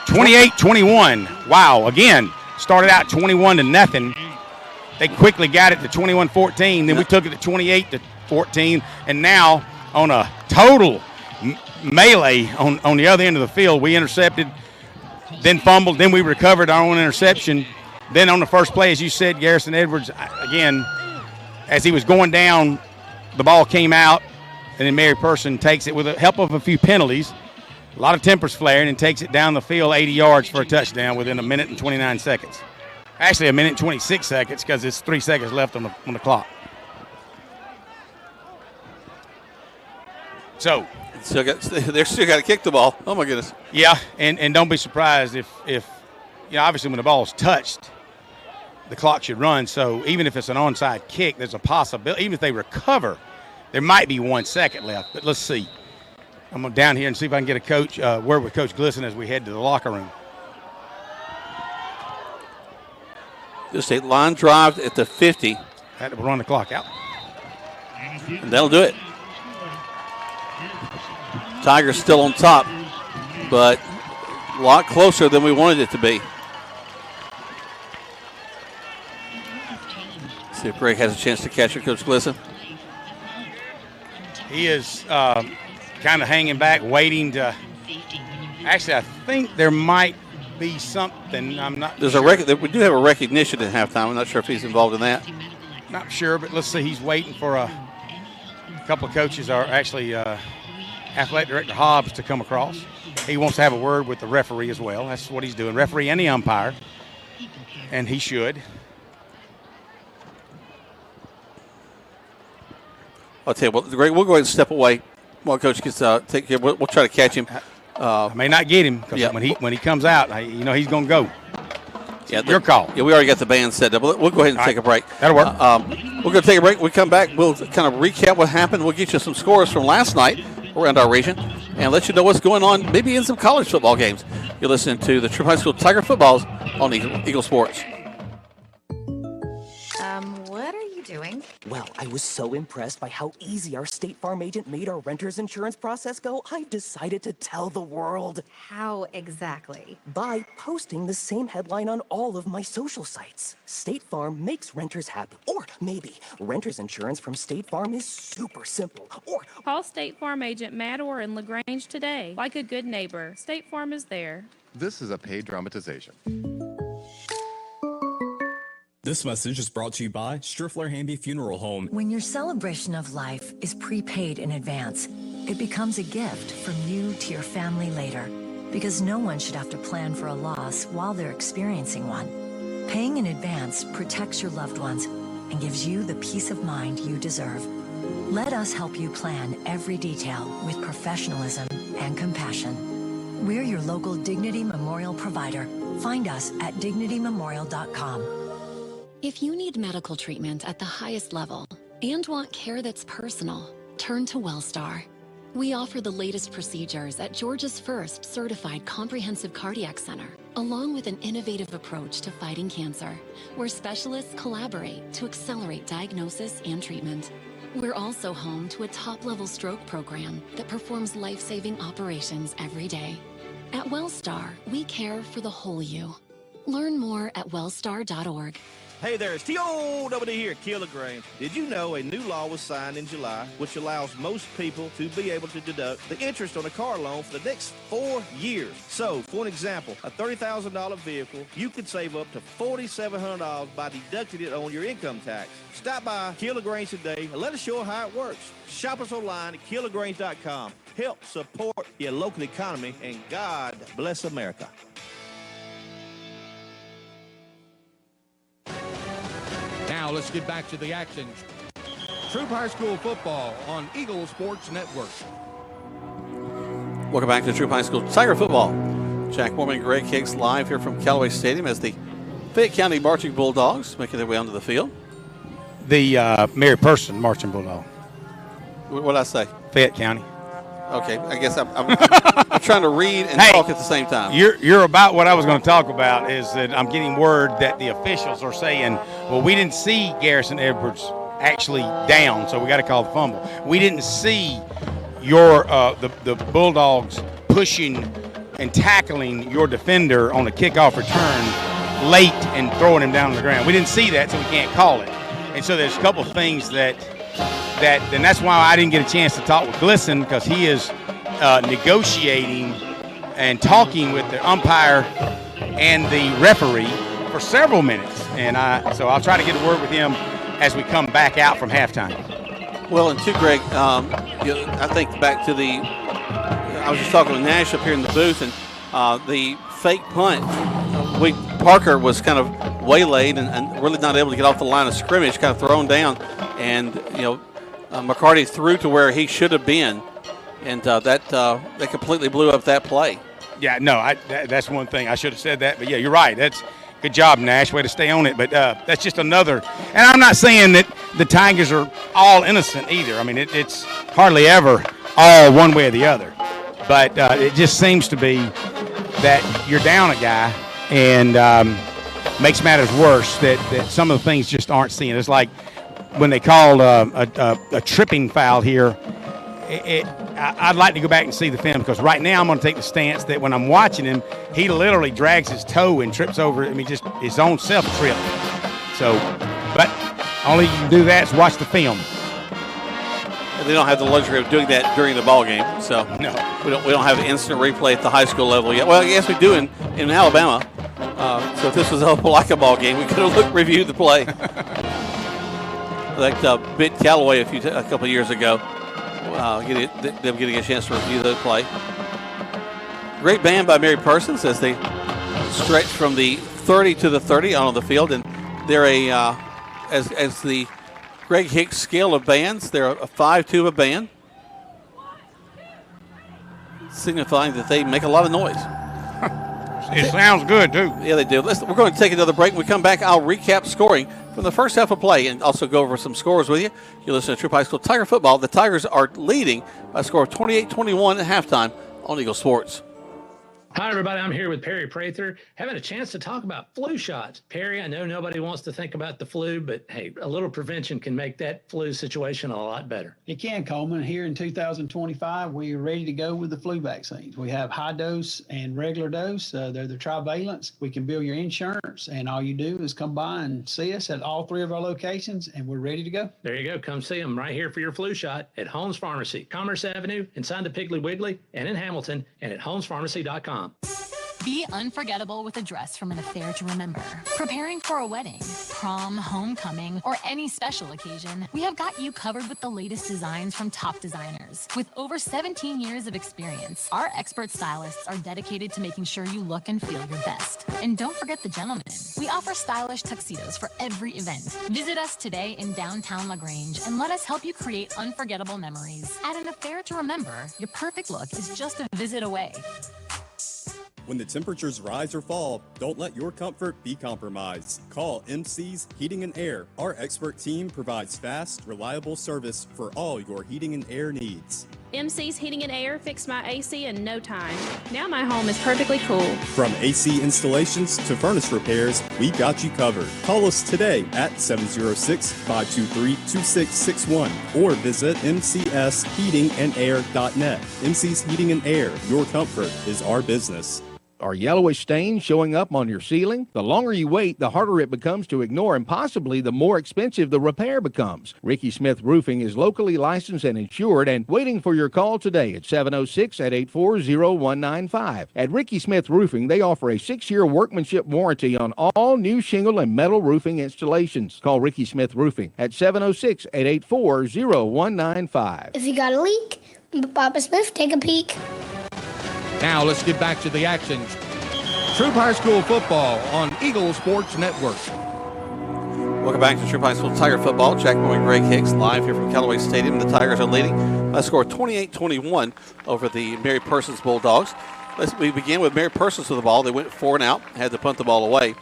28-21. Wow, again, started out 21-0. They quickly got it to 21-14. Then we took it to 28-14. And now on a total melee on the other end of the field, we intercepted, then fumbled, then we recovered our own interception. Then on the first play, as you said, Garrison Edwards, again, as he was going down, the ball came out, and then Mary Person takes it with the help of a few penalties. A lot of tempers flaring, and takes it down the field 80 yards for a touchdown within 1 minute and 29 seconds. Actually, 1 minute and 26 seconds because it's 3 seconds left on the clock. So they're still got to kick the ball. Oh my goodness. Yeah, and don't be surprised if obviously when the ball is touched, the clock should run. So even if it's an onside kick, there's a possibility. Even if they recover, there might be 1 second left. But let's see. I'm going down here and see if I can get a word with Coach Glisson as we head to the locker room. Just a line drive at the 50. Had to run the clock out. And that'll do it. Tigers still on top, but a lot closer than we wanted it to be. See if Greg has a chance to catch it, Coach Glisson. He is kind of hanging back, waiting to. Actually, I think there might be something. I'm not. There's sure. We do have a recognition at halftime. I'm not sure if he's involved in that. Not sure, but let's see. He's waiting for a couple of coaches, or actually Athletic Director Hobbs, to come across. He wants to have a word with the referee as well. That's what he's doing, referee and the umpire, and he should. I'll tell you what, Greg, we'll go ahead and step away while Coach gets take care. We'll try to catch him. I may not get him because when he comes out, he's going to go. Yeah, your call. Yeah, we already got the band set up. We'll go ahead and take a break. That'll work. We're going to take a break. When we come back, we'll kind of recap what happened. We'll get you some scores from last night around our region and let you know what's going on, maybe in some college football games. You're listening to the Troup High School Tiger Footballs on Eagle Sports. What are you doing? Well, I was so impressed by how easy our State Farm agent made our renter's insurance process go, I decided to tell the world. How exactly? By posting the same headline on all of my social sites. State Farm makes renters happy. Or maybe renter's insurance from State Farm is super simple. Or call State Farm agent Matt Orr in LaGrange today. Like a good neighbor, State Farm is there. This is a paid dramatization. This message is brought to you by Striffler Hamby Funeral Home. When your celebration of life is prepaid in advance, it becomes a gift from you to your family later, because no one should have to plan for a loss while they're experiencing one. Paying in advance protects your loved ones and gives you the peace of mind you deserve. Let us help you plan every detail with professionalism and compassion. We're your local Dignity Memorial provider. Find us at dignitymemorial.com. If you need medical treatment at the highest level and want care that's personal, turn to Wellstar. We offer the latest procedures at Georgia's first certified comprehensive cardiac center, along with an innovative approach to fighting cancer, where specialists collaborate to accelerate diagnosis and treatment. We're also home to a top-level stroke program that performs life-saving operations every day. At WellStar, we care for the whole you. Learn more at wellstar.org. Hey there, it's T.O.W. here, Kilograms. Did you know a new law was signed in July which allows most people to be able to deduct the interest on a car loan for the next 4 years? So, for an example, a $30,000 vehicle, you could save up to $4,700 by deducting it on your income tax. Stop by Kilograms today and let us show you how it works. Shop us online at kilograms.com. Help support your local economy, and God bless America. Now let's get back to the action. Troup High School Football on Eagle Sports Network. Welcome back to Troup High School Tiger Football. Jack Mormon and Greg Hicks live here from Callaway Stadium as the Fayette County Marching Bulldogs making their way onto the field. The Mary Person Marching Bulldog. What did I say? Fayette County. Okay, I guess I'm trying to read and talk at the same time. You're about what I was going to talk about is that I'm getting word that the officials are saying, well, we didn't see Garrison Edwards actually down, so we got to call the fumble. We didn't see your the Bulldogs pushing and tackling your defender on a kickoff return late and throwing him down on the ground. We didn't see that, so we can't call it. And so there's a couple of things and that's why I didn't get a chance to talk with Glisson, because he is negotiating and talking with the umpire and the referee for several minutes. And so I'll try to get a word with him as we come back out from halftime. Well, and too, Greg, I think back to I was just talking with Nash up here in the booth, and the fake punt. Parker was kind of waylaid and really not able to get off the line of scrimmage, kind of thrown down, and McCarty threw to where he should have been, and that completely blew up that play. Yeah, no, that's one thing. I should have said that, but yeah, you're right. That's good job, Nash. Way to stay on it. But that's just another. And I'm not saying that the Tigers are all innocent either. I mean, it's hardly ever all one way or the other. But it just seems to be that you're down a guy, and makes matters worse that some of the things just aren't seen. It's like when they called a tripping foul here. I'd like to go back and see the film, because right now I'm going to take the stance that when I'm watching him, he literally drags his toe and trips over. I mean, just his own self trip. So, but only you can do that is watch the film. And they don't have the luxury of doing that during the ball game, so no, we don't have instant replay at the high school level yet. Well, yes, we do in Alabama. So if this was a Opelika ball game, we could have reviewed the play. Like bit Callaway a couple of years ago. Them getting a chance to review the play. Great band by Mary Parsons as they stretch from the 30 to the 30 on the field, and they're as the Greg Hicks scale of bands, they're a 5-tuba band, signifying that they make a lot of noise. It sounds good too. Yeah, they do. We're going to take another break. When we come back, I'll recap scoring from the first half of play and also go over some scores with you. You listen to Troup High School Tiger Football. The Tigers are leading by a score of 28-21 at halftime on Eagle Sports. Hi, everybody. I'm here with Perry Prather, having a chance to talk about flu shots. Perry, I know nobody wants to think about the flu, but hey, a little prevention can make that flu situation a lot better. It can, Coleman. Here in 2025, we are ready to go with the flu vaccines. We have high dose and regular dose. They're the trivalents. We can bill your insurance, and all you do is come by and see us at all three of our locations, and we're ready to go. There you go. Come see them right here for your flu shot at Holmes Pharmacy, Commerce Avenue, inside the Piggly Wiggly, and in Hamilton, and at holmespharmacy.com. Be unforgettable with a dress from an affair to remember. Preparing for a wedding, prom, homecoming, or any special occasion, we have got you covered with the latest designs from top designers. With over 17 years of experience, our expert stylists are dedicated to making sure you look and feel your best. And don't forget the gentlemen. We offer stylish tuxedos for every event. Visit us today in downtown LaGrange and let us help you create unforgettable memories. At an affair to remember, your perfect look is just a visit away. When the temperatures rise or fall, don't let your comfort be compromised. Call MC's Heating and Air. Our expert team provides fast, reliable service for all your heating and air needs. MC's Heating and Air fixed my AC in no time. Now my home is perfectly cool. From AC installations to furnace repairs, we got you covered. Call us today at 706-523-2661 or visit mcsheatingandair.net. MC's Heating and Air, your comfort is our business. Are yellowish stains showing up on your ceiling? The longer you wait, the harder it becomes to ignore, and possibly the more expensive the repair becomes. Ricky Smith Roofing is locally licensed and insured and waiting for your call today at 706-884-0195. At Ricky Smith Roofing, they offer a 6-year workmanship warranty on all new shingle and metal roofing installations. Call Ricky Smith Roofing at 706-884-0195. If you got a leak, Papa Smith, take a peek. Now let's get back to the action. Troup High School football on Eagle Sports Network. Welcome back to Troup High School Tiger Football. Jack Moore and Greg Hicks live here from Callaway Stadium. The Tigers are leading by a score of 28-21 over the Mary Persons Bulldogs. We begin with Mary Persons with the ball. They went 4 and out, had to punt the ball away.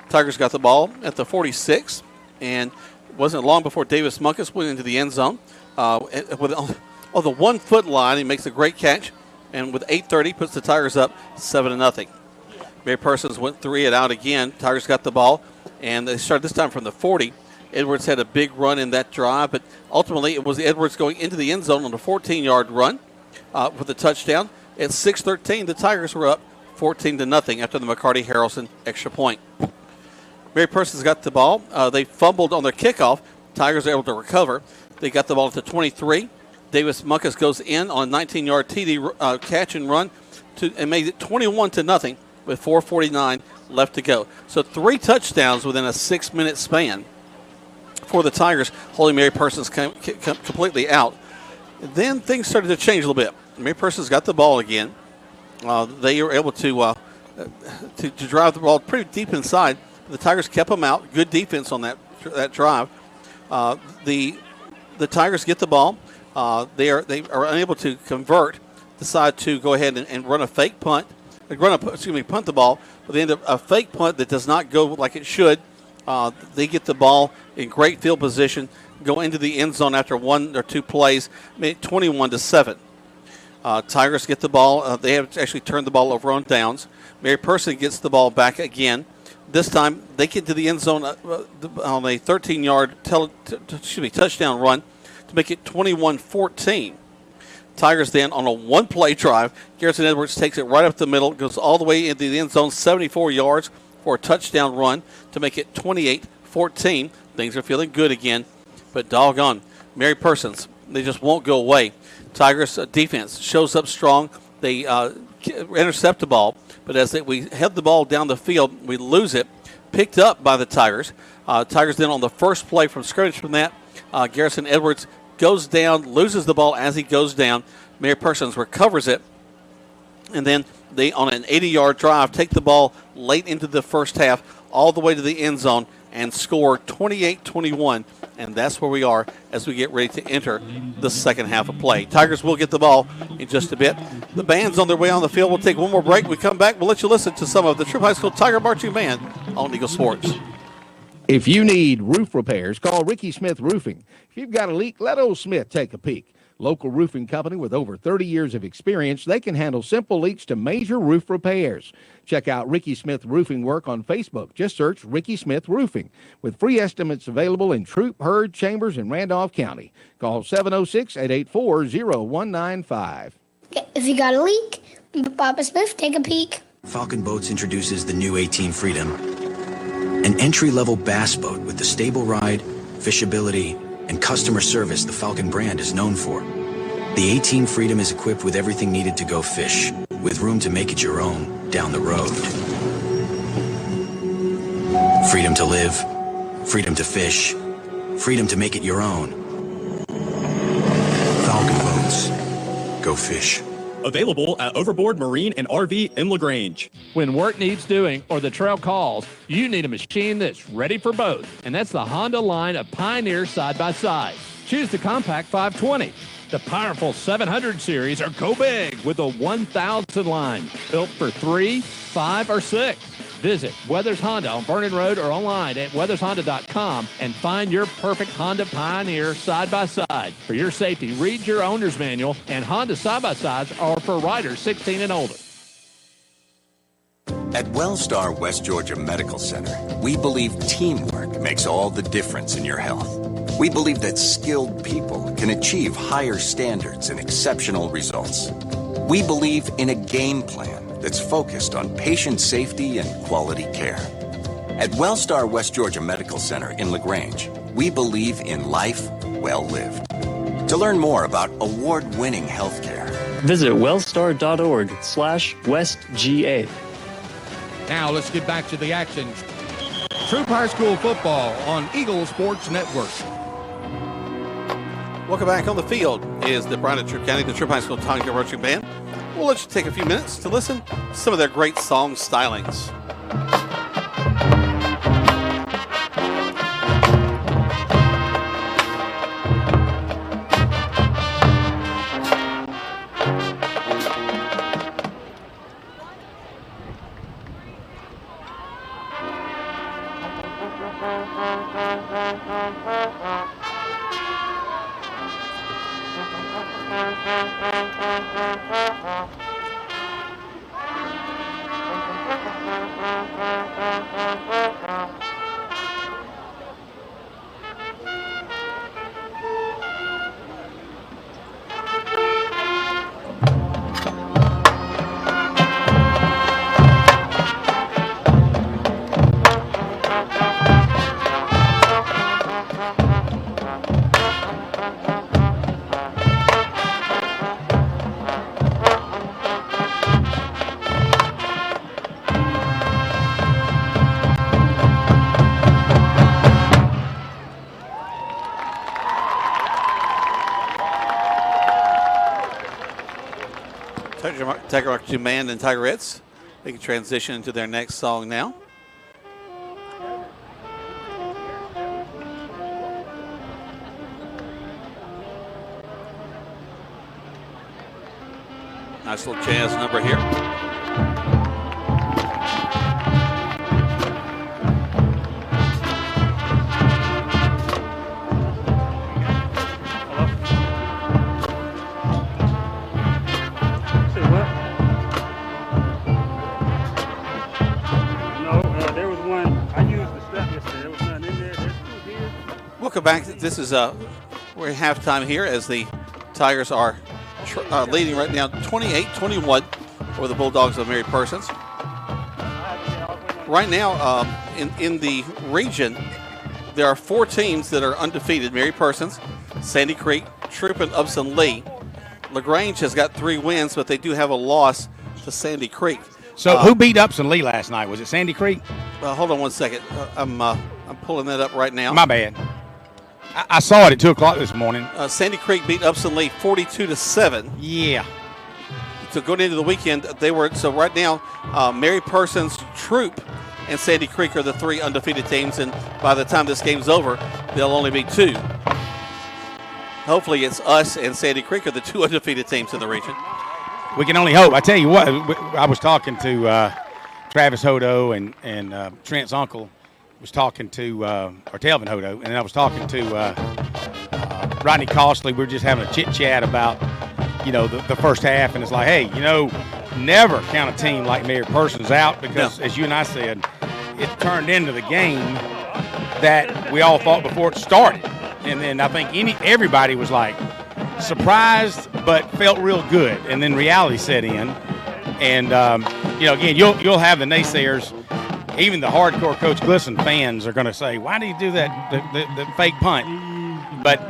Tigers got the ball at the 46, and it wasn't long before Davis Munkus went into the end zone. On the 1 foot line, he makes a great catch. And with 8:30, puts the Tigers up 7-0. Mary Persons went 3 and out again. Tigers got the ball, and they started this time from the 40. Edwards had a big run in that drive, but ultimately it was Edwards going into the end zone on a 14-yard run with a touchdown. At 6:13, the Tigers were up 14-0 after the McCarty-Harrelson extra point. Mary Persons got the ball. They fumbled on their kickoff. Tigers were able to recover. They got the ball at the 23. Davis Munkus goes in on a 19-yard TD catch and run and made it 21-0 with 4:49 left to go. So 3 touchdowns within a 6-minute span for the Tigers, holding Mary Persons completely out. Then things started to change a little bit. Mary Persons got the ball again. They were able to drive the ball pretty deep inside. The Tigers kept them out. Good defense on that drive. The Tigers get the ball. They are unable to convert, decide to go ahead and run a fake punt, punt the ball, but they end up a fake punt that does not go like it should. They get the ball in great field position, go into the end zone after 1 or 2 plays, made it 21-7. Tigers get the ball. They have actually turned the ball over on downs. Mary Persons gets the ball back again. This time they get to the end zone on a 13-yard touchdown run to make it 21-14. Tigers then on a 1-play drive. Garrison Edwards takes it right up the middle, goes all the way into the end zone, 74 yards for a touchdown run to make it 28-14. Things are feeling good again, but doggone, Mary Persons, they just won't go away. Tigers defense shows up strong. They intercept the ball, but as we head the ball down the field, we lose it. Picked up by the Tigers. Tigers then on the first play from scrimmage from that, Garrison Edwards goes down, loses the ball as he goes down. Mary Persons recovers it. And then they, on an 80-yard drive, take the ball late into the first half all the way to the end zone and score 28-21. And that's where we are as we get ready to enter the second half of play. Tigers will get the ball in just a bit. The band's on their way on the field. We'll take one more break. When we come back, we'll let you listen to some of the Troup High School Tiger Marching Band on Eagle Sports. If you need roof repairs, call Ricky Smith Roofing. If you've got a leak, let old Smith take a peek. Local roofing company with over 30 years of experience, they can handle simple leaks to major roof repairs. Check out Ricky Smith Roofing work on Facebook. Just search Ricky Smith Roofing. With free estimates available in Troup, Heard, Chambers, and Randolph County. Call 706-884-0195. If you got a leak, Papa Smith, take a peek. Falcon Boats introduces the new 18 Freedom, an entry-level bass boat with the stable ride, fishability, and customer service the Falcon brand is known for. The 18 Freedom is equipped with everything needed to go fish, with room to make it your own down the road. Freedom to live, freedom to fish, freedom to make it your own. Falcon Boats. Go fish. Available at Overboard Marine and RV in LaGrange. When work needs doing or the trail calls, you need a machine that's ready for both. And that's the Honda line of Pioneer side-by-side. Choose the Compact 520, the powerful 700 series, or go big with the 1000 line, built for 3, 5, or 6. Visit Weathers Honda on Vernon Road or online at weathershonda.com and find your perfect Honda Pioneer side-by-side. For your safety, read your owner's manual, and Honda side-by-sides are for riders 16 and older. At Wellstar West Georgia Medical Center, we believe teamwork makes all the difference in your health. We believe that skilled people can achieve higher standards and exceptional results. We believe in a game plan that's focused on patient safety and quality care. At Wellstar West Georgia Medical Center in LaGrange, we believe in life well lived. To learn more about award-winning healthcare, visit wellstar.org/WestGA. Now let's get back to the action. Troup High School Football on Eagle Sports Network. Welcome back. On the field is the Bryan of Troup County, the Troup High School Tigers Marching Band. We'll let you take a few minutes to listen to some of their great song stylings. Tiger Marching Band and Tigerettes. They can transition into their next song now. Nice little jazz number here. Welcome back. This is we're at halftime here as the Tigers are leading right now 28-21 over the Bulldogs of Mary Persons. Right now in the region, there are 4 teams that are undefeated: Mary Persons, Sandy Creek, Troup, and Upson Lee. LaGrange has got 3 wins, but they do have a loss to Sandy Creek. So who beat Upson Lee last night? Was it Sandy Creek? Hold on one second. I'm pulling that up right now. My bad. I saw it at 2 o'clock this morning. Sandy Creek beat Upson Lee 42-7. Yeah. So going into the weekend, they were right now. Mary Persons, Troup, and Sandy Creek are the 3 undefeated teams, and by the time this game's over, they'll only be 2. Hopefully, it's us and Sandy Creek are the 2 undefeated teams in the region. We can only hope. I tell you what, I was talking to Travis Hodo and Trent's uncle. Was talking to or Telvin Hodo, and I was talking to Rodney Costley. We were just having a chit chat about the first half, and it's like, hey, never count a team like Mary Persons out because, as you and I said, it turned into the game that we all thought before it started, and then I think everybody was like surprised but felt real good, and then reality set in, and again you'll have the naysayers. Even the hardcore Coach Glisson fans are going to say, why do you do that, the fake punt? But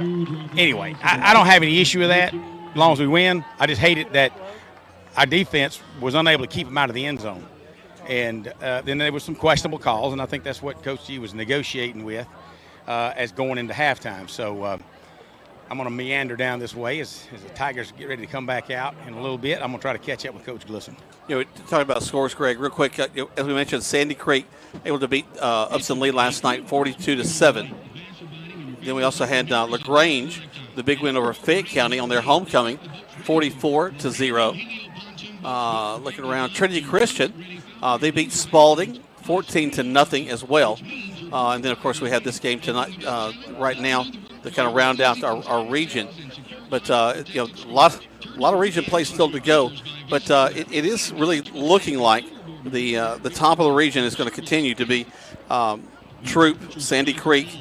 anyway, I don't have any issue with that as long as we win. I just hate it that our defense was unable to keep them out of the end zone. And then there was some questionable calls, and I think that's what Coach G was negotiating with as going into halftime. So I'm going to meander down this way as the Tigers get ready to come back out in a little bit. I'm going to try to catch up with Coach Glisson. Talking about scores, Greg, real quick. As we mentioned, Sandy Creek able to beat Upson Lee last night, 42-7. Then we also had LaGrange, the big win over Fayette County on their homecoming, 44-0. Looking around, Trinity Christian, they beat Spalding, 14-0 as well. And then, of course, we have this game tonight, right now, to kind of round out our region. But a lot of region play still to go. But it is really looking like the top of the region is going to continue to be Troup, Sandy Creek,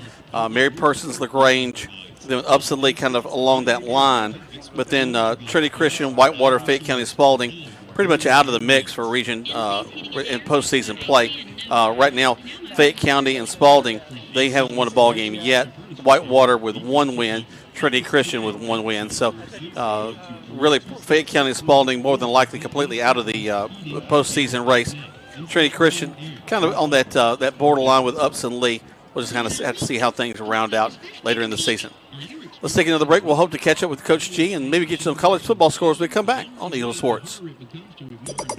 Mary Persons, LaGrange, then Upson Lee kind of along that line. But then Trinity Christian, Whitewater, Fayette County, Spalding, pretty much out of the mix for region in postseason play. Right now, Fayette County and Spalding, they haven't won a ball game yet. Whitewater with 1 win, Trinity Christian with 1 win. So really, Fayette County and Spalding more than likely completely out of the postseason race. Trinity Christian kind of on that borderline with Upson Lee. We'll just kind of have to see how things round out later in the season. Let's take another break. We'll hope to catch up with Coach G and maybe get some college football scores when we come back on Eagle Sports.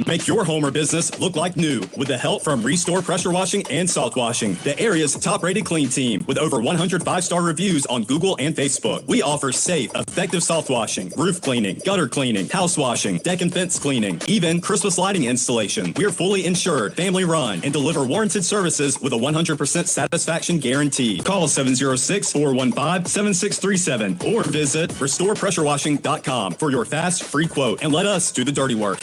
Make your home or business look like new with the help from Restore Pressure Washing and Salt Washing, the area's top-rated clean team with over 100 5-star reviews on Google and Facebook. We offer safe, effective salt washing, roof cleaning, gutter cleaning, house washing, deck and fence cleaning, even Christmas lighting installation. We're fully insured, family-run, and deliver warranted services with a 100% satisfaction guarantee. Call 706-415-7637 or visit restorepressurewashing.com for your fast, free quote, and let us do the dirty work.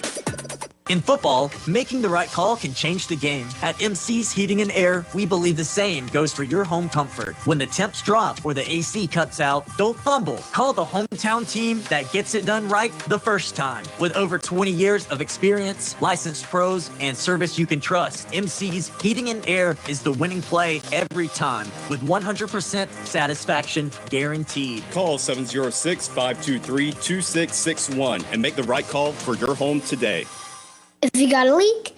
In football, making the right call can change the game. At MC's Heating and Air, we believe the same goes for your home comfort. When the temps drop or the AC cuts out, don't fumble. Call the hometown team that gets it done right the first time. With over 20 years of experience, licensed pros, and service you can trust, MC's Heating and Air is the winning play every time with 100% satisfaction guaranteed. Call 706-523-2661 and make the right call for your home today. If you got a leak,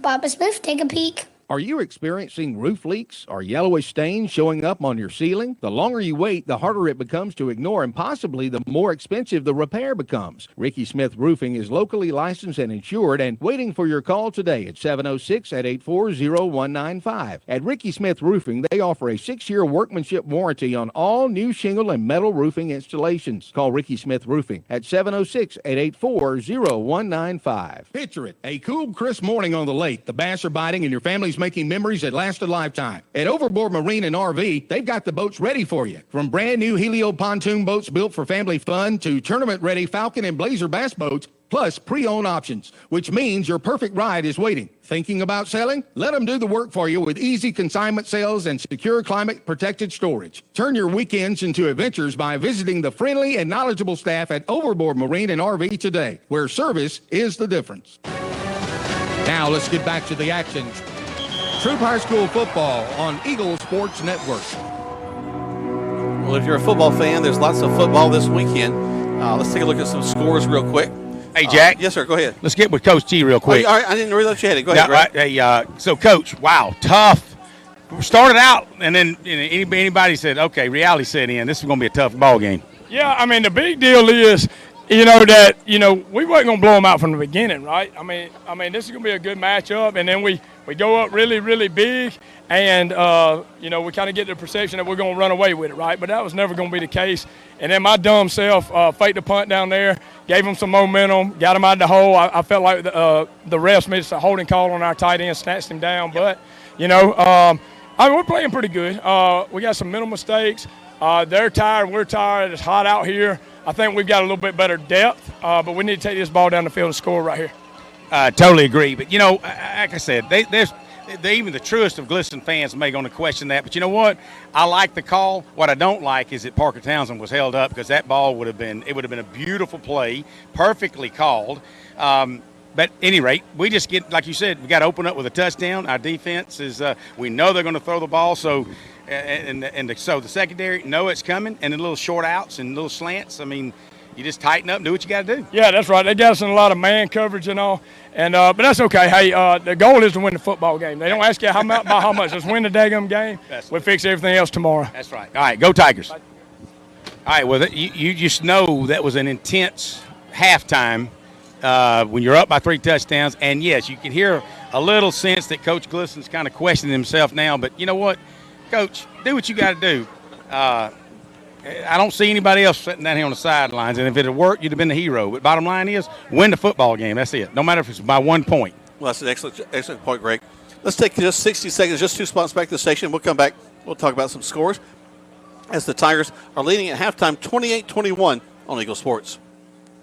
Papa Smith, take a peek. Are you experiencing roof leaks or yellowish stains showing up on your ceiling? The longer you wait, the harder it becomes to ignore, and possibly the more expensive the repair becomes. Ricky Smith Roofing is locally licensed and insured and waiting for your call today at 706-884-0195. At Ricky Smith Roofing, they offer a 6-year workmanship warranty on all new shingle and metal roofing installations. Call Ricky Smith Roofing at 706-884-0195. Picture it, a cool, crisp morning on the lake. The bass are biting and your family's making memories that last a lifetime. At Overboard Marine and RV, they've got the boats ready for you. From brand new Helio pontoon boats built for family fun to tournament-ready Falcon and Blazer bass boats, plus pre-owned options, which means your perfect ride is waiting. Thinking about selling? Let them do the work for you with easy consignment sales and secure climate-protected storage. Turn your weekends into adventures by visiting the friendly and knowledgeable staff at Overboard Marine and RV today, where service is the difference. Now let's get back to the action. Troup High School Football on Eagle Sports Network. Well, if you're a football fan, there's lots of football this weekend. Let's take a look at some scores real quick. Hey, Jack. Yes, sir. Go ahead. Let's get with Coach G real quick. All right. I didn't realize you had it. Go ahead, Greg. Hey, so, Coach, wow, tough. We started out, and then anybody said, okay, reality set in. This is going to be a tough ball game. Yeah, I mean, the big deal is, that, we wasn't going to blow them out from the beginning, right? I mean, this is going to be a good matchup, and then we go up really, really big, and, we kind of get the perception that we're going to run away with it, right? But that was never going to be the case. And then my dumb self faked the punt down there, gave them some momentum, got them out of the hole. I felt like the refs missed a holding call on our tight end, snatched him down. But, we're playing pretty good. We got some mental mistakes. They're tired, we're tired. It's hot out here. I think we've got a little bit better depth, but we need to take this ball down the field and score right here. Totally agree. But, like I said, even the truest of Glisson fans may going to question that. But you know what? I like the call. What I don't like is that Parker Townsend was held up because that ball would have been a beautiful play, perfectly called. But at any rate, we just get, like you said, we got to open up with a touchdown. Our defense is, we know they're going to throw the ball. So, so the secondary know it's coming, and the little short outs and little slants. I mean, you just tighten up and do what you got to do. Yeah, that's right. They got us in a lot of man coverage and all, and but that's okay. Hey, the goal is to win the football game. They don't ask you how much. Just win the daggum game. We'll fix everything else tomorrow. That's right. All right, go Tigers. All right, well, you just know that was an intense halftime when you're up by 3 touchdowns. And, yes, you can hear a little sense that Coach Glisson's kind of questioning himself now. But you know what, Coach, do what you got to do. I don't see anybody else sitting down here on the sidelines. And if it had worked, you'd have been the hero. But bottom line is, win the football game. That's it. No matter if it's by 1 point. Well, that's an excellent point, Greg. Let's take just 60 seconds, just 2 spots back to the station. We'll come back. We'll talk about some scores as the Tigers are leading at halftime 28-21 on Eagle Sports.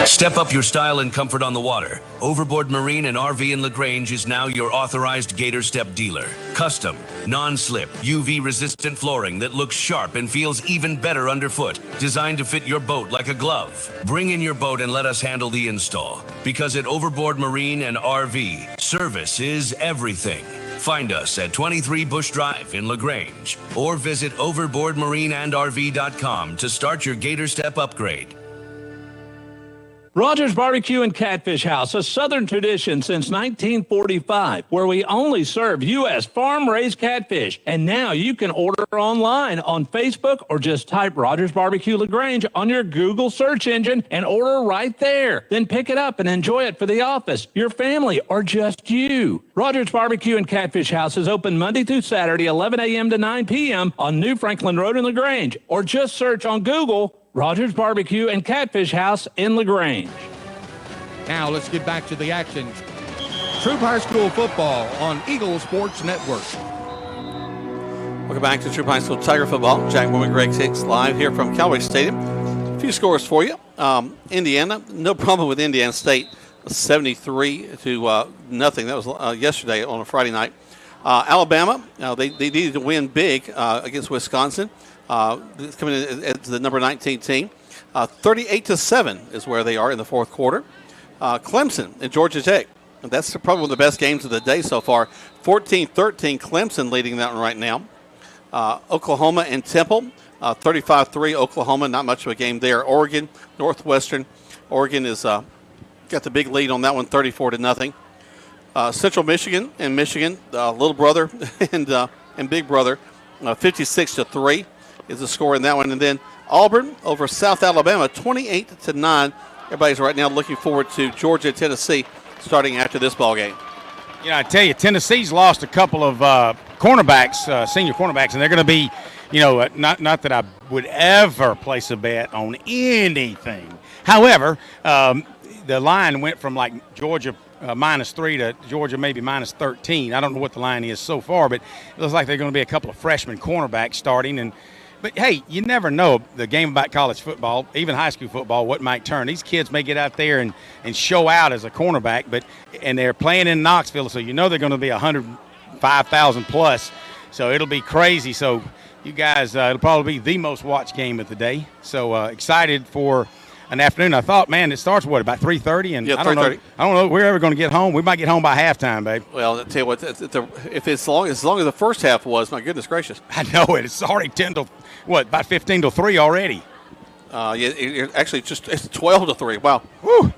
Step up your style and comfort on the water. Overboard Marine and RV in LaGrange is now your authorized Gator Step dealer. Custom, non-slip, UV-resistant flooring that looks sharp and feels even better underfoot. Designed to fit your boat like a glove. Bring in your boat and let us handle the install. Because at Overboard Marine and RV, service is everything. Find us at 23 Bush Drive in LaGrange or visit overboardmarineandrv.com to start your Gator Step upgrade. Rogers Barbecue and Catfish House, a Southern tradition since 1945, where we only serve U.S. farm-raised catfish. And now you can order online on Facebook or just type Rogers Barbecue LaGrange on your Google search engine and order right there. Then pick it up and enjoy it for the office, your family, or just you. Rogers Barbecue and Catfish House is open Monday through Saturday, 11 a.m. to 9 p.m. on New Franklin Road in LaGrange, or just search on Google Rogers Barbecue and Catfish House in LaGrange. Now let's get back to the action. Troup High School football on Eagle Sports Network. Welcome back to Troup High School Tiger football. Jack Bowman, Greg Hicks live here from Callaway Stadium. A few scores for you. Indiana, no problem with Indiana State. 73-0. That was yesterday on a Friday night. Alabama, they needed to win big against Wisconsin. Coming in as the number 19 team. 38-7 is where they are in the fourth quarter. Clemson and Georgia Tech. That's probably one of the best games of the day so far. 14-13, Clemson leading that one right now. Oklahoma and Temple. 35-3, Oklahoma. Not much of a game there. Oregon, Northwestern. Oregon is got the big lead on that one, 34-0. Central Michigan and Michigan, little brother and big brother, 56-3 is the score in that one. And then Auburn over South Alabama, 28-9. Everybody's right now looking forward to Georgia, Tennessee, starting after this ball game. You know, I tell you, Tennessee's lost a couple of cornerbacks, senior cornerbacks, and they're going to be, not that I would ever place a bet on anything. However, the line went from like Georgia -3 to Georgia maybe -13. I don't know what the line is so far, but it looks like they're going to be a couple of freshman cornerbacks starting. But, hey, you never know the game about college football, even high school football, what might turn. These kids may get out there and show out as a cornerback, and they're playing in Knoxville, so you know they're going to be 105,000 plus. So it'll be crazy. So you guys, it'll probably be the most watched game of the day. So excited for an afternoon. I thought, man, it starts about 3:30, and yeah, I don't know if we're ever going to get home. We might get home by halftime, babe. Well, I'll tell you what, if it's as long as the first half was, my goodness gracious. I know it. It's already about 15 to 3 already. Actually, it's 12 to 3. Wow. Woo. All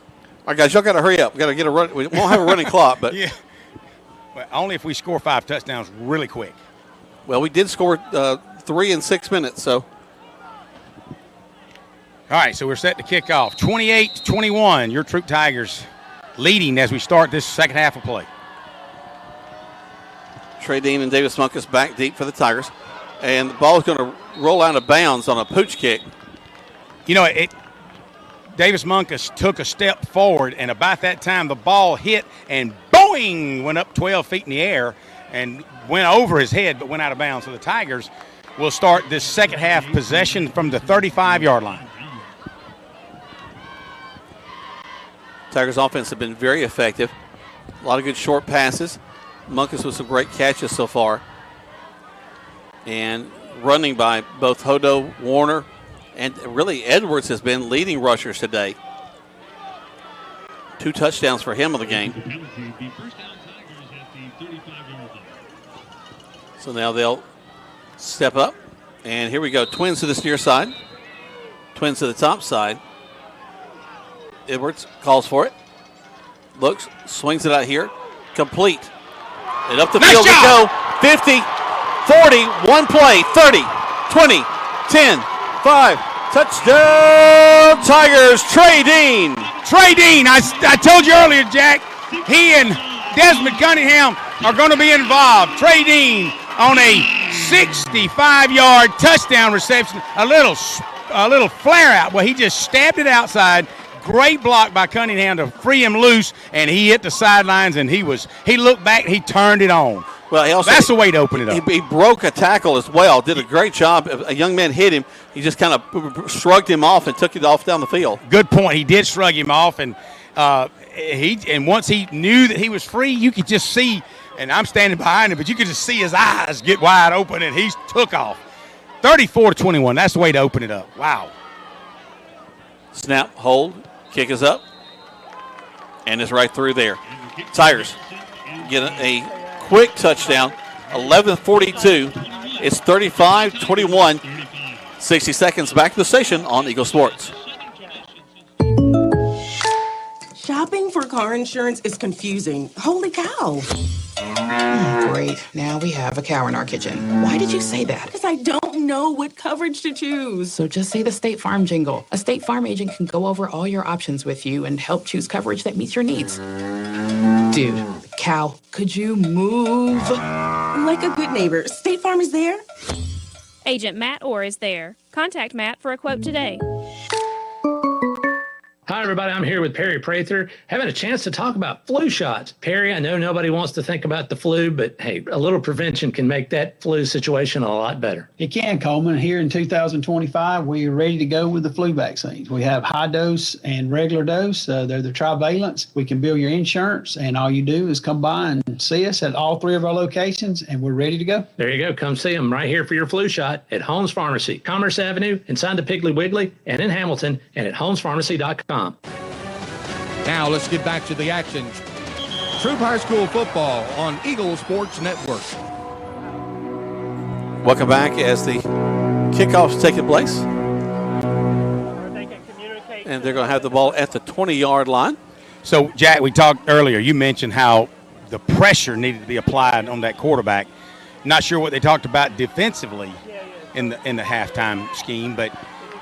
right, guys, y'all got to hurry up. We got to get a run. We won't have a running clock, but yeah. Well, only if we score 5 touchdowns really quick. Well, we did score 3 in 6 minutes, so. All right, so we're set to kick off. 28-21, your Troup Tigers leading as we start this second half of play. Trey Dean and Davis Munkus back deep for the Tigers. And the ball is going to roll out of bounds on a pooch kick. Davis Munkus took a step forward, and about that time the ball hit and boing, went up 12 feet in the air and went over his head but went out of bounds. So the Tigers will start this second half possession from the 35-yard line. Tigers offense have been very effective. A lot of good short passes. Munkus with some great catches so far. And running by both Hodo, Warner, and really Edwards has been leading rushers today. 2 touchdowns for him in the game. So now they'll step up. And here we go. Twins to this near side. Twins to the top side. Edwards calls for it. Looks, swings it out here. Complete. And up the field we go. 50, 40, one play, 30, 20, 10, 5. Touchdown Tigers, Trey Dean. Trey Dean, I told you earlier, Jack, he and Desmond Cunningham are going to be involved. Trey Dean on a 65-yard touchdown reception. A little flare out. Well, he just stabbed it outside. Great block by Cunningham to free him loose, and he hit the sidelines, and he looked back, he turned it on. Well, he also, that's the way to open it up. He broke a tackle as well. Did a great job. A young man hit him. He just kind of shrugged him off and took it off down the field. Good point. He did shrug him off, and once he knew that he was free, you could just see. And I'm standing behind him, but you could just see his eyes get wide open, and he took off. 34-21. That's the way to open it up. Wow. Snap, hold, kick is up, and it's right through there. Tigers get a quick touchdown, 11:42. It's 35-21. 60 seconds back to the station on Eagle Sports. Shopping for car insurance is confusing. Holy cow. Great. Now we have a cow in our kitchen. Why did you say that? Because I don't know what coverage to choose. So just say the State Farm jingle. A State Farm agent can go over all your options with you and help choose coverage that meets your needs. Dude, cow, could you move? Like a good neighbor, State Farm is there. Agent Matt Orr is there. Contact Matt for a quote today. Hi, everybody. I'm here with Perry Prather, having a chance to talk about flu shots. Perry, I know nobody wants to think about the flu, but hey, a little prevention can make that flu situation a lot better. It can, Coleman. Here in 2025, we are ready to go with the flu vaccines. We have high dose and regular dose. They're the trivalents. We can bill your insurance, and all you do is come by and see us at all three of our locations, and we're ready to go. There you go. Come see them right here for your flu shot at Holmes Pharmacy, Commerce Avenue, inside the Piggly Wiggly, and in Hamilton, and at holmespharmacy.com. Now let's get back to the action. Troup High School football on Eagle Sports Network. Welcome back as the kickoff's taking place. And they're going to have the ball at the 20-yard line. So, Jack, we talked earlier. You mentioned how the pressure needed to be applied on that quarterback. Not sure what they talked about defensively in the halftime scheme, but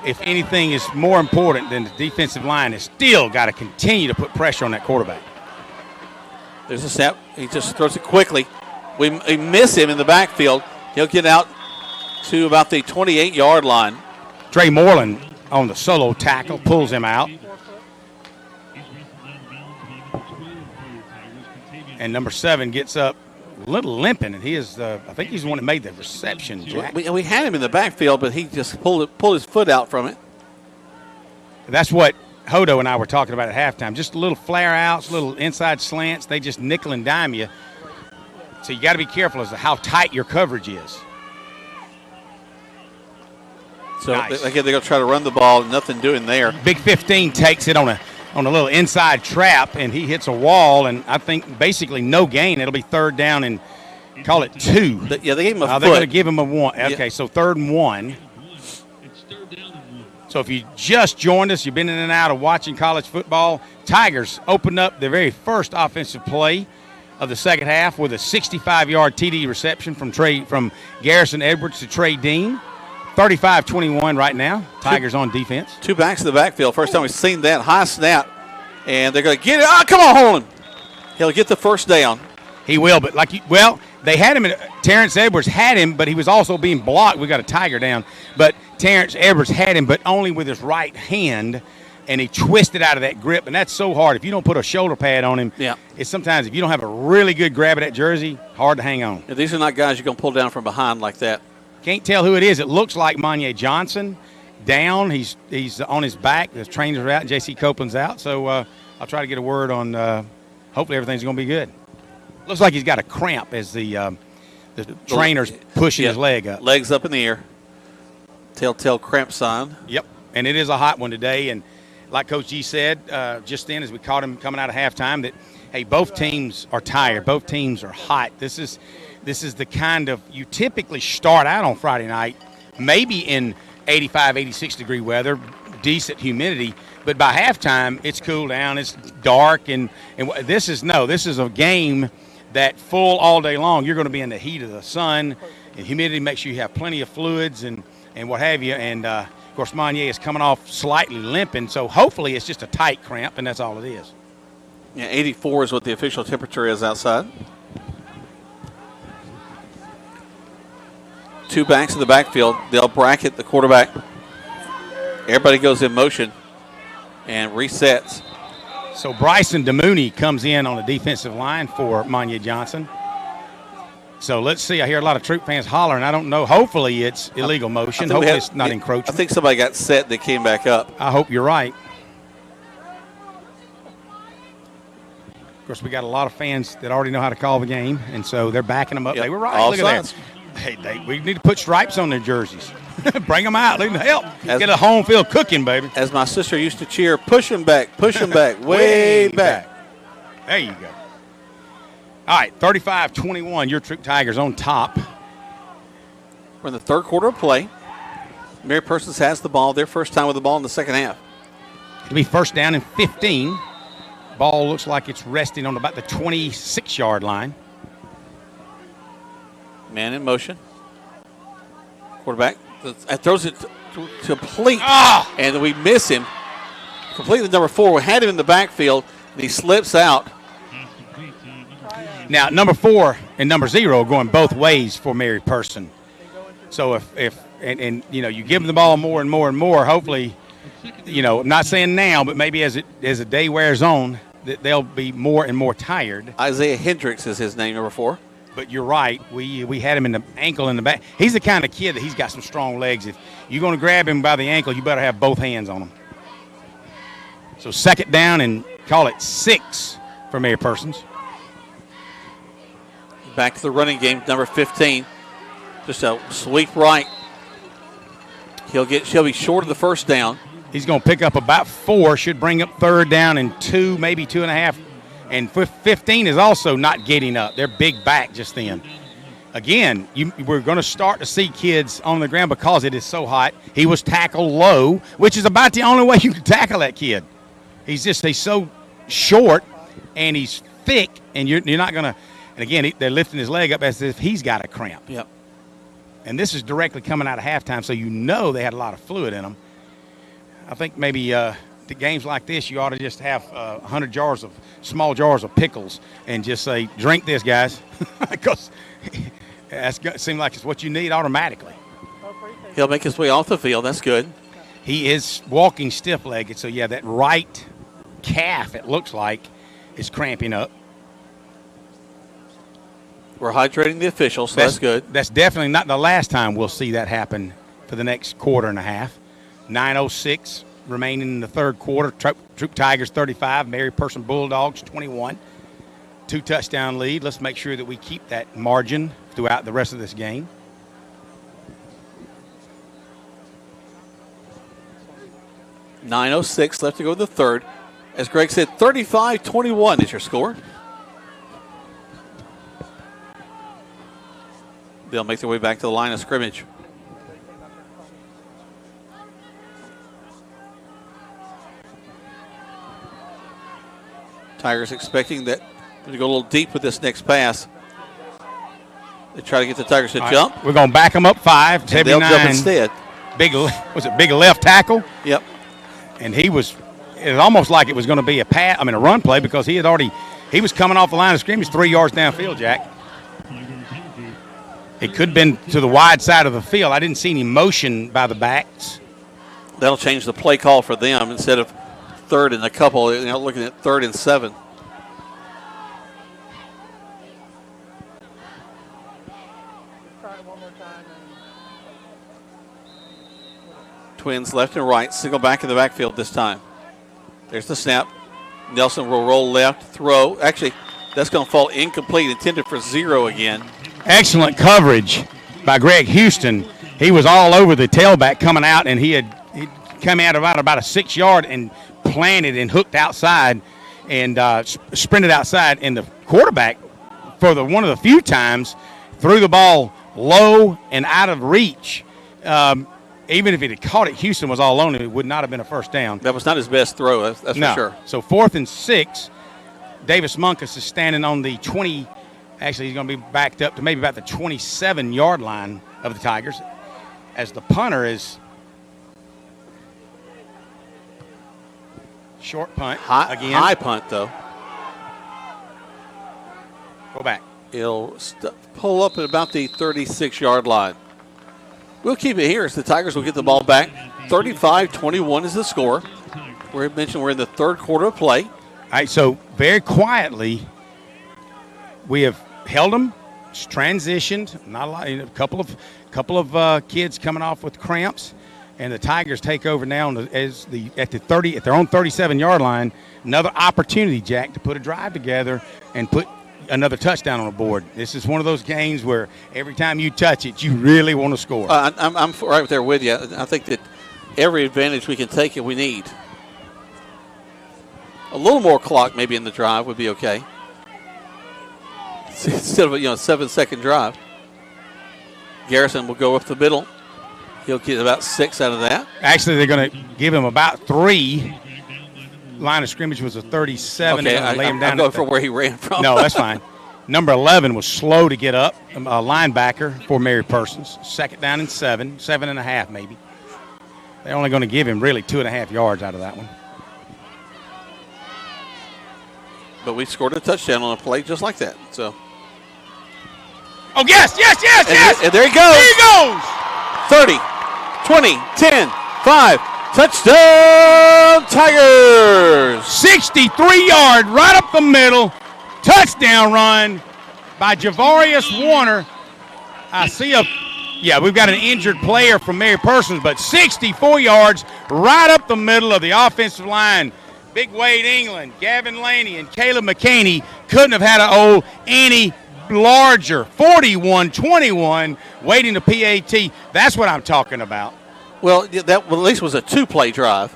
if anything is more important than the defensive line, has still got to continue to put pressure on that quarterback. There's a snap. He just throws it quickly. We miss him in the backfield. He'll get out to about the 28-yard line. Trey Moreland on the solo tackle pulls him out. And number 7 gets up a little limping, and he is I think he's the one that made the reception, Jack. We had him in the backfield, but he just pulled his foot out from it. That's what Hodo and I were talking about at halftime. Just a little flare outs, little inside slants. They just nickel and dime you. So you got to be careful as to how tight your coverage is. So nice. Again, they're going to try to run the ball. Nothing doing there. Big 15 takes it on a little inside trap, and he hits a wall, and I think basically no gain. It'll be third down and call it 2. They gave him a foot. They're going to give him a 1. Okay, yeah. So 3rd and 1. So if you just joined us, you've been in and out of watching college football, Tigers opened up their very first offensive play of the second half with a 65-yard TD reception from Garrison Edwards to Trey Dean. 35-21 right now. Tigers on defense. 2 backs in the backfield. First time we've seen that. High snap. And they're going to get it. Oh, come on, Holland. He'll get the first down. He will, but they had him. Terrence Edwards had him, but he was also being blocked. We got a Tiger down. But Terrence Edwards had him, but only with his right hand, and he twisted out of that grip, and that's so hard. If you don't put a shoulder pad on him, it's sometimes if you don't have a really good grab of that jersey, hard to hang on. Yeah, these are not guys you're going to pull down from behind like that. Can't tell who it is. It looks like Monye Johnson down. He's on his back. The trainers are out, and J.C. Copeland's out. So I'll try to get a word on hopefully everything's going to be good. Looks like he's got a cramp as the trainer's pushing his leg up. Legs up in the air. Telltale cramp sign. Yep, and it is a hot one today. And like Coach G said just then as we caught him coming out of halftime that, hey, both teams are tired. Both teams are hot. This is the kind of – you typically start out on Friday night maybe in 85, 86-degree weather, decent humidity, but by halftime it's cooled down, it's dark, and this is a game that full all day long. You're going to be in the heat of the sun, and humidity makes sure you have plenty of fluids and what have you, and of course Monye is coming off slightly limping, so hopefully it's just a tight cramp, and that's all it is. Yeah, 84 is what the official temperature is outside. 2 backs in the backfield. They'll bracket the quarterback. Everybody goes in motion and resets. So Bryson DeMooney comes in on the defensive line for Monye Johnson. So let's see. I hear a lot of Troup fans hollering. I don't know. Hopefully it's illegal motion. Hopefully it's not encroaching. I think somebody got set. They came back up. I hope you're right. Of course, we got a lot of fans that already know how to call the game, and so they're backing them up. They were right. All Look at that. Hey, we need to put stripes on their jerseys. Bring them out. Let them help. Get a home field cooking, baby. As my sister used to cheer, push them back, way back. There you go. All right, 35-21, your Troup Tigers on top. We're in the third quarter of play. Mary Persons has the ball. Their first time with the ball in the second half. It'll be first down and 15. Ball looks like it's resting on about the 26-yard line. Man in motion. Quarterback throws it to complete, and we miss him. Completely number 4. We had him in the backfield, and he slips out. Now, number 4 and number 0 are going both ways for Mary Person. So if you give them the ball more and more and more, hopefully, I'm not saying now, but maybe as the day wears on, that they'll be more and more tired. Isaiah Hendricks is his name, number 4. But you're right. We had him in the ankle in the back. He's the kind of kid that he's got some strong legs. If you're going to grab him by the ankle, you better have both hands on him. So second down and call it 6 for Mary Persons. Back to the running game, number 15. Just a sweep right. She'll be short of the first down. He's going to pick up about 4, should bring up third down and 2, maybe 2.5. And 15 is also not getting up. They're big back just then. Again, we're going to start to see kids on the ground because it is so hot. He was tackled low, which is about the only way you can tackle that kid. He's so short and he's thick, and you're not going to. And again, they're lifting his leg up as if he's got a cramp. Yep. And this is directly coming out of halftime, so they had a lot of fluid in them. I think maybe the games like this, you ought to just have 100 small jars of pickles and just say, drink this, guys, because it seems like it's what you need automatically. He'll make his way off the field. That's good. He is walking stiff-legged, so, that right calf, it looks like, is cramping up. We're hydrating the officials, so that's good. That's definitely not the last time we'll see that happen for the next quarter and a half. 9:06 remaining in the third quarter. Troup Tigers 35, Mary Person Bulldogs 21. 2-touchdown lead. Let's make sure that we keep that margin throughout the rest of this game. .906 left to go to the third. As Greg said, 35-21 is your score. They'll make their way back to the line of scrimmage. Tigers expecting that to go a little deep with this next pass. They try to get the Tigers to jump. We're going to back them up 5. And they'll jump instead. Big left tackle? Yep. And it was almost like it was going to be a run play, because he was coming off the line of scrimmage 3 yards downfield, Jack. It could have been to the wide side of the field. I didn't see any motion by the backs. That'll change the play call for them. Instead of third and a couple, looking at 3rd and 7. Twins left and right, single back in the backfield this time. There's the snap. Nelson will roll left, throw. Actually, that's going to fall incomplete, intended for 0 again. Excellent coverage by Greg Houston. He was all over the tailback coming out, and he'd come out about a 6-yard and planted and hooked outside and sprinted outside. And the quarterback, for one of the few times, threw the ball low and out of reach. Even if it had caught it, Houston was all alone, it would not have been a first down. That was not his best throw, that's for sure. So 4th and 6, Davis Munkus is standing on the 20. Actually, he's going to be backed up to maybe about the 27-yard line of the Tigers, as the punter is short punt again. High punt, though. Go back. He'll pull up at about the 36-yard line. We'll keep it here as the Tigers will get the ball back. 35-21 is the score. We mentioned we're in the third quarter of play. All right, so very quietly, we have held them, transitioned. Not a lot. A couple of kids coming off with cramps, and the Tigers take over now at their own 37-yard line. Another opportunity, Jack, to put a drive together and put another touchdown on the board. This is one of those games where every time you touch it, you really want to score. I'm right there with you. I think that every advantage we can take it, we need. A little more clock maybe in the drive would be okay. Instead of a 7-second drive. Garrison will go up the middle. He'll get about 6 out of that. Actually, they're going to give him about 3. Line of scrimmage was a 37. Okay, I'm going for where he ran from. No, that's fine. Number 11 was slow to get up. A linebacker for Mary Persons. 2nd down and 7.5 maybe. They're only going to give him really 2.5 yards out of that one. But we scored a touchdown on a play just like that. So. Oh, yes. And there he goes. There he goes. 30, 20, 10, 5. Touchdown, Tigers. 63-yard, right up the middle. Touchdown run by Javarius Warner. I see we've got an injured player from Mary Persons, but 64 yards right up the middle of the offensive line. Big Wade England, Gavin Laney, and Caleb McCaney couldn't have had any larger. 41-21, waiting to PAT. That's what I'm talking about. Well, that at least was a 2-play drive.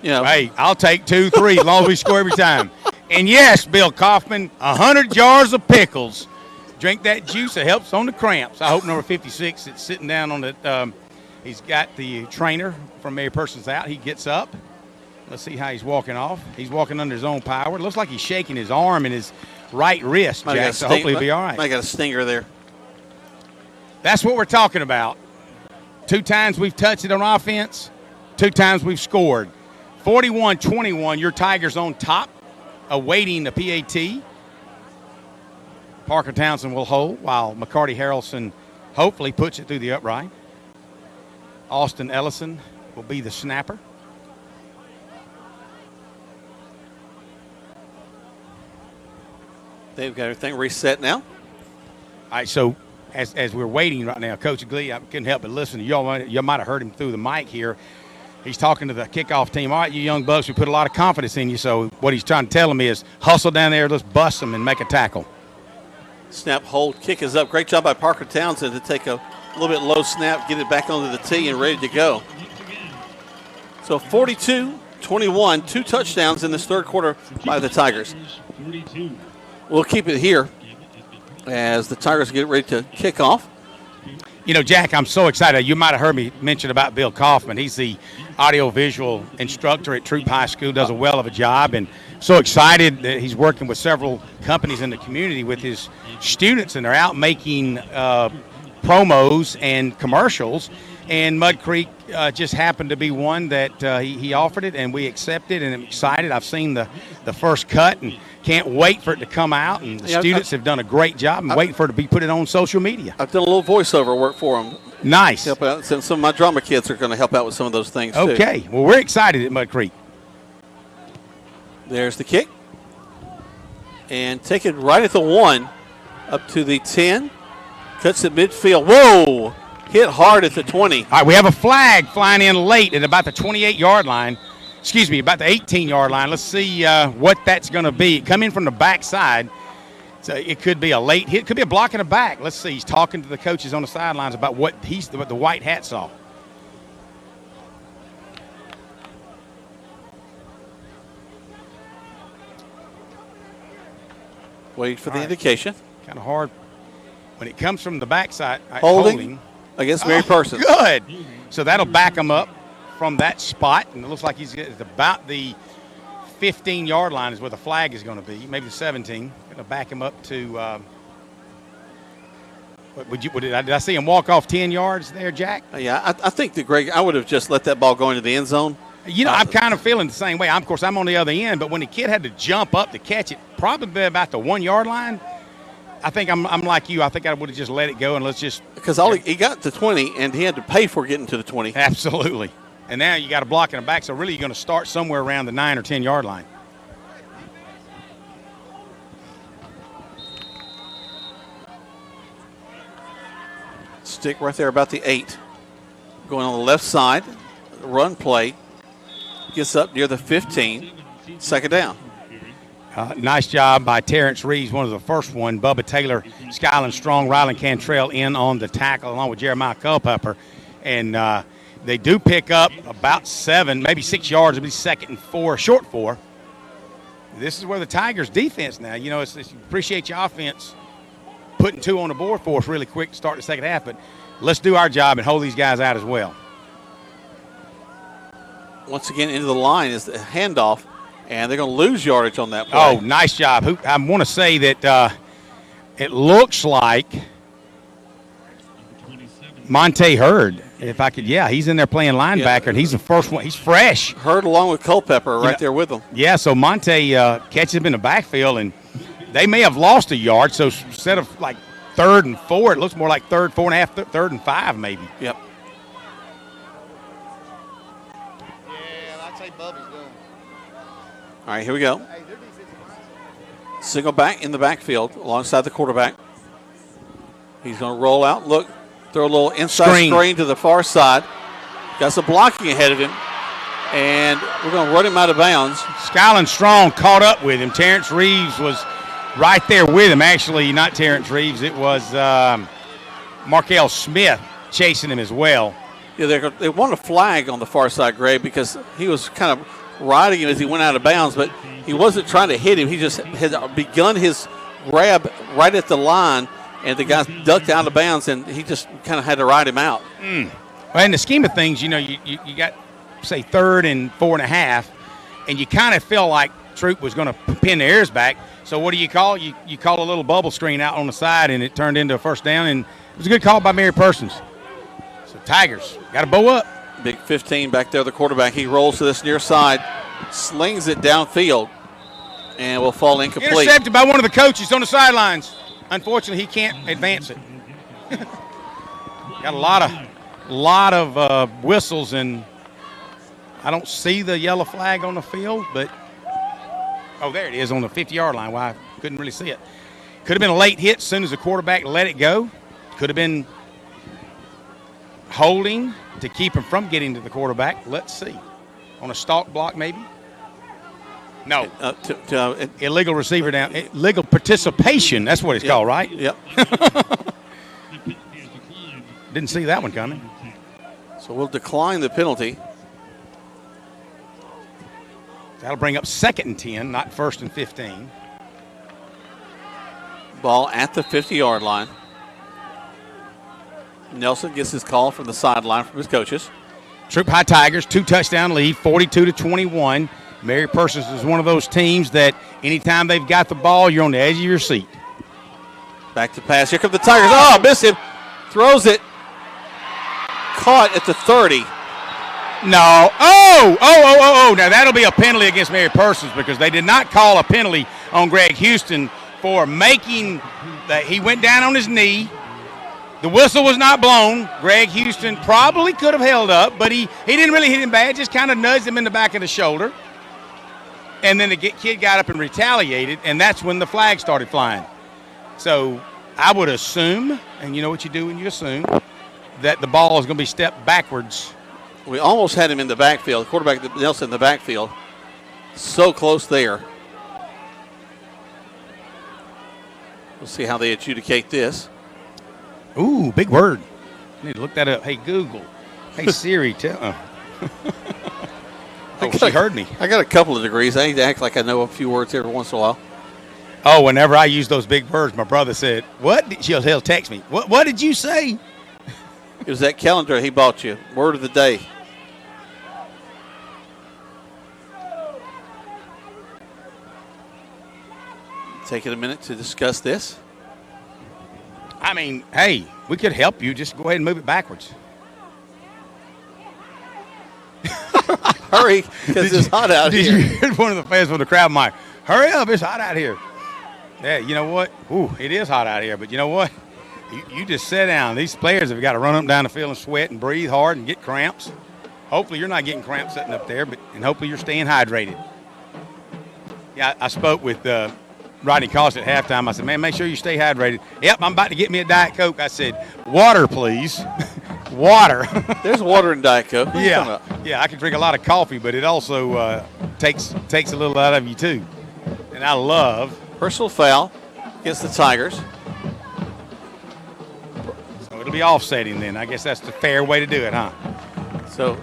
Hey, I'll take 2, 3 as long as we score every time. And yes, Bill Kaufman, 100 jars of pickles. Drink that juice. It helps on the cramps. I hope number 56 is sitting down on it. He's got the trainer from Mary Persons out. He gets up. Let's see how he's walking off. He's walking under his own power. It looks like he's shaking his arm and his right wrist, Jack, so hopefully he'll be all right. I got a stinger there. That's what we're talking about. 2 times we've touched it on offense. 2 times we've scored. 41-21, your Tigers on top, awaiting the PAT. Parker Townsend will hold while McCarty Harrelson hopefully puts it through the upright. Austin Ellison will be the snapper. They've got everything reset now. All right, so as we're waiting right now, Coach Glee, I couldn't help but listen. You might have heard him through the mic here. He's talking to the kickoff team. All right, you young bucks, we put a lot of confidence in you. So what he's trying to tell them is hustle down there, let's bust them and make a tackle. Snap, hold, kick is up. Great job by Parker Townsend to take a little bit low snap, get it back onto the tee and ready to go. So 42-21, 2 touchdowns in this third quarter by the Tigers. We'll keep it here as the Tigers get ready to kick off. Jack, I'm so excited. You might have heard me mention about Bill Kaufman. He's the audiovisual instructor at Troup High School, does a well of a job, and so excited that he's working with several companies in the community with his students, and they're out making promos and commercials. And Mud Creek just happened to be one that he offered it, and we accepted, and I'm excited. I've seen the first cut and can't wait for it to come out, and the students have done a great job. I'm waiting for it to be put on social media. I've done a little voiceover work for them. Nice. Help out. Some of my drama kids are going to help out with some of those things, too. Okay. Well, we're excited at Mud Creek. There's the kick. And take it right at the 1, up to the 10. Cuts at midfield. Whoa! Hit hard at the 20. All right, we have a flag flying in late at about the 28-yard line. Excuse me, about the 18-yard line. Let's see what that's going to be. Come in from the backside. So it could be a late hit. It could be a block in the back. Let's see. He's talking to the coaches on the sidelines about what the white hat saw. Wait for the indication. Kind of hard. When it comes from the backside, holding against Mary Persons. Good. So that'll back him up from that spot, and it looks like he's at about the 15-yard line is where the flag is going to be, maybe the 17. Going to back him up to did I see him walk off 10 yards there, Jack? Yeah, I think that Greg, I would have just let that ball go into the end zone. I'm kind of feeling the same way. Of course, I'm on the other end, but when the kid had to jump up to catch it, probably about the 1-yard line, I think I'm like you. I think I would have just let it go and let's just – because he got to 20, and he had to pay for getting to the 20. Absolutely. And now you got a block in the back, so really you're going to start somewhere around the 9 or 10-yard line. Stick right there about the 8. Going on the left side. Run play. Gets up near the 15. Second down. Nice job by Terrence Reeves, one of the first one. Bubba Taylor, Skyland Strong, Ryland Cantrell in on the tackle along with Jeremiah Culpepper. And they do pick up about 7, maybe 6 yards. It'll be 2nd and 4, short 4. This is where the Tigers defense now, it's appreciate your offense putting 2 on the board for us really quick to start the second half, but let's do our job and hold these guys out as well. Once again, into the line is the handoff, and they're going to lose yardage on that play. Oh, nice job. I want to say that it looks like Monte Hurd, if I could, he's in there playing linebacker, and he's the first one. He's fresh. Hurd along with Culpepper right there with him. Yeah, so Monte catches him in the backfield, and they may have lost a yard, so instead of like 3rd and 4, it looks more like 3rd, 4.5, 3rd and 5 maybe. Yep. All right, here we go. Single back in the backfield alongside the quarterback. He's going to roll out, look, throw a little inside screen to the far side. Got some blocking ahead of him, and we're going to run him out of bounds. Skyland Strong caught up with him. Terrence Reeves was right there with him. Actually, not Terrence Reeves. It was Markel Smith chasing him as well. Yeah, they want a flag on the far side, Greg, because he was kind of riding him as he went out of bounds, but he wasn't trying to hit him. He just had begun his grab right at the line, and the guy ducked out of bounds, and he just kind of had to ride him out. Well, in the scheme of things, you got, say, 3rd and 4.5, and you kind of feel like Troup was going to pin the ears back. So what do you call? You call a little bubble screen out on the side, and it turned into a first down, and it was a good call by Mary Persons. So Tigers got to bow up. Big 15 back there, the quarterback. He rolls to this near side, slings it downfield, and will fall incomplete. Intercepted by one of the coaches on the sidelines. Unfortunately, he can't advance it. Got a lot of whistles, and I don't see the yellow flag on the field, but there it is on the 50-yard line. Well, I couldn't really see it. Could have been a late hit as soon as the quarterback let it go. Could have been holding to keep him from getting to the quarterback. Let's see. On a stalk block, maybe? No. Illegal receiver down. Illegal participation. That's what it's called, right? Yep. Didn't see that one coming. So we'll decline the penalty. That'll bring up 2nd and 10, not 1st and 15. Ball at the 50-yard line. Nelson gets his call from the sideline from his coaches. Troup High Tigers, 2-touchdown lead, 42-21. Mary Persons is one of those teams that anytime they've got the ball, you're on the edge of your seat. Back to pass. Here come the Tigers. Oh, missed him. Throws it. Caught at the 30. No. Oh. Now, that'll be a penalty against Mary Persons because they did not call a penalty on Greg Houston for making that. He went down on his knee. The whistle was not blown. Greg Houston probably could have held up, but he didn't really hit him bad, just kind of nudged him in the back of the shoulder. And then the kid got up and retaliated, and that's when the flag started flying. So I would assume, and you know what you do when you assume, that the ball is going to be stepped backwards. We almost had him in the backfield. Quarterback Nelson in the backfield. So close there. We'll see how they adjudicate this. Ooh, big word. I need to look that up. Hey, Google. Hey, Siri, tell. She heard me. I got a couple of degrees. I need to act like I know a few words every once in a while. Oh, whenever I use those big words, my brother said, "What?" He'll text me. What did you say? It was that calendar he bought you. Word of the day. Taking a minute to discuss this. I mean, hey, we could help you. Just go ahead and move it backwards. Hurry, because it's hot out here. Did you hear one of the fans from the crowd, Mike? Hurry up, it's hot out here. Yeah, you know what? Ooh, it is hot out here, but you know what? You just sit down. These players have got to run up and down the field and sweat and breathe hard and get cramps. Hopefully you're not getting cramps sitting up there, and hopefully you're staying hydrated. Yeah, I spoke with Rodney Cost at halftime. I said, man, make sure you stay hydrated. Yep, I'm about to get me a Diet Coke. I said, water, please. Water. There's water in Diet Coke. What are you talking about? Yeah, I can drink a lot of coffee, but it also takes a little out of you, too. And I love. Personal foul against the Tigers. So it'll be offsetting then. I guess that's the fair way to do it, huh? So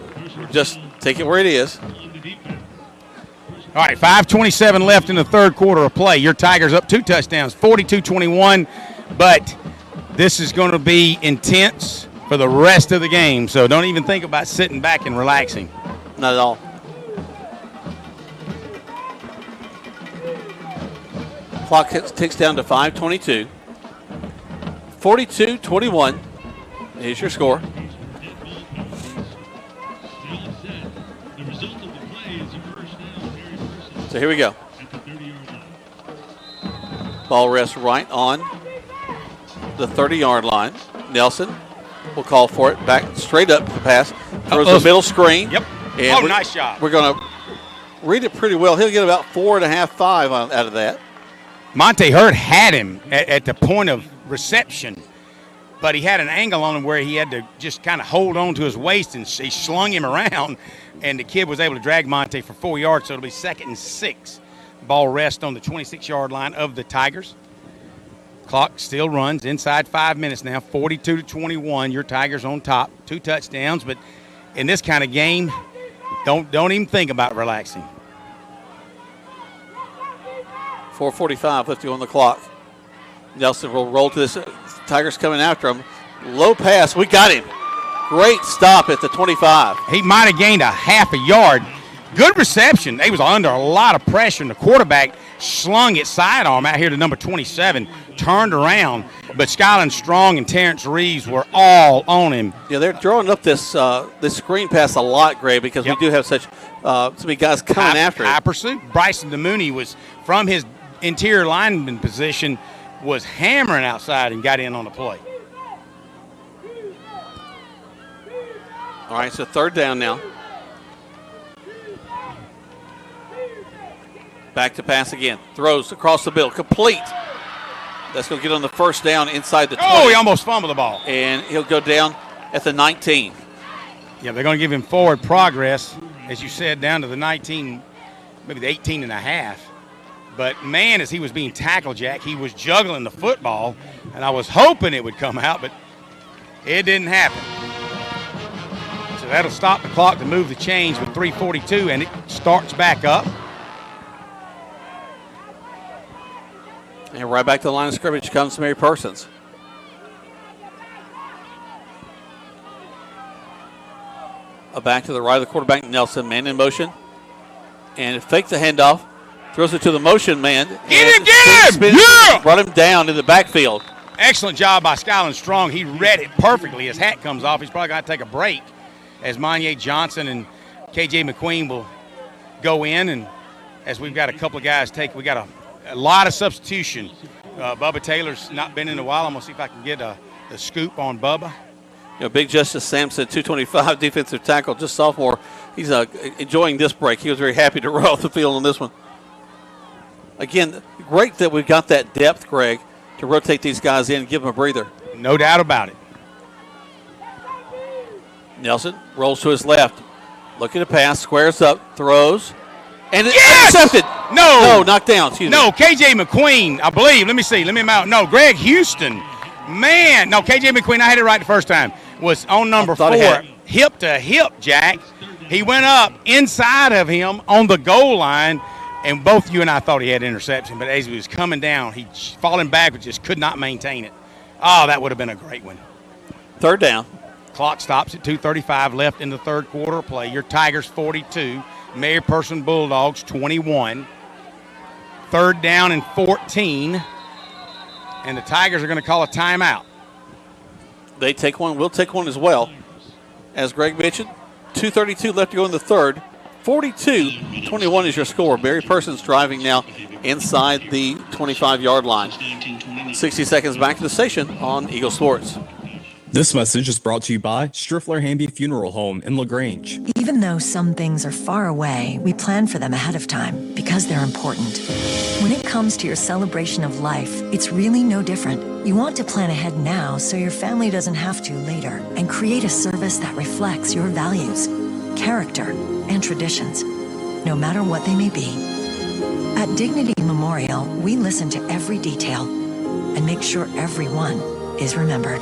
just take it where it is. All right, 5:27 left in the third quarter of play. Your Tigers up 2 touchdowns, 42-21. But this is going to be intense for the rest of the game. So don't even think about sitting back and relaxing. Not at all. Clock ticks down to 5:22. 42-21 is your score. So here we go. Ball rests right on the 30-yard line. Nelson will call for it. Back straight up the pass. Throws the middle screen. Yep. And nice job. We're going to read it pretty well. He'll get about 4.5, 5 out of that. Monte Hurd had him at the point of reception, but he had an angle on him where he had to just kind of hold on to his waist, and he slung him around, and the kid was able to drag Monte for 4 yards, so it'll be 2nd and 6. Ball rests on the 26-yard line of the Tigers. Clock still runs inside 5 minutes now, 42-21. Your Tigers on top, 2 touchdowns, but in this kind of game, don't even think about relaxing. 4:45 left to go on the clock. Nelson will roll to this. Tigers coming after him. Low pass. We got him. Great stop at the 25. He might have gained a half a yard. Good reception. He was under a lot of pressure, and the quarterback slung it sidearm out here to number 27, turned around. But Skyland Strong and Terrence Reeves were all on him. Yeah, they're throwing up this screen pass a lot, Greg, because we do have such so many guys coming after it. High pursuit. Bryson DeMooney was from his interior lineman position, was hammering outside and got in on the play. All right, so 3rd down now. Back to pass again. Throws across the middle. Complete. That's going to get on the 1st down inside the 20. Oh, he almost fumbled the ball. And he'll go down at the 19. Yeah, they're going to give him forward progress, as you said, down to the 19, maybe the 18 and a half. But, man, as he was being tackled, Jack, he was juggling the football, and I was hoping it would come out, but it didn't happen. So that'll stop the clock to move the chains with 3:42, and it starts back up. And right back to the line of scrimmage comes Mary Persons. Back to the right of the quarterback, Nelson, man in motion. And fake the handoff. Throws it to the motion man. Get him! Yeah! Brought him down in the backfield. Excellent job by Skyland Strong. He read it perfectly. His hat comes off. He's probably got to take a break as Monye Johnson and K.J. McQueen will go in. And as we've got a couple of guys we got a lot of substitution. Bubba Taylor's not been in a while. I'm going to see if I can get a scoop on Bubba. You know, Big Justice Sampson, 225 defensive tackle, just sophomore. He's enjoying this break. He was very happy to roll off the field on this one. Again, great that we've got that depth, Greg, to rotate these guys in and give them a breather. No doubt about it. Nelson rolls to his left. Looking to pass, squares up, throws, and intercepted. No, knocked down. Excuse me. K.J. McQueen, I believe. Let me see. Let me mount. No, Greg Houston. Man, no, K.J. McQueen, I had it right the first time, was on number 4, hip to hip, Jack. He went up inside of him on the goal line, and both you and I thought he had interception, but as he was coming down, he falling backwards, just could not maintain it. Oh, that would have been a great one. 3rd down. Clock stops at 2:35 left in the third quarter of play. Your Tigers 42, Mary Person Bulldogs 21. 3rd down and 14, and the Tigers are going to call a timeout. They take one. We'll take one as well. As Greg mentioned, 2:32 left to go in the third. 42-21 is your score. Mary Persons driving now inside the 25-yard line. 60 seconds back to the station on Eagle Sports. This message is brought to you by Striffler Hamby Funeral Home in LaGrange. Even Even though some things are far away, we plan for them ahead of time because they're important. When it comes to your celebration of life, it's really no different. You want to plan ahead now so your family doesn't have to later, and create a service that reflects your values, character, and traditions, no matter what they may be. At Dignity Memorial, we listen to every detail and make sure everyone is remembered.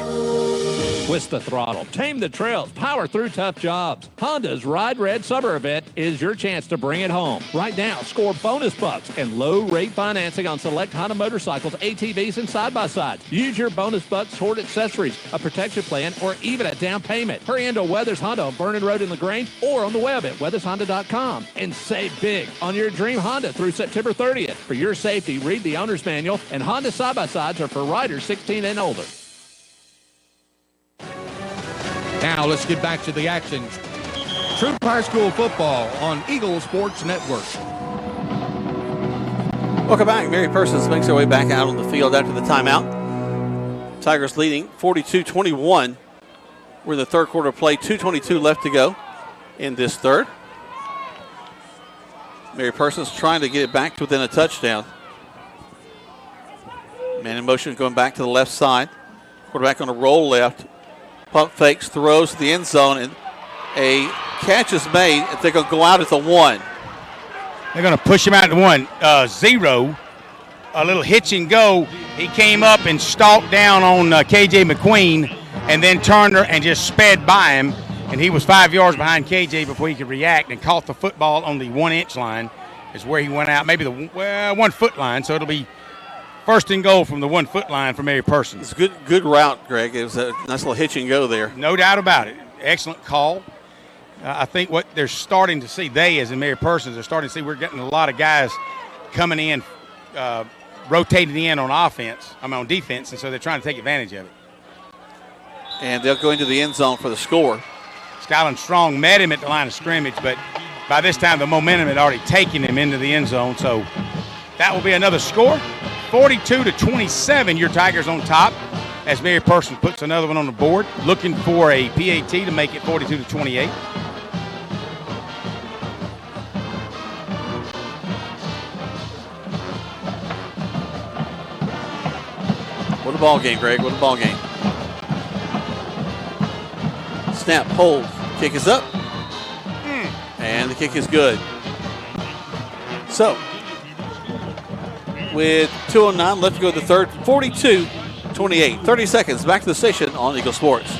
Twist the throttle, tame the trails, power through tough jobs. Honda's Ride Red Summer Event is your chance to bring it home. Right now, score bonus bucks and low-rate financing on select Honda motorcycles, ATVs, and side-by-sides. Use your bonus bucks toward accessories, a protection plan, or even a down payment. Hurry into Weathers Honda on Vernon Road in LaGrange or on the web at weathershonda.com and save big on your dream Honda through September 30th. For your safety, read the owner's manual, and Honda side-by-sides are for riders 16 and older. Now let's get back to the action. Troup High School Football on Eagle Sports Network. Welcome back. Mary Persons makes her way back out on the field after the timeout. Tigers leading 42-21. We're in the third quarter of play. 2:22 left to go in this third. Mary Persons trying to get it back to within a touchdown. Man in motion going back to the left side. Quarterback on a roll left. Pump fakes, throws to the end zone, and a catch is made. They're going to go out at the 1. They're going to push him out at the 1. 0. A little hitch and go. He came up and stalked down on K.J. McQueen and then turned her and just sped by him. And he was 5 yards behind K.J. before he could react and caught the football on the 1-inch line is where he went out. Maybe the 1-foot line, so it'll be first and goal from the 1-foot line for Mary Persons. It's a good route, Greg. It was a nice little hitch and go there. No doubt about it. Excellent call. I think what they're starting to see, as in Mary Persons, they're starting to see we're getting a lot of guys coming in, rotating in on on defense, and so they're trying to take advantage of it. And they'll go into the end zone for the score. Skyland Strong met him at the line of scrimmage, but by this time the momentum had already taken him into the end zone, so that will be another score. 42-27, your Tigers on top as Mary Persons puts another one on the board, looking for a PAT to make it 42-28. What a ball game, Greg. What a ball game. Snap, hold, kick is up, and the kick is good. So, with 2:09 left to go to the third, 42-28. 30 seconds back to the station on Eagle Sports.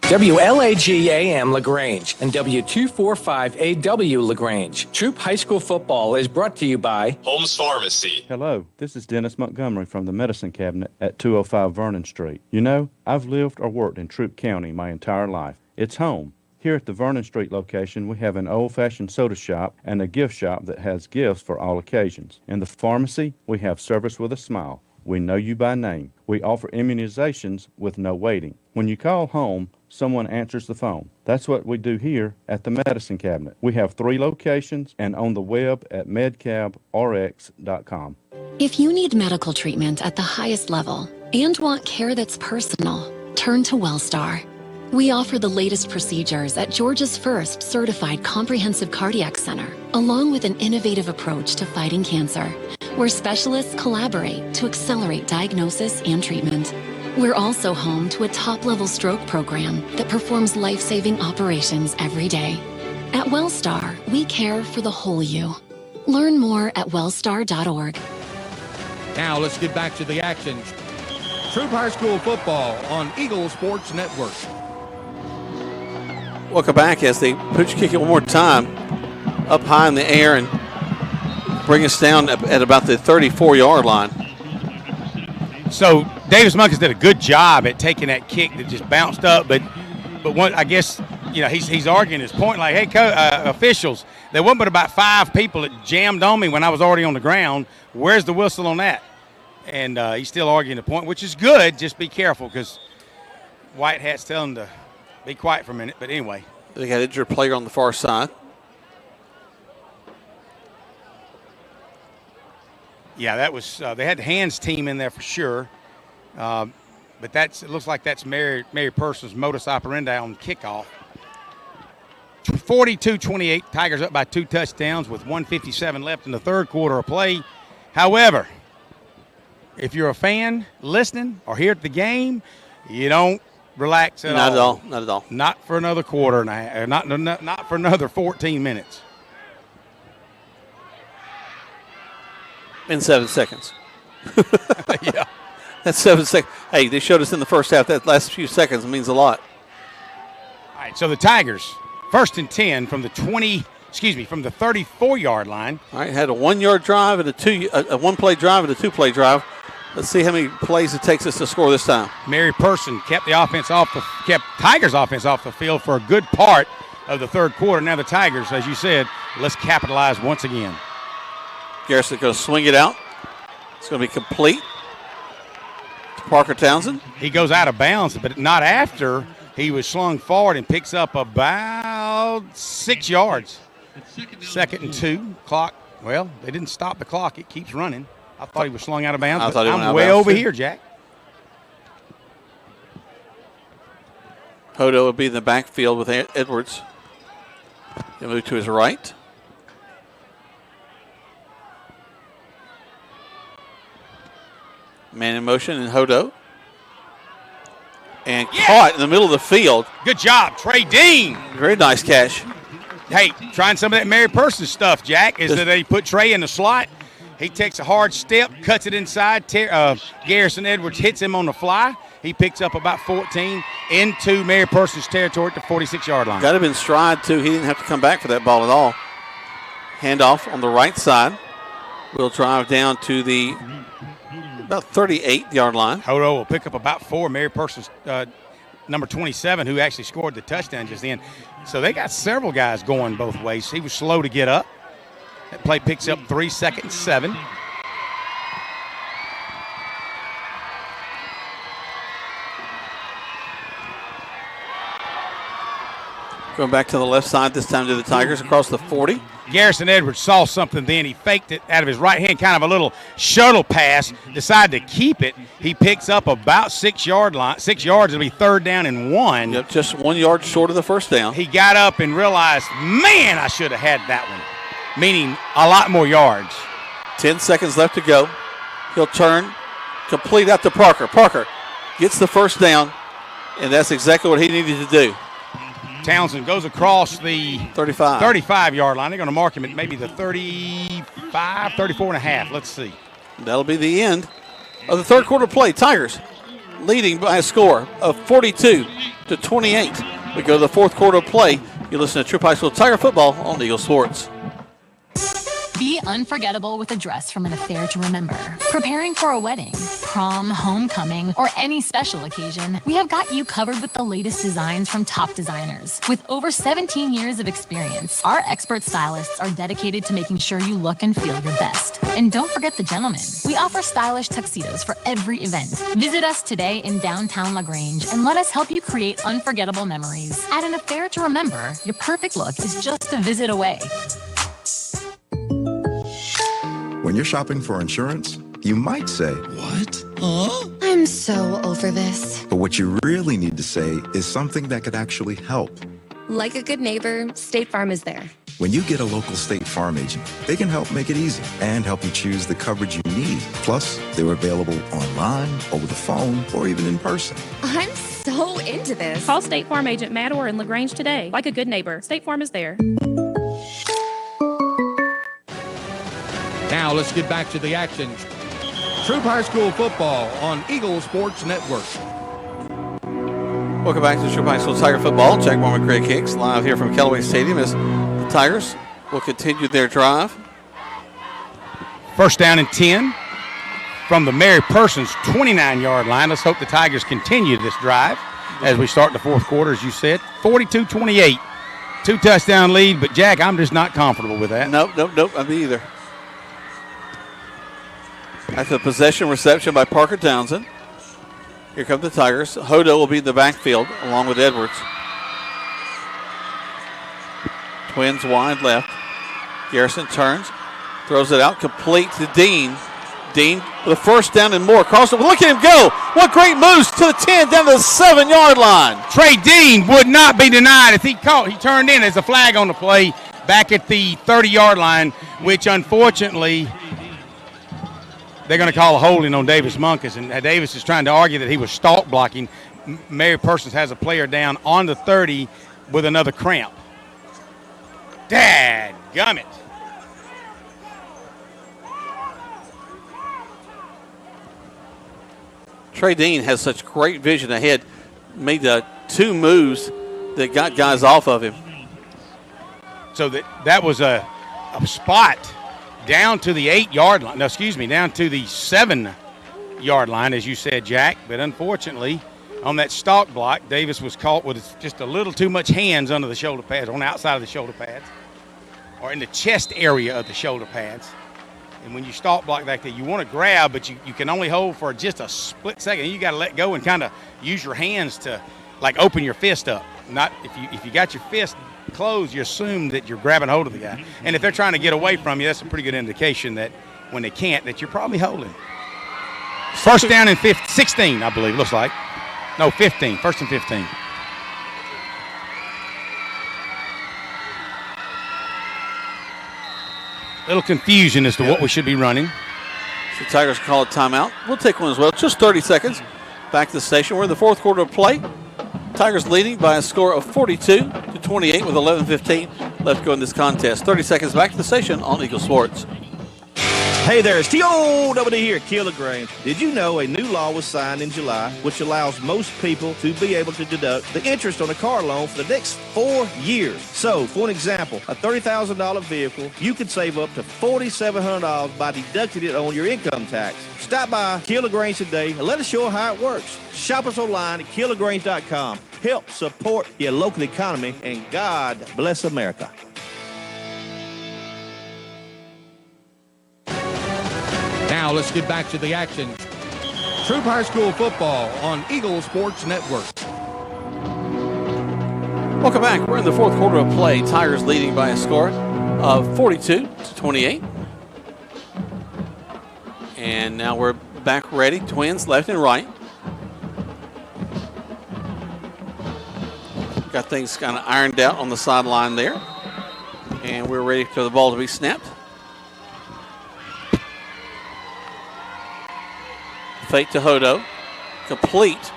WLAG AM LaGrange and W245AW LaGrange. Troup High School Football is brought to you by Holmes Pharmacy. Hello, this is Dennis Montgomery from the Medicine Cabinet at 205 Vernon Street. You know, I've lived or worked in Troup County my entire life. It's home. Here at the Vernon Street location, we have an old-fashioned soda shop and a gift shop that has gifts for all occasions. In the pharmacy, we have service with a smile. We know you by name. We offer immunizations with no waiting. When you call home, someone answers the phone. That's what we do here at the Medicine Cabinet. We have 3 locations and on the web at medcabrx.com. If you need medical treatment at the highest level and want care that's personal, turn to Wellstar. We offer the latest procedures at Georgia's first certified comprehensive cardiac center, along with an innovative approach to fighting cancer, where specialists collaborate to accelerate diagnosis and treatment. We're also home to a top-level stroke program that performs life-saving operations every day. At Wellstar, we care for the whole you. Learn more at wellstar.org. Now let's get back to the action. Troup High School Football on Eagle Sports Network. Welcome back as they pooch kick it one more time up high in the air and bring us down at about the 34-yard line. So Davis Munkins did a good job at taking that kick that just bounced up, but one, I guess, he's arguing his point like, hey, officials, there wasn't but about 5 people that jammed on me when I was already on the ground. Where's the whistle on that? And he's still arguing the point, which is good. Just be careful because White Hat's telling him to be quiet for a minute. But anyway. They got an injured player on the far side. Yeah, that was they had the hands team in there for sure. But it looks like that's Mary Persons' modus operandi on kickoff. 42-28. Tigers up by 2 touchdowns with 1:57 left in the third quarter of play. However, if you're a fan listening or here at the game, you don't relax at all. Not at all. Not at all. Not for another quarter and a half. Not for another 14 minutes. In 7 seconds. Yeah. That's 7 seconds. Hey, they showed us in the first half that last few seconds means a lot. All right, so the Tigers, 1st and 10 from the 34-yard line. All right, had a 1-yard drive and a 1-play drive and a 2-play drive. Let's see how many plays it takes us to score this time. Mary Person kept Tigers offense off the field for a good part of the third quarter. Now the Tigers, as you said, let's capitalize once again. Garrison's going to swing it out. It's going to be complete to Parker Townsend. He goes out of bounds, but not after he was slung forward and picks up about 6 yards. 2nd and 2. Clock, well, they didn't stop the clock. It keeps running. I thought he was slung out of bounds, but I'm way over here, Jack. Hodo will be in the backfield with Edwards. He'll move to his right. Man in motion and Hodo. And caught in the middle of the field. Good job, Trey Dean. Very nice catch. Hey, trying some of that Mary Person stuff, Jack, is that they put Trey in the slot. He takes a hard step, cuts it inside. Garrison Edwards hits him on the fly. He picks up about 14 into Mary Person's territory at the 46-yard line. Got to have been stride, too. He didn't have to come back for that ball at all. Handoff on the right side. We'll drive down to the about 38-yard line. Hodo will pick up about 4. Mary Person's number 27, who actually scored the touchdown just then. So they got several guys going both ways. He was slow to get up. That play picks up 3, 2nd and 7. Going back to the left side, this time to the Tigers across the 40. Garrison Edwards saw something then. He faked it out of his right hand, kind of a little shuttle pass, decided to keep it. He picks up about 6 yards. It'll be 3rd down and 1. Yep, just 1 yard short of the first down. He got up and realized, man, I should have had that one, meaning a lot more yards. 10 seconds left to go. He'll turn, complete out to Parker. Parker gets the first down, and that's exactly what he needed to do. Townsend goes across the 35-yard line. They're going to mark him at maybe the 34 and a half. Let's see. That'll be the end of the third quarter play. Tigers leading by a score of 42-28. We go to the fourth quarter play. You listen to Troup High School Tiger Football on Eagle Sports. Be unforgettable with a dress from an affair to remember. Preparing for a wedding, prom, homecoming, or any special occasion, we have got you covered with the latest designs from top designers. With over 17 years of experience, our expert stylists are dedicated to making sure you look and feel your best. And don't forget the gentlemen. We offer stylish tuxedos for every event. Visit us today in downtown LaGrange and let us help you create unforgettable memories. At an affair to remember, your perfect look is just a visit away. When you're shopping for insurance, you might say, "What? Huh? I'm so over this." But what you really need to say is something that could actually help. Like a good neighbor, State Farm is there. When you get a local State Farm agent, they can help make it easy and help you choose the coverage you need. Plus, they're available online, over the phone, or even in person. I'm so into this. Call State Farm agent Matt Orr in LaGrange today. Like a good neighbor, State Farm is there. Now let's get back to the action. Troup High School Football on Eagle Sports Network. Welcome back to Troup High School Tiger Football. Jack Mormon, Craig Hicks, live here from Callaway Stadium as the Tigers will continue their drive. 1st down and 10 from the Mary Persons 29-yard line. Let's hope the Tigers continue this drive as we start the fourth quarter, as you said. 42-28, 2-touchdown lead, but Jack, I'm just not comfortable with that. Nope, I'm me either. After the possession reception by Parker Townsend. Here come the Tigers. Hodo will be in the backfield along with Edwards. Twins wide left. Garrison turns, throws it out, complete to Dean. Dean with a first down and more. Carlson, look at him go. What great moves to the 10, down to the 7-yard line. Trey Dean would not be denied if he caught. He turned in as a flag on the play back at the 30-yard line, which unfortunately they're going to call a holding on Davis Munkus. And Davis is trying to argue that he was stalk blocking. Mary Persons has a player down on the 30 with another cramp. Dadgummit. Trey Dean has such great vision ahead. Made the 2 moves that got guys off of him. So that was a spot down to the 8-yard line. No, excuse me, down to the 7-yard line, as you said, Jack. But unfortunately, on that stalk block, Davis was caught with just a little too much hands under the shoulder pads, on the outside of the shoulder pads, or in the chest area of the shoulder pads. And when you stalk block back there, you want to grab, but you can only hold for just a split second. You got to let go and kind of use your hands to, like, open your fist up. Not if you got your fist closed, you assume that you're grabbing hold of the guy. And if they're trying to get away from you, that's a pretty good indication that when they can't, that you're probably holding. First down and 16, I believe, looks like. No, 15. First and 15. Little confusion as to what we should be running. The Tigers call a timeout. We'll take one as well. Just 30 seconds. Back to the station. We're in the 4th quarter of play. Tigers leading by a score of 42-28 with 11:15 left to go in this contest. 30 seconds back to the station on Eagle Sports. Hey there, it's T.O.W. here at Keeler Grange. Did you know a new law was signed in July which allows most people to be able to deduct the interest on a car loan for the next 4 years? So, for an example, a $30,000 vehicle, you could save up to $4,700 by deducting it on your income tax. Stop by Keeler Grange today and let us show you how it works. Shop us online at KeelerGrange.com. Help support your local economy, and God bless America. Now let's get back to the action. Troup High School football on Eagle Sports Network. Welcome back. We're in the 4th quarter of play. Tigers leading by a score of 42-28. And now we're back ready. Twins left and right. Got things kind of ironed out on the sideline there. And we're ready for the ball to be snapped. Fake to Hodo. Complete.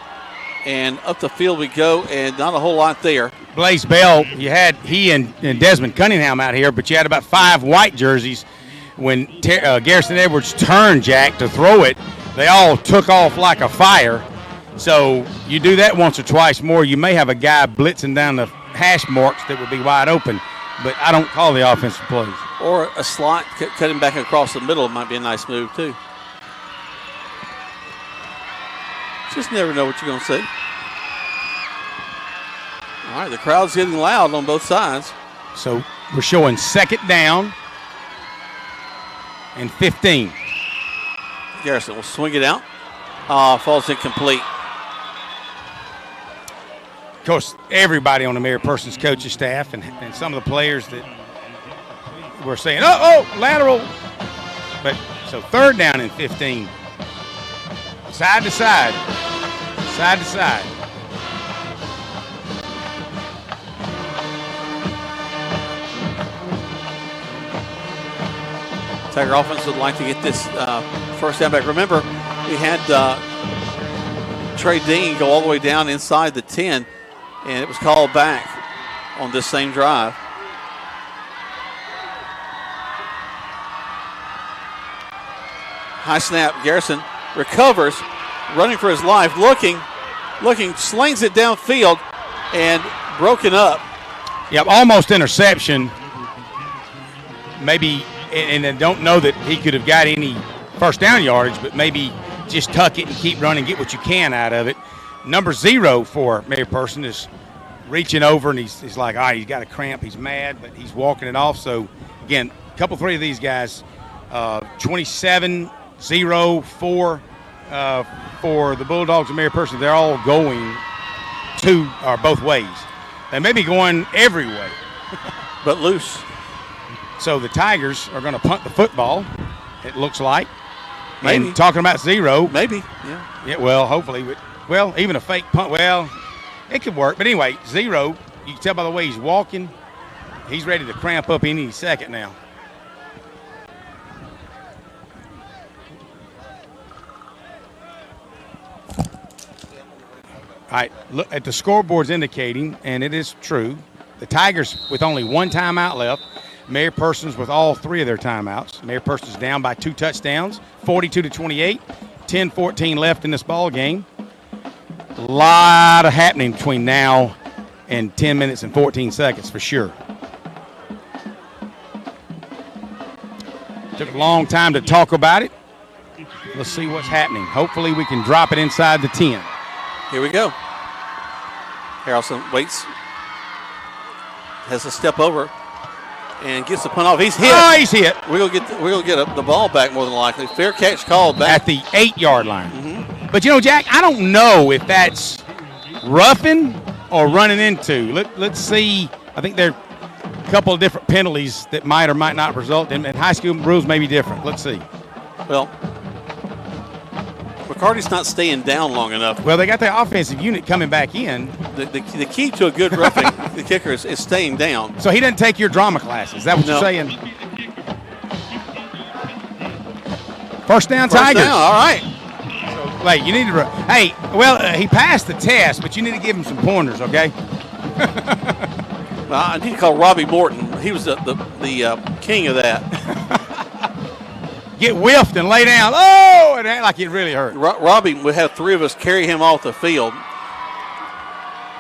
And up the field we go, and not a whole lot there. Blaze Bell, he and Desmond Cunningham out here, but you had about 5 white jerseys. When Garrison Edwards turned, Jack, to throw it, they all took off like a fire. So you do that once or twice more, you may have a guy blitzing down the hash marks that would be wide open, but I don't call the offensive plays. Or a slot cutting back across the middle might be a nice move, too. Just never know what you're going to see. All right, the crowd's getting loud on both sides. So we're showing 2nd down and 15. Garrison will swing it out. Falls incomplete. Of course, everybody on the Mary Persons coaching staff and some of the players that were saying, lateral. But so 3rd down and 15. Side to side. Side to side. Tiger offense would like to get this first down back. Remember, we had Trey Dean go all the way down inside the 10, and it was called back on this same drive. High snap. Garrison recovers, running for his life, looking, slings it downfield, and broken up. Yep, almost interception. Maybe, and I don't know that he could have got any first down yardage, but maybe just tuck it and keep running, get what you can out of it. Number 0 for Mary Person is reaching over, and he's like, he's got a cramp, he's mad, but he's walking it off. So, again, three of these guys, 27, 0, 4 for the Bulldogs and Mary Person. They're all going both ways. They may be going every way. But loose. So the Tigers are going to punt the football, it looks like. And talking about zero. Maybe, yeah. Yeah, well, hopefully. Well, even a fake punt, well, it could work. But anyway, zero, you can tell by the way he's walking, he's ready to cramp up any second now. All right, look at the scoreboard's indicating, and it is true, the Tigers with only one timeout left. Mary Persons with all three of their timeouts. Mary Persons down by 2 touchdowns, 42-28, 10-14 left in this ball game. A lot of happening between now and 10 minutes and 14 seconds for sure. Took a long time to talk about it. Let's see what's happening. Hopefully we can drop it inside the 10. Here we go. Harrelson waits, has to step over, and gets the punt off. He's hit. Oh, he's hit. We're gonna get the ball back more than likely. Fair catch called back at the 8-yard line. But you know, Jack, I don't know if that's roughing or running into. Let's see. I think there are a couple of different penalties that might or might not result in. And high school rules may be different. Let's see. Well, McCarty's not staying down long enough. Well, they got their offensive unit coming back in. The key to a good roughing the kicker is staying down. So he doesn't take your drama classes. Is that what you're saying? First down, Tigers. Down, all right. So, Clay, you need to. Hey, well, he passed the test, but you need to give him some pointers, okay? Well, I need to call Robbie Morton. He was the king of that. Get whiffed and lay down. Oh, it ain't like it really hurt. Robbie would have 3 of us carry him off the field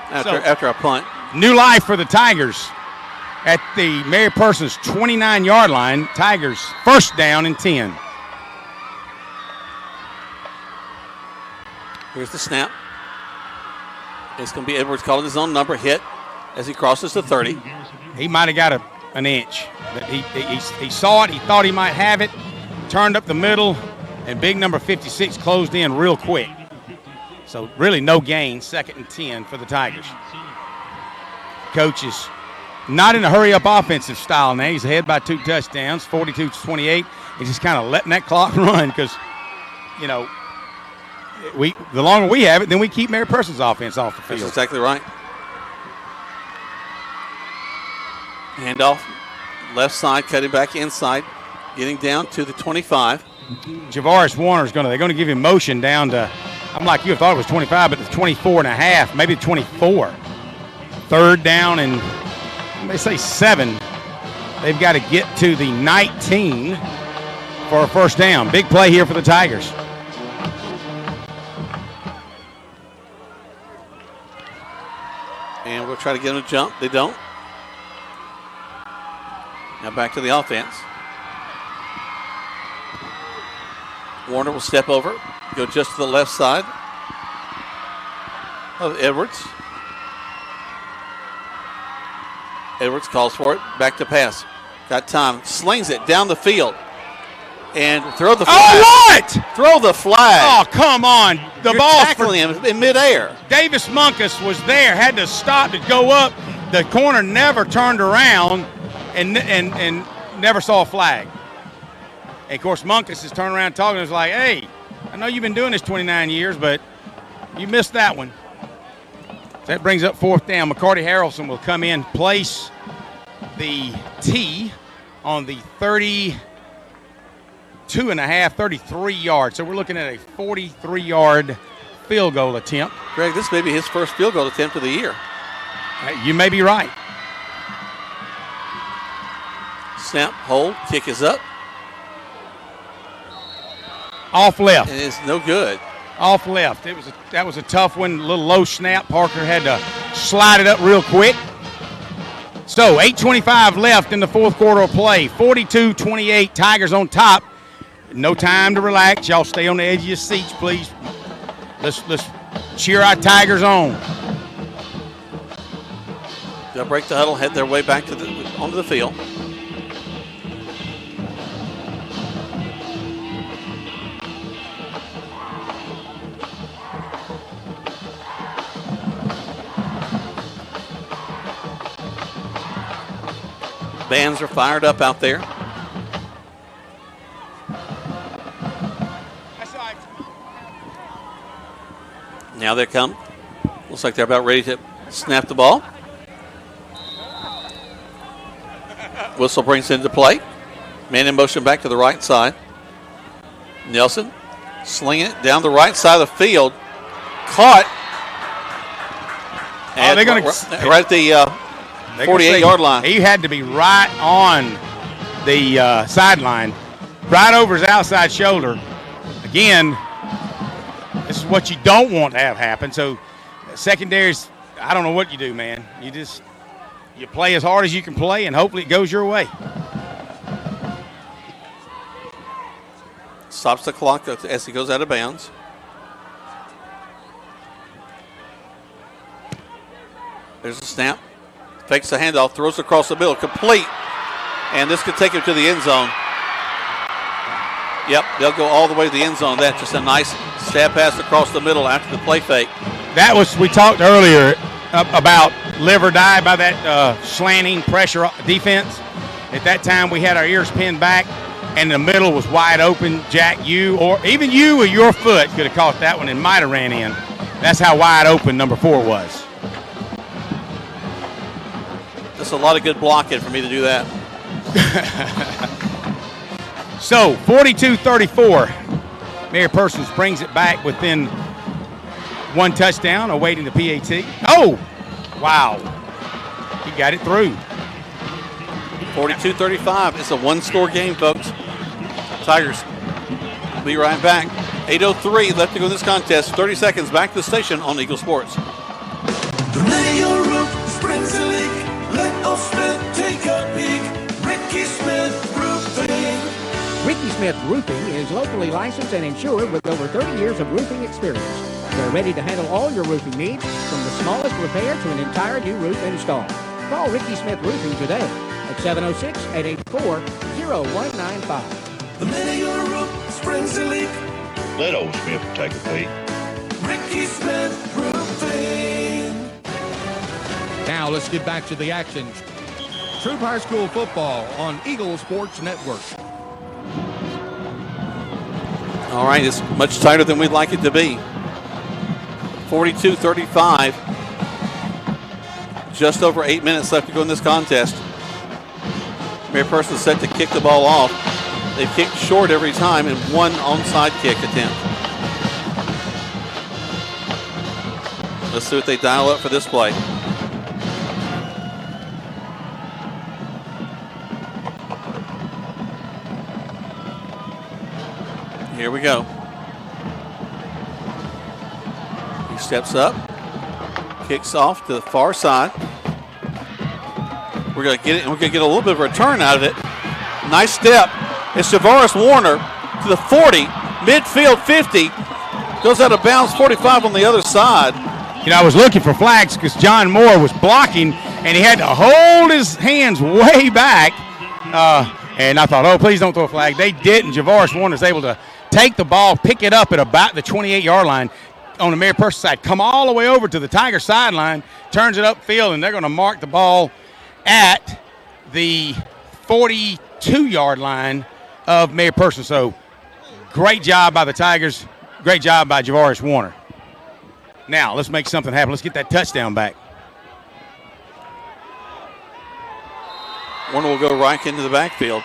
after a punt. New life for the Tigers at the Mary Persons 29-yard line. Tigers first down and 10. Here's the snap. It's going to be Edwards calling his own number, hit as he crosses the 30. He might have got an inch. But he saw it. He thought he might have it. Turned up the middle, and big number 56 closed in real quick. So really no gain, 2nd and 10 for the Tigers. Coach is not in a hurry-up offensive style now. He's ahead by 2 touchdowns, 42-28. He's just kind of letting that clock run because, you know, the longer we have it, then we keep Mary Persons' offense off the field. That's exactly right. Handoff, left side, cutting back inside. Getting down to the 25. Javaris Warner's they're going to give him motion down to, I'm like you, thought it was 25, but it's 24 and a half, maybe 24. 3rd down and they say 7. They've got to get to the 19 for a first down. Big play here for the Tigers. And we'll try to get them to jump. They don't. Now back to the offense. Warner will step over, go just to the left side of Edwards. Edwards calls for it, back to pass. Got time, slings it down the field, and throw the flag. Oh, what? Throw the flag. Oh, come on. The ball tackling him in midair. Davis Munkus was there, had to stop to go up. The corner never turned around and never saw a flag. And, of course, Munkus is turning around talking. It's like, hey, I know you've been doing this 29 years, but you missed that one. That brings up 4th down. McCarty Harrelson will come in, place the tee on the 33 yards. So we're looking at a 43-yard field goal attempt. Greg, this may be his first field goal attempt of the year. You may be right. Snap, hold, kick is up. Off left. And it's no good. Off left. That was a tough one. A little low snap. Parker had to slide it up real quick. So 8:25 left in the 4th quarter of play. 42-28. Tigers on top. No time to relax. Y'all stay on the edge of your seats, please. Let's cheer our Tigers on. They'll break the huddle, head their way back onto the field. Bands are fired up out there. Now they come. Looks like they're about ready to snap the ball. Whistle brings it into play. Man in motion back to the right side. Nelson slinging it down the right side of the field. Caught. And they're going to right at the 48-yard line. He had to be right on the sideline, right over his outside shoulder. Again, this is what you don't want to have happen. So secondaries, I don't know what you do, man. You play as hard as you can play, and hopefully it goes your way. Stops the clock as he goes out of bounds. There's a snap. Fakes the handoff, throws across the middle, complete. And this could take him to the end zone. Yep, they'll go all the way to the end zone. That's just a nice stab pass across the middle after the play fake. That was, we talked earlier about live or die by that slanting pressure defense. At that time, we had our ears pinned back, and the middle was wide open. Jack, you, or even you with your foot could have caught that one and might have ran in. That's how wide open number 4 was. That's a lot of good blocking for me to do that. So, 42-34. Mary Persons brings it back within 1 touchdown, awaiting the PAT. Oh, wow. He got it through. 42-35. It's a one-score game, folks. Tigers will be right back. 8:03 left to go in this contest. 30 seconds back to the station on Eagle Sports. Your roof springs a leak. Let us take a peek. Ricky Smith Roofing. Ricky Smith Roofing is locally licensed and insured with over 30 years of roofing experience. They're ready to handle all your roofing needs, from the smallest repair to an entire new roof install. Call Ricky Smith Roofing today at 706-884-0195. The minute your roof springs a leak. Let old Smith take a peek. Ricky Smith Roofing. Now let's get back to the action. Troup High School football on Eagle Sports Network. All right, it's much tighter than we'd like it to be. 42-35. Just over 8 minutes left to go in this contest. Mary Persons set to kick the ball off. They've kicked short every time and one onside kick attempt. Let's see what they dial up for this play. Here we go. He steps up, kicks off to the far side. We're going to get it, and we're going to get a little bit of a return out of it. Nice step. It's Javaris Warner to the 40, midfield 50, goes out of bounds, 45 on the other side. You know, I was looking for flags because John Moore was blocking, and he had to hold his hands way back. And I thought, oh, please don't throw a flag. They didn't. Javaris Warner was able to take the ball, pick it up at about the 28-yard line on the Mary Persons side, come all the way over to the Tiger sideline, turns it upfield, and they're going to mark the ball at the 42-yard line of Mary Persons. So great job by the Tigers. Great job by Javaris Warner. Now, let's make something happen. Let's get that touchdown back. Warner will go right into the backfield.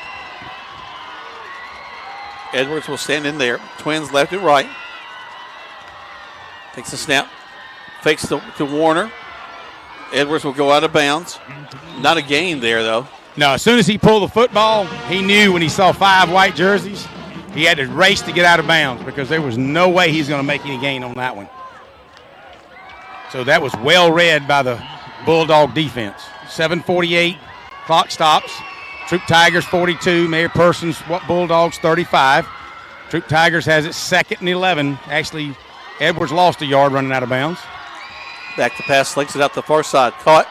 Edwards will stand in there. Twins left and right. Takes a snap. Fakes to Warner. Edwards will go out of bounds. Not a gain there, though. No, as soon as he pulled the football, he knew when he saw 5 white jerseys, he had to race to get out of bounds because there was no way he's going to make any gain on that one. So that was well read by the Bulldog defense. 7:48, clock stops. Troup Tigers 42, Mary Persons Bulldogs 35. Troup Tigers has it 2nd and 11. Actually, Edwards lost a yard running out of bounds. Back to pass, slings it out the far side. Caught.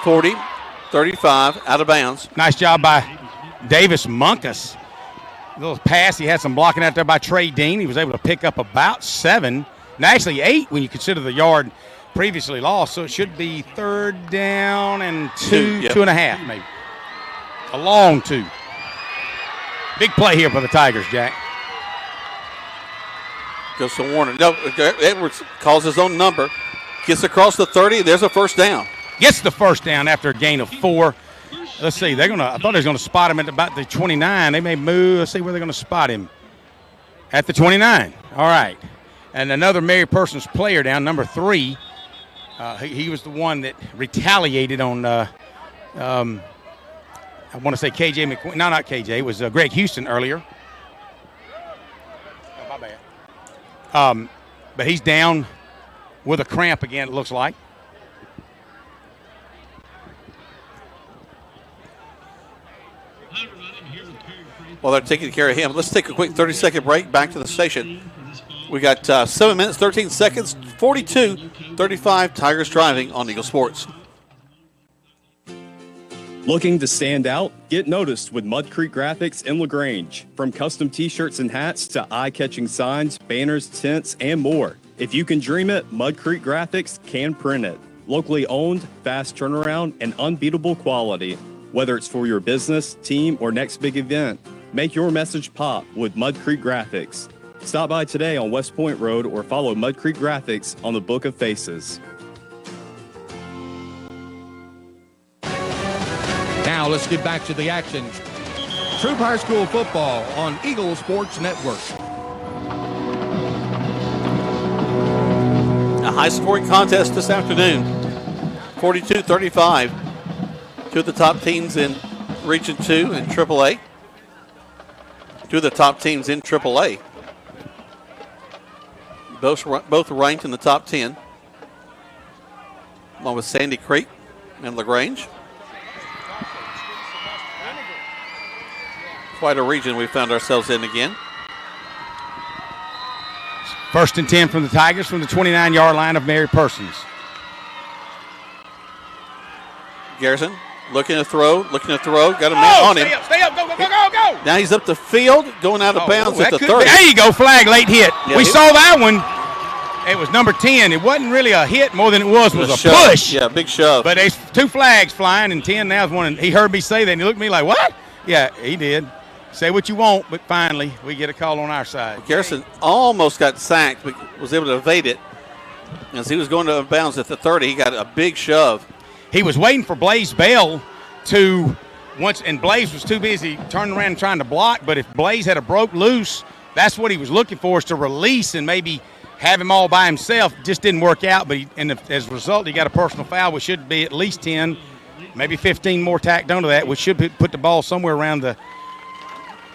40, 35, out of bounds. Nice job by Davis Munkus. A little pass. He had some blocking out there by Trey Dean. He was able to pick up about 7, and actually 8 when you consider the yard previously lost. So it should be 3rd down and 2, 2.5 maybe. A long 2. Big play here for the Tigers, Jack. Goes to Warner. No, Edwards calls his own number. Gets across the 30. There's a first down. Gets the first down after a gain of 4. Let's see. I thought they was going to spot him at about the 29. They may move. Let's see where they're going to spot him. At the 29. All right. And another Mary Persons player down, number 3. He was the one that retaliated on, I want to say KJ McQueen. No, not KJ. It was Greg Houston earlier. Oh, my bad. But he's down with a cramp again, it looks like. Well, they're taking care of him. Let's take a quick 30-second break. Back to the station. We got 7 minutes, 13 seconds, 42-35. Tigers driving on Eagle Sports. Looking to stand out? Get noticed with Mud Creek Graphics in LaGrange. From custom t-shirts and hats to eye-catching signs, banners, tents, and more. If you can dream it, Mud Creek Graphics can print it. Locally owned, fast turnaround, and unbeatable quality. Whether it's for your business, team, or next big event, make your message pop with Mud Creek Graphics. Stop by today on West Point Road or follow Mud Creek Graphics on the Book of Faces. Now let's get back to the action. Troup High School football on Eagle Sports Network. A high-scoring contest this afternoon. 42-35. Two of the top teams in Region 2 and AAA. Two of the top teams in AAA. Both ranked in the top 10. One with Sandy Creek and LaGrange. Quite a region we found ourselves in again. First and 10 from the Tigers from the 29-yard line of Mary Persons. Garrison looking to throw. Got a man on him. Stay up, go. Now he's up the field, going out of bounds at the 30. There you go, flag, late hit. Yeah, we saw that one. It was number 10. It wasn't really a hit more than it was a push. Yeah, big shove. But there's 2 flags flying, and 10 now is one. And he heard me say that, and he looked at me like, what? Yeah, he did. Say what you want, but finally we get a call on our side. Garrison almost got sacked, but was able to evade it. As he was going to bounds at the 30, he got a big shove. He was waiting for Blaze Bell to and Blaze was too busy turning around and trying to block, but if Blaze had a broke loose, that's what he was looking for, is to release and maybe have him all by himself. Just didn't work out, but as a result, he got a personal foul, which should be at least 10, maybe 15 more tacked onto that, which should put the ball somewhere around the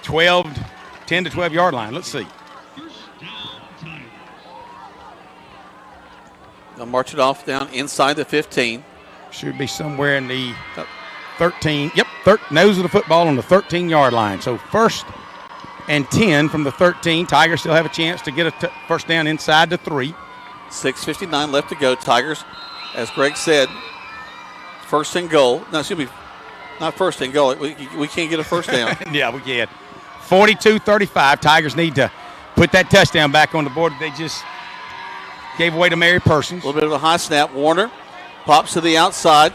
10 to 12-yard line. Let's see. They'll march it off down inside the 15. Should be somewhere in the 13. Yep, nose of the football on the 13-yard line. So first and 10 from the 13. Tigers still have a chance to get a first down inside the 3. 6:59 left to go. Tigers, as Greg said, first and goal. No, excuse me, not first and goal. We can't get a first down. Yeah, we can. 42-35. Tigers need to put that touchdown back on the board. They just gave away to Mary Persons. A little bit of a high snap. Warner pops to the outside,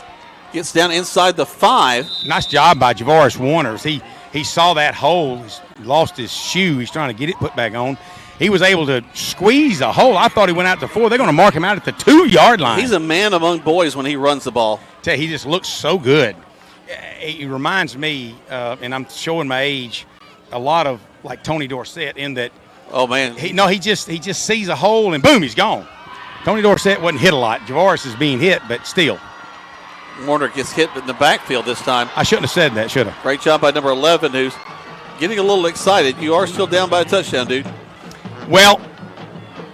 gets down inside the 5. Nice job by Javaris Warner. He saw that hole. He's lost his shoe. He's trying to get it put back on. He was able to squeeze a hole. I thought he went out to 4. They're going to mark him out at the 2-yard line. He's a man among boys when he runs the ball. Tell you, he just looks so good. He reminds me, and I'm showing my age, a lot of like Tony Dorsett in that. Oh man, he just sees a hole and boom, he's gone. Tony Dorsett wasn't hit a lot. Javaris is being hit, but still. Warner gets hit in the backfield this time. I shouldn't have said that, should I? Great job by number 11, who's getting a little excited. You are still down by a touchdown, dude. Well,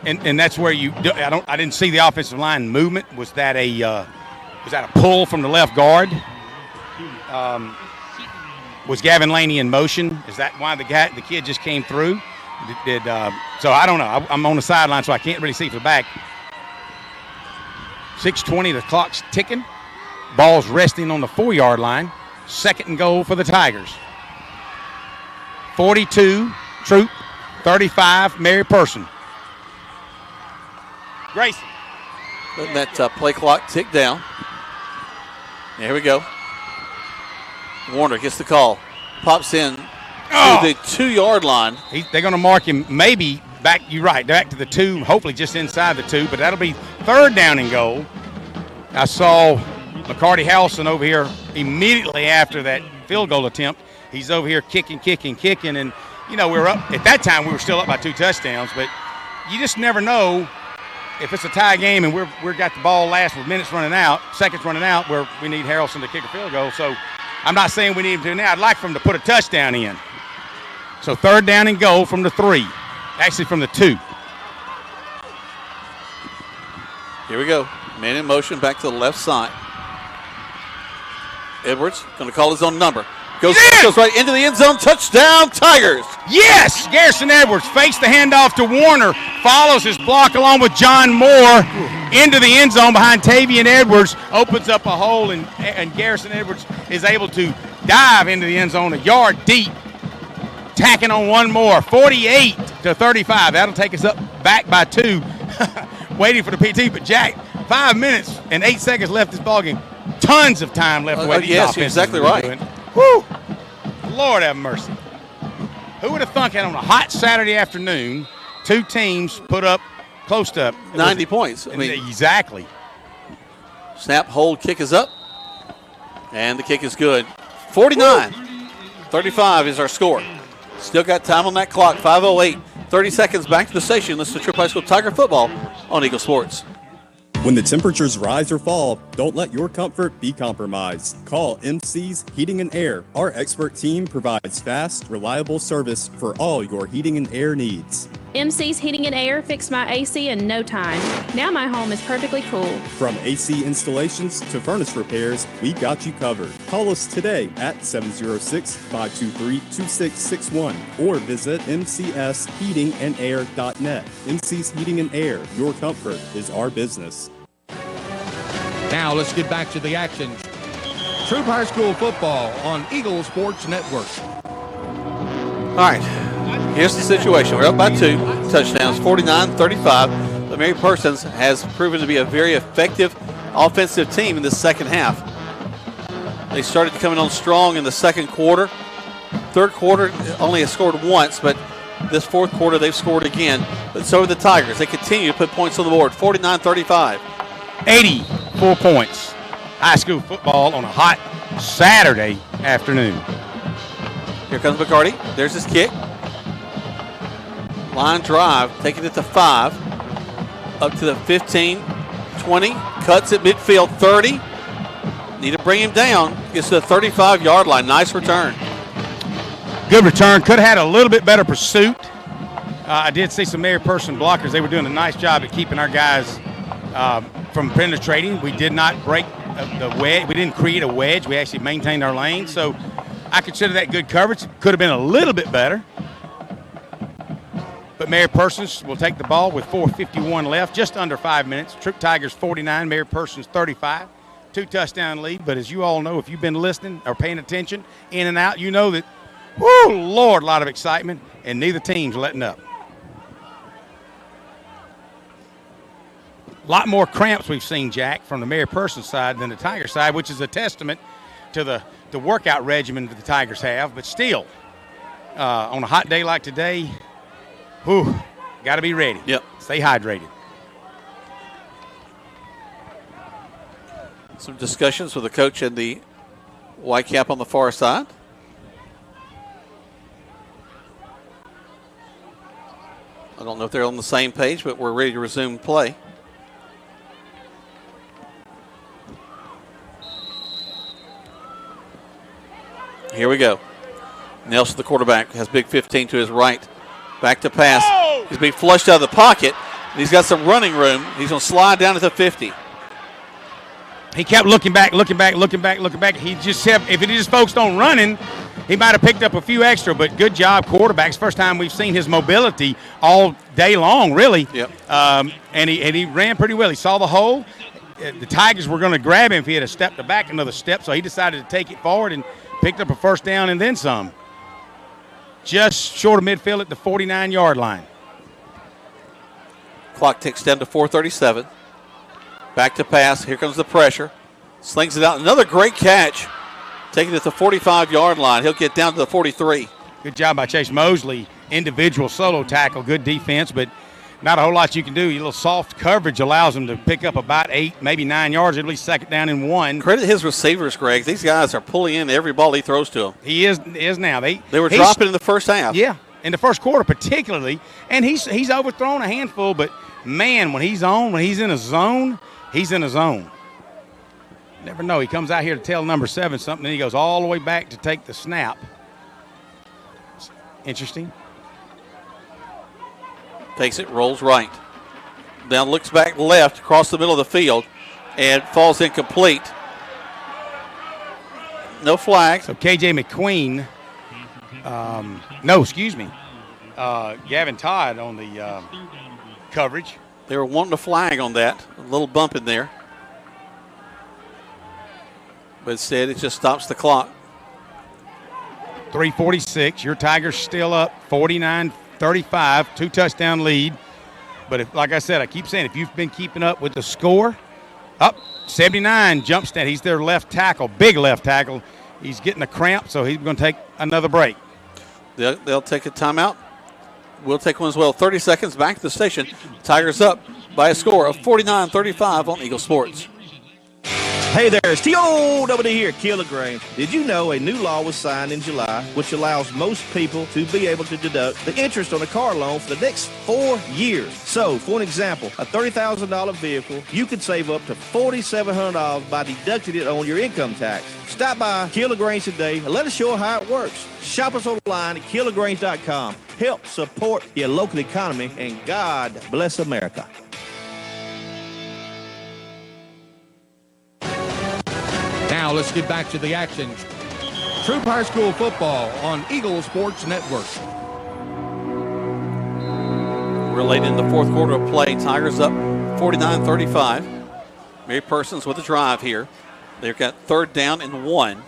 and that's where I didn't see the offensive line movement. Was that a pull from the left guard? Was Gavin Laney in motion? Is that why the kid just came through? So I don't know. I'm on the sideline, so I can't really see from the back. 6:20, the clock's ticking. Ball's resting on the 4-yard line. Second and goal for the Tigers. 42, Troup, 35, Mary Person. Grayson. Letting that play clock tick down. Here we go. Warner gets the call. Pops in to the 2-yard line. They're going to mark him maybe back to the 2, hopefully just inside the 2, but that'll be 3rd down and goal. I saw McCarty Howson over here immediately after that field goal attempt. He's over here kicking, and, we were up. At that time, we were still up by 2 touchdowns, but you just never know if it's a tie game and we've got the ball last with seconds running out, where we need Harrelson to kick a field goal. So I'm not saying we need him to now. I'd like for him to put a touchdown in. So 3rd down and goal from the 3, actually from the 2. Here we go. Man in motion back to the left side. Edwards going to call his own number. Goes right into the end zone. Touchdown, Tigers. Yes! Garrison Edwards fakes the handoff to Warner. Follows his block along with John Moore into the end zone behind Tavian Edwards. Opens up a hole, and Garrison Edwards is able to dive into the end zone a yard deep. Tacking on one more. 48-35. That'll take us back by 2. Waiting for the PT, but Jack, 5 minutes and 8 seconds left this ballgame. Tons of time left to wait. Yes, you're exactly right. Woo! Lord have mercy. Who would have thunk that on a hot Saturday afternoon, 2 teams put up close to 90 points. Exactly. Snap, hold, kick is up. And the kick is good. 49-35 is our score. Still got time on that clock. 5:08. 30 seconds back to the station. Listen to Troup High School Tiger Football on Eagle Sports. When the temperatures rise or fall, don't let your comfort be compromised. Call MC's Heating and Air. Our expert team provides fast, reliable service for all your heating and air needs. MC's Heating and Air fixed my AC in no time. Now my home is perfectly cool. From AC installations to furnace repairs, we got you covered. Call us today at 706-523-2661 or visit mcsheatingandair.net. MC's Heating and Air. Your comfort is our business. Now let's get back to the action. Troup High School Football on Eagle Sports Network. All right, here's the situation. We're up by 2 touchdowns, 49-35. But Mary Persons has proven to be a very effective offensive team in the second half. They started coming on strong in the second quarter. Third quarter only has scored once, but this fourth quarter they've scored again. But so are the Tigers. They continue to put points on the board, 49-35. 84 points. High school football on a hot Saturday afternoon. Here comes McCarty. There's his kick. Line drive, taking it to 5. Up to the 15, 20. Cuts at midfield, 30. Need to bring him down. Gets to the 35-yard line. Nice return. Good return. Could have had a little bit better pursuit. I did see some Mary Person blockers. They were doing a nice job at keeping our guys from penetrating. We did not break the wedge. We didn't create a wedge. We actually maintained our lane. So I consider that good coverage. Could have been a little bit better. But Mary Persons will take the ball with 4:51 left, just under 5 minutes. Troup Tigers 49, Mary Persons 35. 2 touchdown lead. But as you all know, if you've been listening or paying attention in and out, you know that, whoo, Lord, a lot of excitement, and neither team's letting up. A lot more cramps we've seen, Jack, from the Mary Persons side than the Tiger side, which is a testament to the workout regimen that the Tigers have. But still, on a hot day like today, whew, got to be ready. Yep. Stay hydrated. Some discussions with the coach and the white cap on the far side. I don't know if they're on the same page, but we're ready to resume play. Here we go. Nelson, the quarterback, has big 15 to his right. Back to pass. Oh! He's being flushed out of the pocket. And he's got some running room. He's going to slide down to the 50. He kept looking back. He just kept, if he just focused on running, he might have picked up a few extra, but good job, quarterbacks. First time we've seen his mobility all day long, really. Yep. And he ran pretty well. He saw the hole. The Tigers were going to grab him if he had stepped back another step, so he decided to take it forward and picked up a first down and then some. Just short of midfield at the 49-yard line. Clock ticks down to 4:37. Back to pass. Here comes the pressure. Slings it out. Another great catch. Taking it to the 45-yard line. He'll get down to the 43. Good job by Chase Mosley individual solo tackle, good defense, but not a whole lot you can do. Your little soft coverage allows him to pick up about 8, maybe 9 yards, at least second down and 1. Credit his receivers, Greg. These guys are pulling in every ball he throws to them. He is now. They were dropping in the first half. Yeah, in the first quarter particularly, and he's overthrown a handful, but man, when he's in a zone, he's in a zone. Never know. He comes out here to tell number 7 something, and he goes all the way back to take the snap. It's interesting. Takes it, rolls right. Then looks back left, across the middle of the field, and falls incomplete. No flag. So KJ McQueen, Gavin Todd on the coverage. They were wanting a flag on that. A little bump in there. But instead, it just stops the clock. 3:46. Your Tigers still up 49-35, 2-touchdown lead. But if, like I said, I keep saying, if you've been keeping up with the score, up 79 jump stand. He's their left tackle, big left tackle. He's getting a cramp, so he's going to take another break. They'll take a timeout. We'll take one as well. 30 seconds back to the station. Tigers up by a score of 49-35 on Eagle Sports. Hey there, it's T.O.W. here, Kilogrange. Did you know a new law was signed in July which allows most people to be able to deduct the interest on a car loan for the next 4 years? So, for an example, a $30,000 vehicle, you could save up to $4,700 by deducting it on your income tax. Stop by Kilogrange today and let us show you how it works. Shop us online at kilogrange.com. Help support your local economy, and God bless America. Now let's get back to the action. Troup High School football on Eagle Sports Network. We're late in the fourth quarter of play. Tigers up 49-35. Mary Persons with a drive here. They've got 3rd down and 1.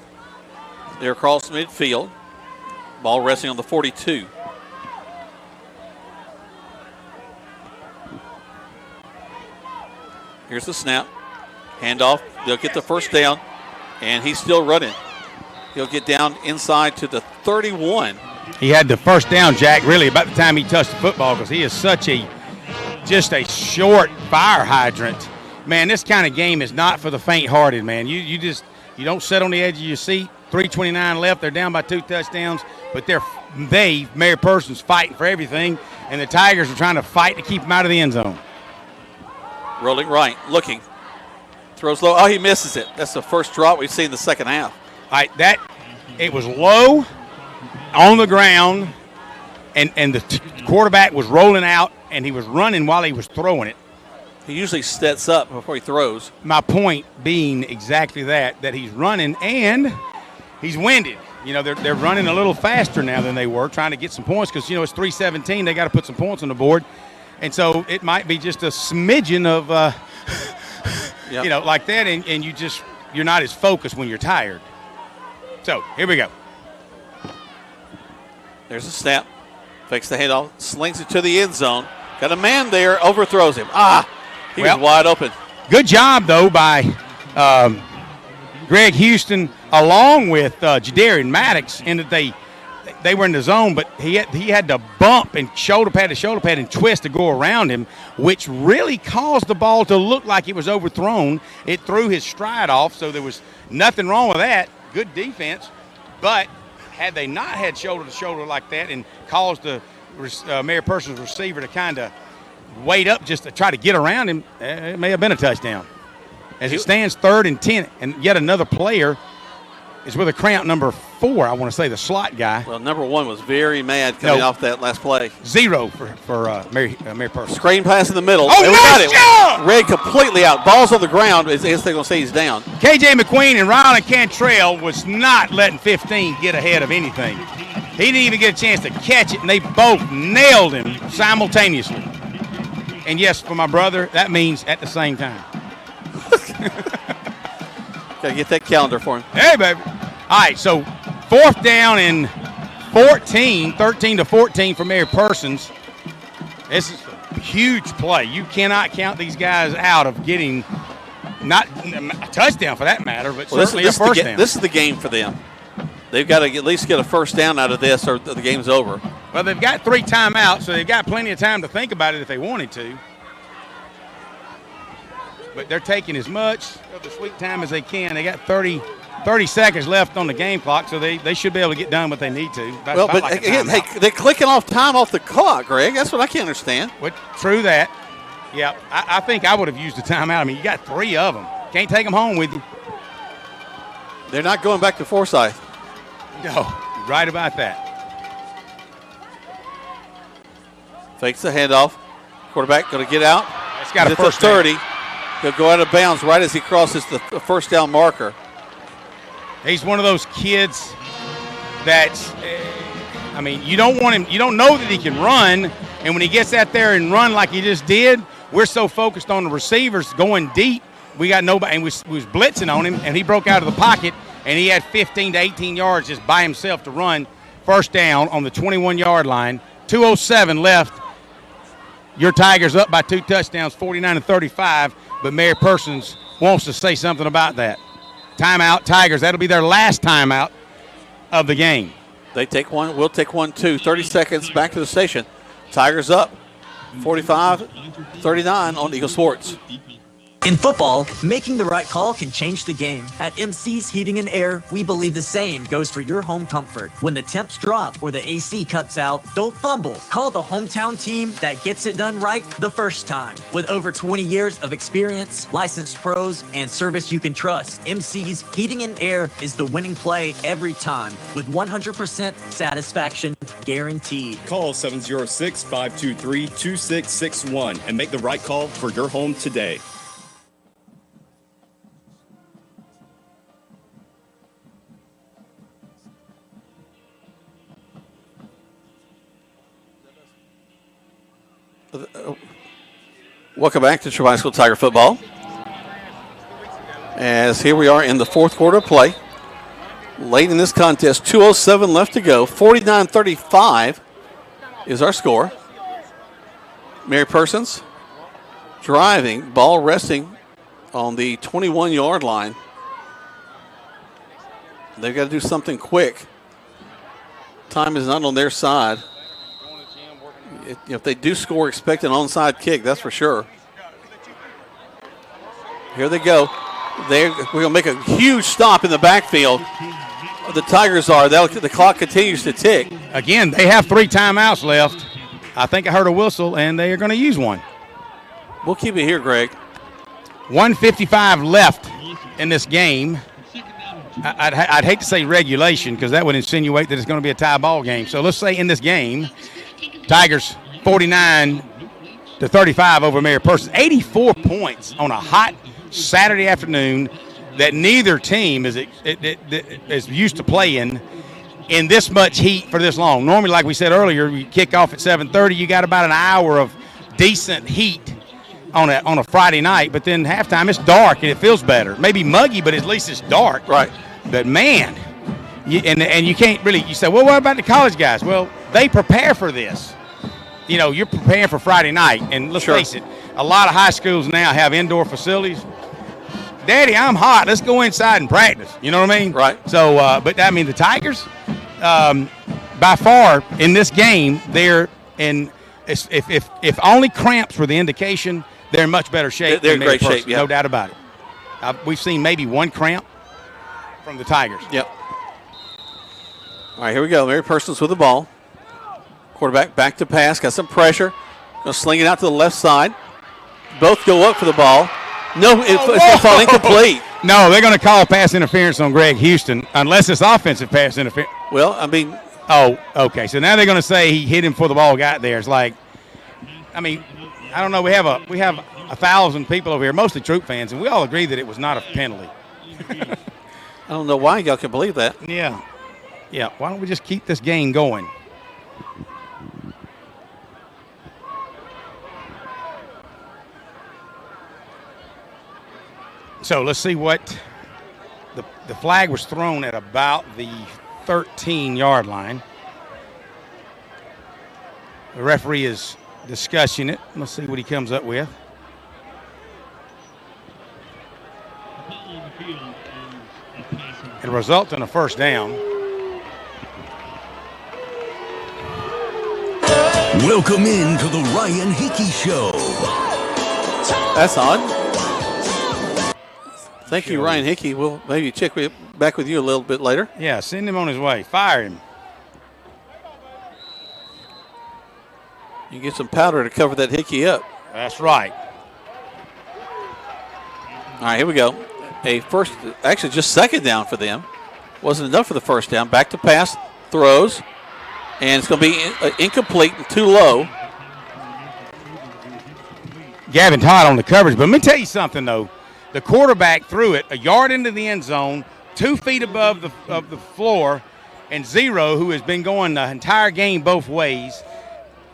They're across midfield. Ball resting on the 42. Here's the snap. Handoff. They'll get the first down. And he's still running. He'll get down inside to the 31. He had the first down, Jack, really about the time he touched the football, because he is just a short fire hydrant. Man, this kind of game is not for the faint-hearted, man. You don't sit on the edge of your seat. 3:29 left. They're down by 2 touchdowns, but Mary Persons, fighting for everything, and the Tigers are trying to fight to keep them out of the end zone. Rolling right, looking. Throws low. Oh, he misses it. That's the first drop we've seen in the second half. It was low on the ground, and the quarterback was rolling out, and he was running while he was throwing it. He usually steps up before he throws. My point being exactly that he's running and he's winded. You know, they're running a little faster now than they were, trying to get some points because, it's 3:17. They got to put some points on the board. And so it might be just a smidgen of yep. Like that, and you're not as focused when you're tired. So, here we go. There's a snap. Fakes the handoff. Slings it to the end zone. Got a man there. Overthrows him. He was wide open. Good job, though, by Greg Houston along with Jadarian Maddox, in that they were in the zone, but he had to bump and shoulder pad to shoulder pad and twist to go around him, which really caused the ball to look like it was overthrown. It threw his stride off, so there was nothing wrong with that. Good defense. But had they not had shoulder to shoulder like that and caused the Mary Persons receiver to kind of wait up just to try to get around him, it may have been a touchdown. As it stands, 3rd and 10, and yet another player is with a cramp, number 4, I want to say, the slot guy. Well, number 1 was very mad coming off that last play. 0 for Mary Persons. Screen pass in the middle. Oh, nice job! Red completely out. Ball's on the ground. I guess they're going to say he's down. KJ McQueen and Rylan Cantrell was not letting 15 get ahead of anything. He didn't even get a chance to catch it, and they both nailed him simultaneously. And yes, for my brother, that means at the same time. Got to get that calendar for him. Hey, baby. All right, so 4th down and 14, 13-14 for Mary Persons. This is a huge play. You cannot count these guys out of getting not a touchdown for that matter, but certainly a first down. This is the game for them. They've got to at least get a first down out of this or the game's over. Well, they've got 3 timeouts, so they've got plenty of time to think about it if they wanted to. But they're taking as much of the sweet time as they can. They got 30 seconds left on the game clock, so they should be able to get done what they need to. That's well, but like again, hey, they're clicking off time off the clock, Greg. That's what I can't understand. But true that. Yeah, I think I would have used the timeout. I mean, you got 3 of them. Can't take them home with you. They're not going back to Forsyth. No, you're right about that. Fakes the handoff. Quarterback going to get out. It's got a first 30. He'll go out of bounds right as he crosses the first down marker. He's one of those kids that's, I mean, you don't want him, you don't know that he can run, and when he gets out there and run like he just did, we're so focused on the receivers going deep, we got nobody, and we was blitzing on him, and he broke out of the pocket, and he had 15 to 18 yards just by himself to run first down on the 21-yard line. 2:07 left. Your Tigers up by 2 touchdowns, 49-35, but Mary Persons wants to say something about that. Timeout, Tigers. That'll be their last timeout of the game. They take one. We'll take one, too. 30 seconds back to the station. Tigers up 45-39 on Eagle Sports. In football, making the right call can change the game. At MC's Heating and Air, we believe the same goes for your home comfort. When the temps drop or the AC cuts out, don't fumble. Call the hometown team that gets it done right the first time. With over 20 years of experience, licensed pros, and service you can trust, MC's Heating and Air is the winning play every time with 100% satisfaction guaranteed. Call 706-523-2661 and make the right call for your home today. Welcome back to Troup High School Tiger Football. As here we are in the fourth quarter of play. Late in this contest, 2:07 left to go. 49-35 is our score. Mary Persons driving, ball resting on the 21-yard line. They've got to do something quick. Time is not on their side. If they do score, expect an onside kick, that's for sure. Here they go. We're going to make a huge stop in the backfield. The Tigers are. The clock continues to tick. Again, they have 3 timeouts left. I think I heard a whistle, and they are going to use one. We'll keep it here, Greg. 1:55 left in this game. I'd hate to say regulation because that would insinuate that it's going to be a tie ball game. So let's say in this game, Tigers 49-35 over Mary Persons. 84 points on a hot Saturday afternoon that neither team is used to playing in this much heat for this long. Normally, like we said earlier, you kick off at 7:30. You got about an hour of decent heat on a Friday night. But then halftime, it's dark and it feels better. Maybe muggy, but at least it's dark. Right. But man, and you can't really. You say, well, what about the college guys? Well, they prepare for this. You know, you're preparing for Friday night, and let's face it, a lot of high schools now have indoor facilities. Daddy, I'm hot. Let's go inside and practice. You know what I mean? Right. So, but I mean, the Tigers, by far in this game, they're in. If only cramps were the indication, they're in much better shape. They're in great shape. Yeah. No doubt about it. We've seen maybe one cramp from the Tigers. Yep. All right, here we go. Mary Persons with the ball. Quarterback back to pass. Got some pressure. Going to sling it out to the left side. Both go up for the ball. No, it's going to fall incomplete. No, they're going to call pass interference on Greg Houston unless it's offensive pass interference. Well, I mean. Oh, okay. So now they're going to say he hit him before the ball got there. It's like, I mean, I don't know. We have 1,000 people over here, mostly Troup fans, and we all agree that it was not a penalty. I don't know why y'all can believe that. Yeah. Yeah. Why don't we just keep this game going? So let's see what the flag was thrown at about the 13-yard line. The referee is discussing it. Let's see what he comes up with. It'll result in a first down. Welcome in to the Ryan Hickey Show. That's odd. Thank you, Ryan Hickey. We'll maybe check back with you a little bit later. Yeah, send him on his way. Fire him. You get some powder to cover that Hickey up. That's right. All right, here we go. Actually just second down for them. Wasn't enough for the first down. Back to pass, throws, and it's going to be incomplete and too low. Gavin Todd on the coverage. But let me tell you something, though. The quarterback threw it a yard into the end zone, 2 feet above the floor, and Zero, who has been going the entire game both ways,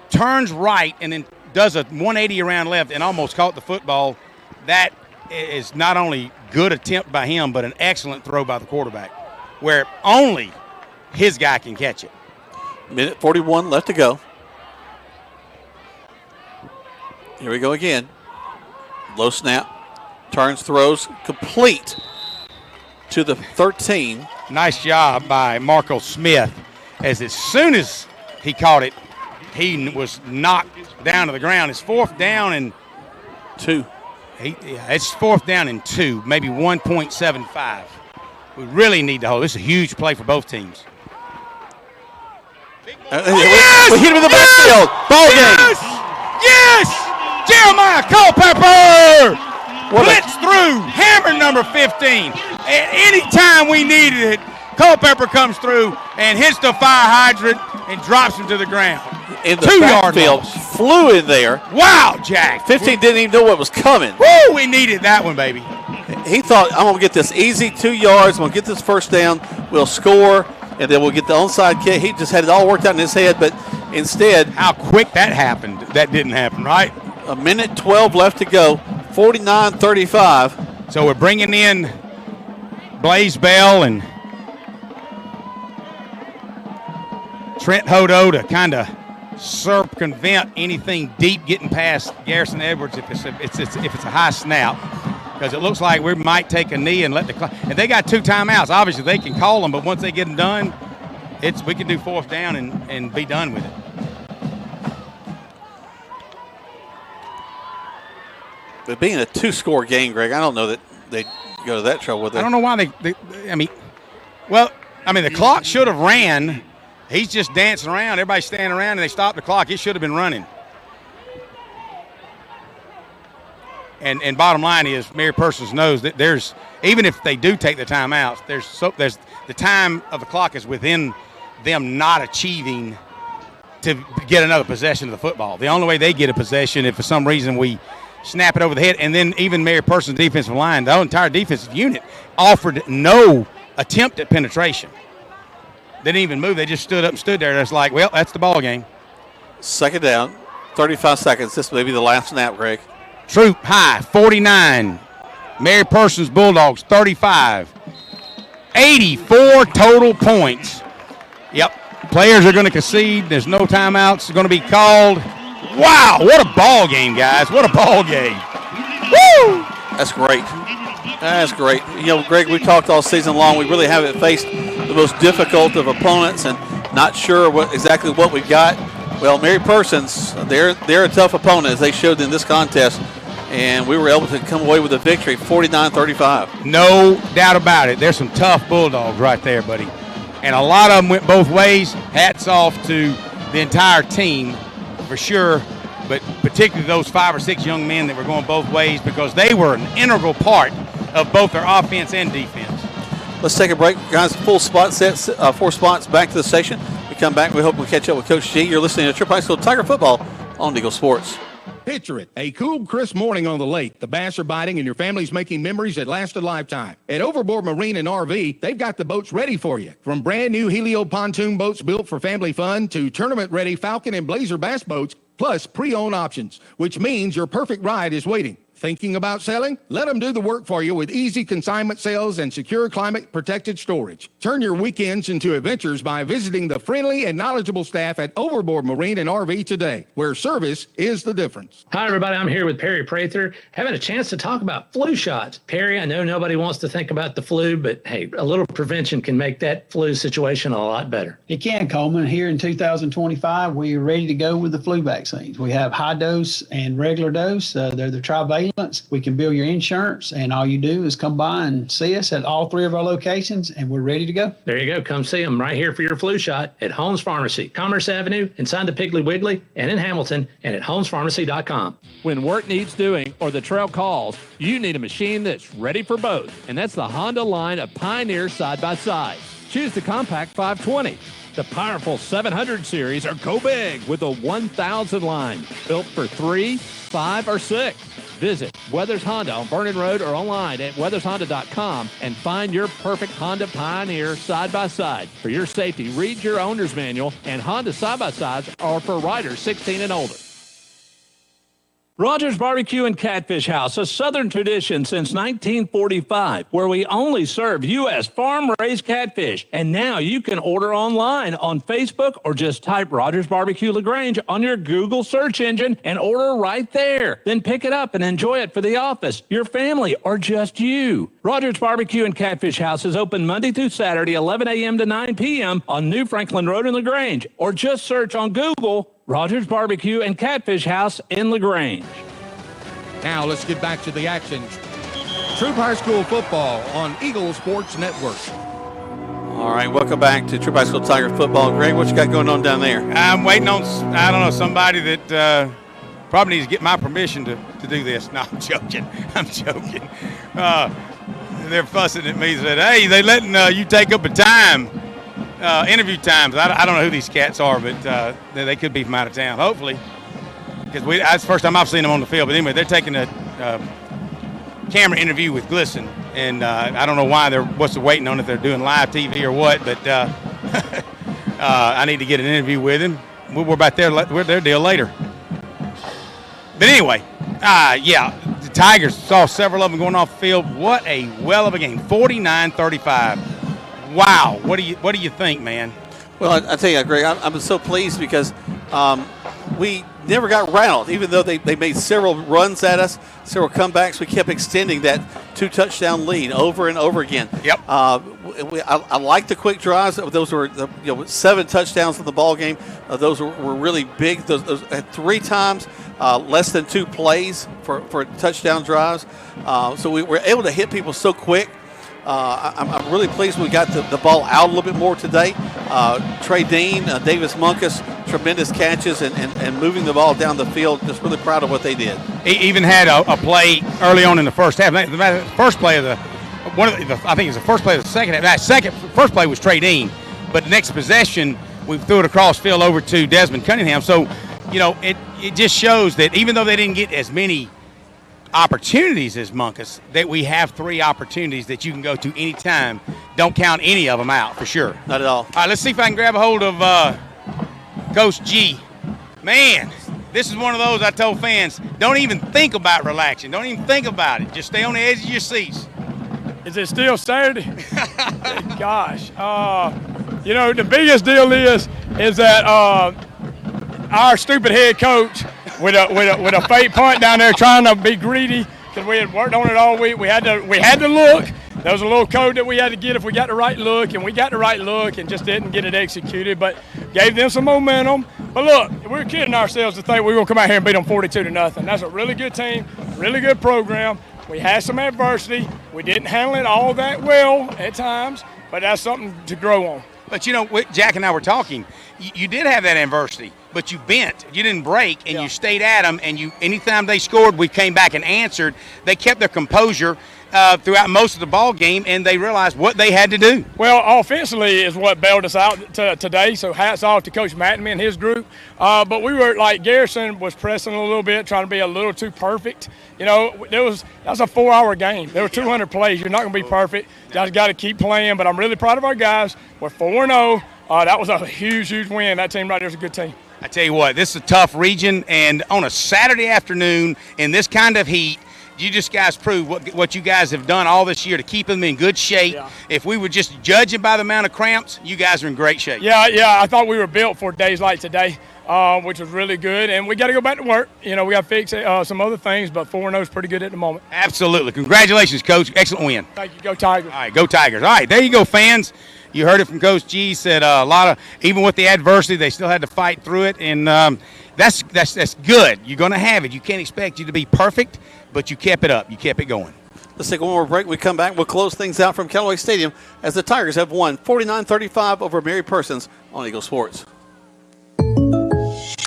turns right and then does a 180 around left and almost caught the football. That is not only good attempt by him, but an excellent throw by the quarterback, where only his guy can catch it. Minute 41 left to go. Here we go again. Low snap. Turns, throws, complete to the 13. Nice job by Marco Smith, as soon as he caught it, he was knocked down to the ground. It's 4th down and 2. It's 4th down and 2, maybe 1.75. We really need to hold. This is a huge play for both teams. Yes! We hit him in the backfield. Ball game. Yes! Jeremiah Culpepper! Blitz through, hammer number 15. At any time we needed it, Culpepper comes through and hits the fire hydrant and drops him to the ground. In the backfield, flew in there. Wow, Jack. 15 didn't even know what was coming. Woo, we needed that one, baby. He thought, I'm going to get this easy 2 yards. I'm going to get this first down. We'll score, and then we'll get the onside kick. He just had it all worked out in his head, but instead. How quick that happened. That didn't happen, right? A minute 12 left to go. 49-35. So we're bringing in Blaze Bell and Trent Hodo to kind of circumvent anything deep getting past Garrison Edwards if it's a high snap, because it looks like we might take a knee and let the clock. And they got 2 timeouts. Obviously, they can call them, but once they get them done, we can do 4th down and be done with it. But being a 2-score game, Greg, I don't know that they go to that trouble with it. I don't know why the clock should have ran. He's just dancing around. Everybody's standing around, and they stopped the clock. It should have been running. And bottom line is, Mary Persons knows that there's, even if they do take the timeouts, there's the time of the clock is within them not achieving to get another possession of the football. The only way they get a possession if for some reason we snap it over the head, and then even Mary Persons' defensive line, the entire defensive unit, offered no attempt at penetration. They didn't even move. They just stood up and stood there. It's like, well, that's the ball game. Second down, 35 seconds. This may be the last snap, Greg. Troup high, 49. Mary Persons Bulldogs, 35. 84 total points. Yep. Players are going to concede. There's no timeouts going to be called. Wow, what a ball game, guys. What a ball game. Woo! That's great. That's great. You know, Greg, we talked all season long. We really haven't faced the most difficult of opponents and not sure exactly what we've got. Well, Mary Persons, they're a tough opponent, as they showed in this contest, and we were able to come away with a victory, 49-35. No doubt about it. There's some tough Bulldogs right there, buddy. And a lot of them went both ways. Hats off to the entire team for sure, but particularly those 5 or 6 young men that were going both ways, because they were an integral part of both their offense and defense. Let's take a break, guys. Full spot sets, 4 spots back to the station. We come back. We hope we'll catch up with Coach G. You're listening to Troup High School Tiger Football on Eagle Sports. Picture it, a cool, crisp morning on the lake. The bass are biting and your family's making memories that last a lifetime. At Overboard Marine and RV, they've got the boats ready for you. From brand new Helio pontoon boats built for family fun to tournament-ready Falcon and Blazer bass boats, plus pre-owned options, which means your perfect ride is waiting. Thinking about selling? Let them do the work for you with easy consignment sales and secure climate-protected storage. Turn your weekends into adventures by visiting the friendly and knowledgeable staff at Overboard Marine and RV today, where service is the difference. Hi, everybody. I'm here with Perry Prather, having a chance to talk about flu shots. Perry, I know nobody wants to think about the flu, but hey, a little prevention can make that flu situation a lot better. It can, Coleman. Here in 2025, we are ready to go with the flu vaccines. We have high dose and regular dose. They're the trivalents. We can bill your insurance, and all you do is come by and see us at all 3 of our locations, and we're ready to go. There you go. Come see them right here for your flu shot at Holmes Pharmacy, Commerce Avenue, inside the Piggly Wiggly, and in Hamilton, and at holmespharmacy.com. When work needs doing or the trail calls, you need a machine that's ready for both, and that's the Honda line of Pioneer side-by-side. Choose the Compact 520, the powerful 700 series, or go big with the 1000 line, built for 3, 5, or 6. Visit Weathers Honda on Vernon Road or online at weathershonda.com and find your perfect Honda Pioneer side-by-side. For your safety, read your owner's manual, and Honda side-by-sides are for riders 16 and older. Rogers Barbecue and Catfish House, a Southern tradition since 1945, where we only serve U.S. farm-raised catfish. And now you can order online on Facebook or just type Rogers Barbecue LaGrange on your Google search engine and order right there. Then pick it up and enjoy it for the office, your family, or just you. Rogers Barbecue and Catfish House is open Monday through Saturday, 11 a.m. to 9 p.m. on New Franklin Road in LaGrange, or just search on Google Rogers Barbecue and Catfish House in LaGrange. Now let's get back to the action. Troup High School Football on Eagle Sports Network. All right, welcome back to Troup High School Tigers Football. Greg, what you got going on down there? I'm waiting on, I don't know, somebody that probably needs to get my permission to do this. No, I'm joking. I'm joking. They're fussing at me. Said, hey, they letting you take up a time. Interview times. I don't know who these cats are, but they could be from out of town. Hopefully, because that's the first time I've seen them on the field. But anyway, they're taking a camera interview with Glisson, and I don't know what's the waiting on if they're doing live TV or what. But I need to get an interview with him. We're about there. We're their deal later. But anyway, yeah, the Tigers saw several of them going off the field. What a well of a game, 49-35. Wow, what do you think, man? Well, I tell you, Greg, I'm so pleased because we never got rattled. Even though they made several runs at us, several comebacks, we kept extending that 2-touchdown lead over and over again. Yep. I like the quick drives. Those were 7 touchdowns in the ball game. Those were really big. Those had 3 times less than 2 plays for touchdown drives. So we were able to hit people so quick. I'm really pleased we got the ball out a little bit more today. Trey Dean, Davis Munkus, tremendous catches and moving the ball down the field. Just really proud of what they did. He even had a play early on in the first half. The first play of I think it was the first play of the second half. First play was Trey Dean, but the next possession we threw it across field over to Desmond Cunningham. So, it just shows that even though they didn't get as many opportunities as Munkus, that we have 3 opportunities that you can go to anytime. Don't count any of them out for sure. Not at all. All right, let's see if I can grab a hold of Coach G. Man, this is one of those I told fans, don't even think about relaxing. Don't even think about it. Just stay on the edge of your seats. Is it still Saturday? Gosh. The biggest deal is that our stupid head coach with a fake punt down there trying to be greedy because we had worked on it all week. We had to look. There was a little code that we had to get if we got the right look, and we got the right look and just didn't get it executed, but gave them some momentum. But look, we're kidding ourselves to think we were going to come out here and beat them 42-0. That's a really good team, really good program. We had some adversity. We didn't handle it all that well at times, but that's something to grow on. But, Jack and I were talking. You did have that adversity, but you bent. You didn't break, and you stayed at them. And anytime they scored, we came back and answered. They kept their composure throughout most of the ball game, and they realized what they had to do. Well, offensively is what bailed us out today, so hats off to Coach Mattingly and his group. But we were, like Garrison was pressing a little bit, trying to be a little too perfect. That was a 4-hour game. There were 200 plays. You're not going to be perfect. You just got to keep playing, but I'm really proud of our guys. We're 4-0. That was a huge, huge win. That team right there is a good team. I tell you what, this is a tough region, and on a Saturday afternoon in this kind of heat, you just guys prove what you guys have done all this year to keep them in good shape. Yeah. If we were just judging by the amount of cramps, you guys are in great shape. Yeah, I thought we were built for days like today, which was really good. And we got to go back to work. We got to fix some other things, but 4-0 is pretty good at the moment. Absolutely. Congratulations, Coach. Excellent win. Thank you. Go Tigers. All right, go Tigers. All right, there you go, fans. You heard it from Coach G. Said a lot of, even with the adversity, they still had to fight through it, and that's good. You're going to have it. You can't expect you to be perfect, but you kept it up. You kept it going. Let's take one more break. We come back. We'll close things out from Callaway Stadium as the Tigers have won 49-35 over Mary Persons on Eagle Sports.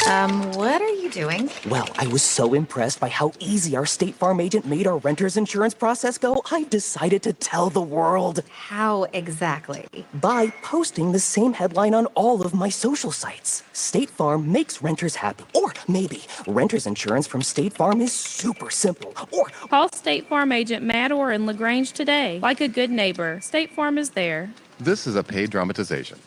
What are you doing? Well, I was so impressed by how easy our State Farm agent made our renter's insurance process go, I decided to tell the world. How exactly? By posting the same headline on all of my social sites. State Farm makes renters happy. Or maybe renter's insurance from State Farm is super simple. Or call State Farm agent Matt Orr in LaGrange today. Like a good neighbor, State Farm is there. This is a paid dramatization.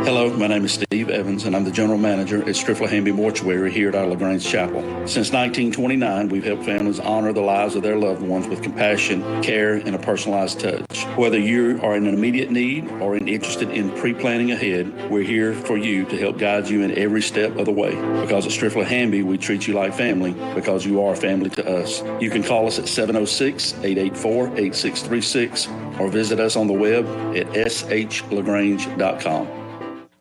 Hello, my name is Steve Evans, and I'm the general manager at Striffler-Hamby Mortuary here at our LaGrange Chapel. Since 1929, we've helped families honor the lives of their loved ones with compassion, care, and a personalized touch. Whether you are in an immediate need or interested in pre-planning ahead, we're here for you to help guide you in every step of the way. Because at Striffler-Hamby, we treat you like family because you are family to us. You can call us at 706-884-8636 or visit us on the web at shlagrange.com.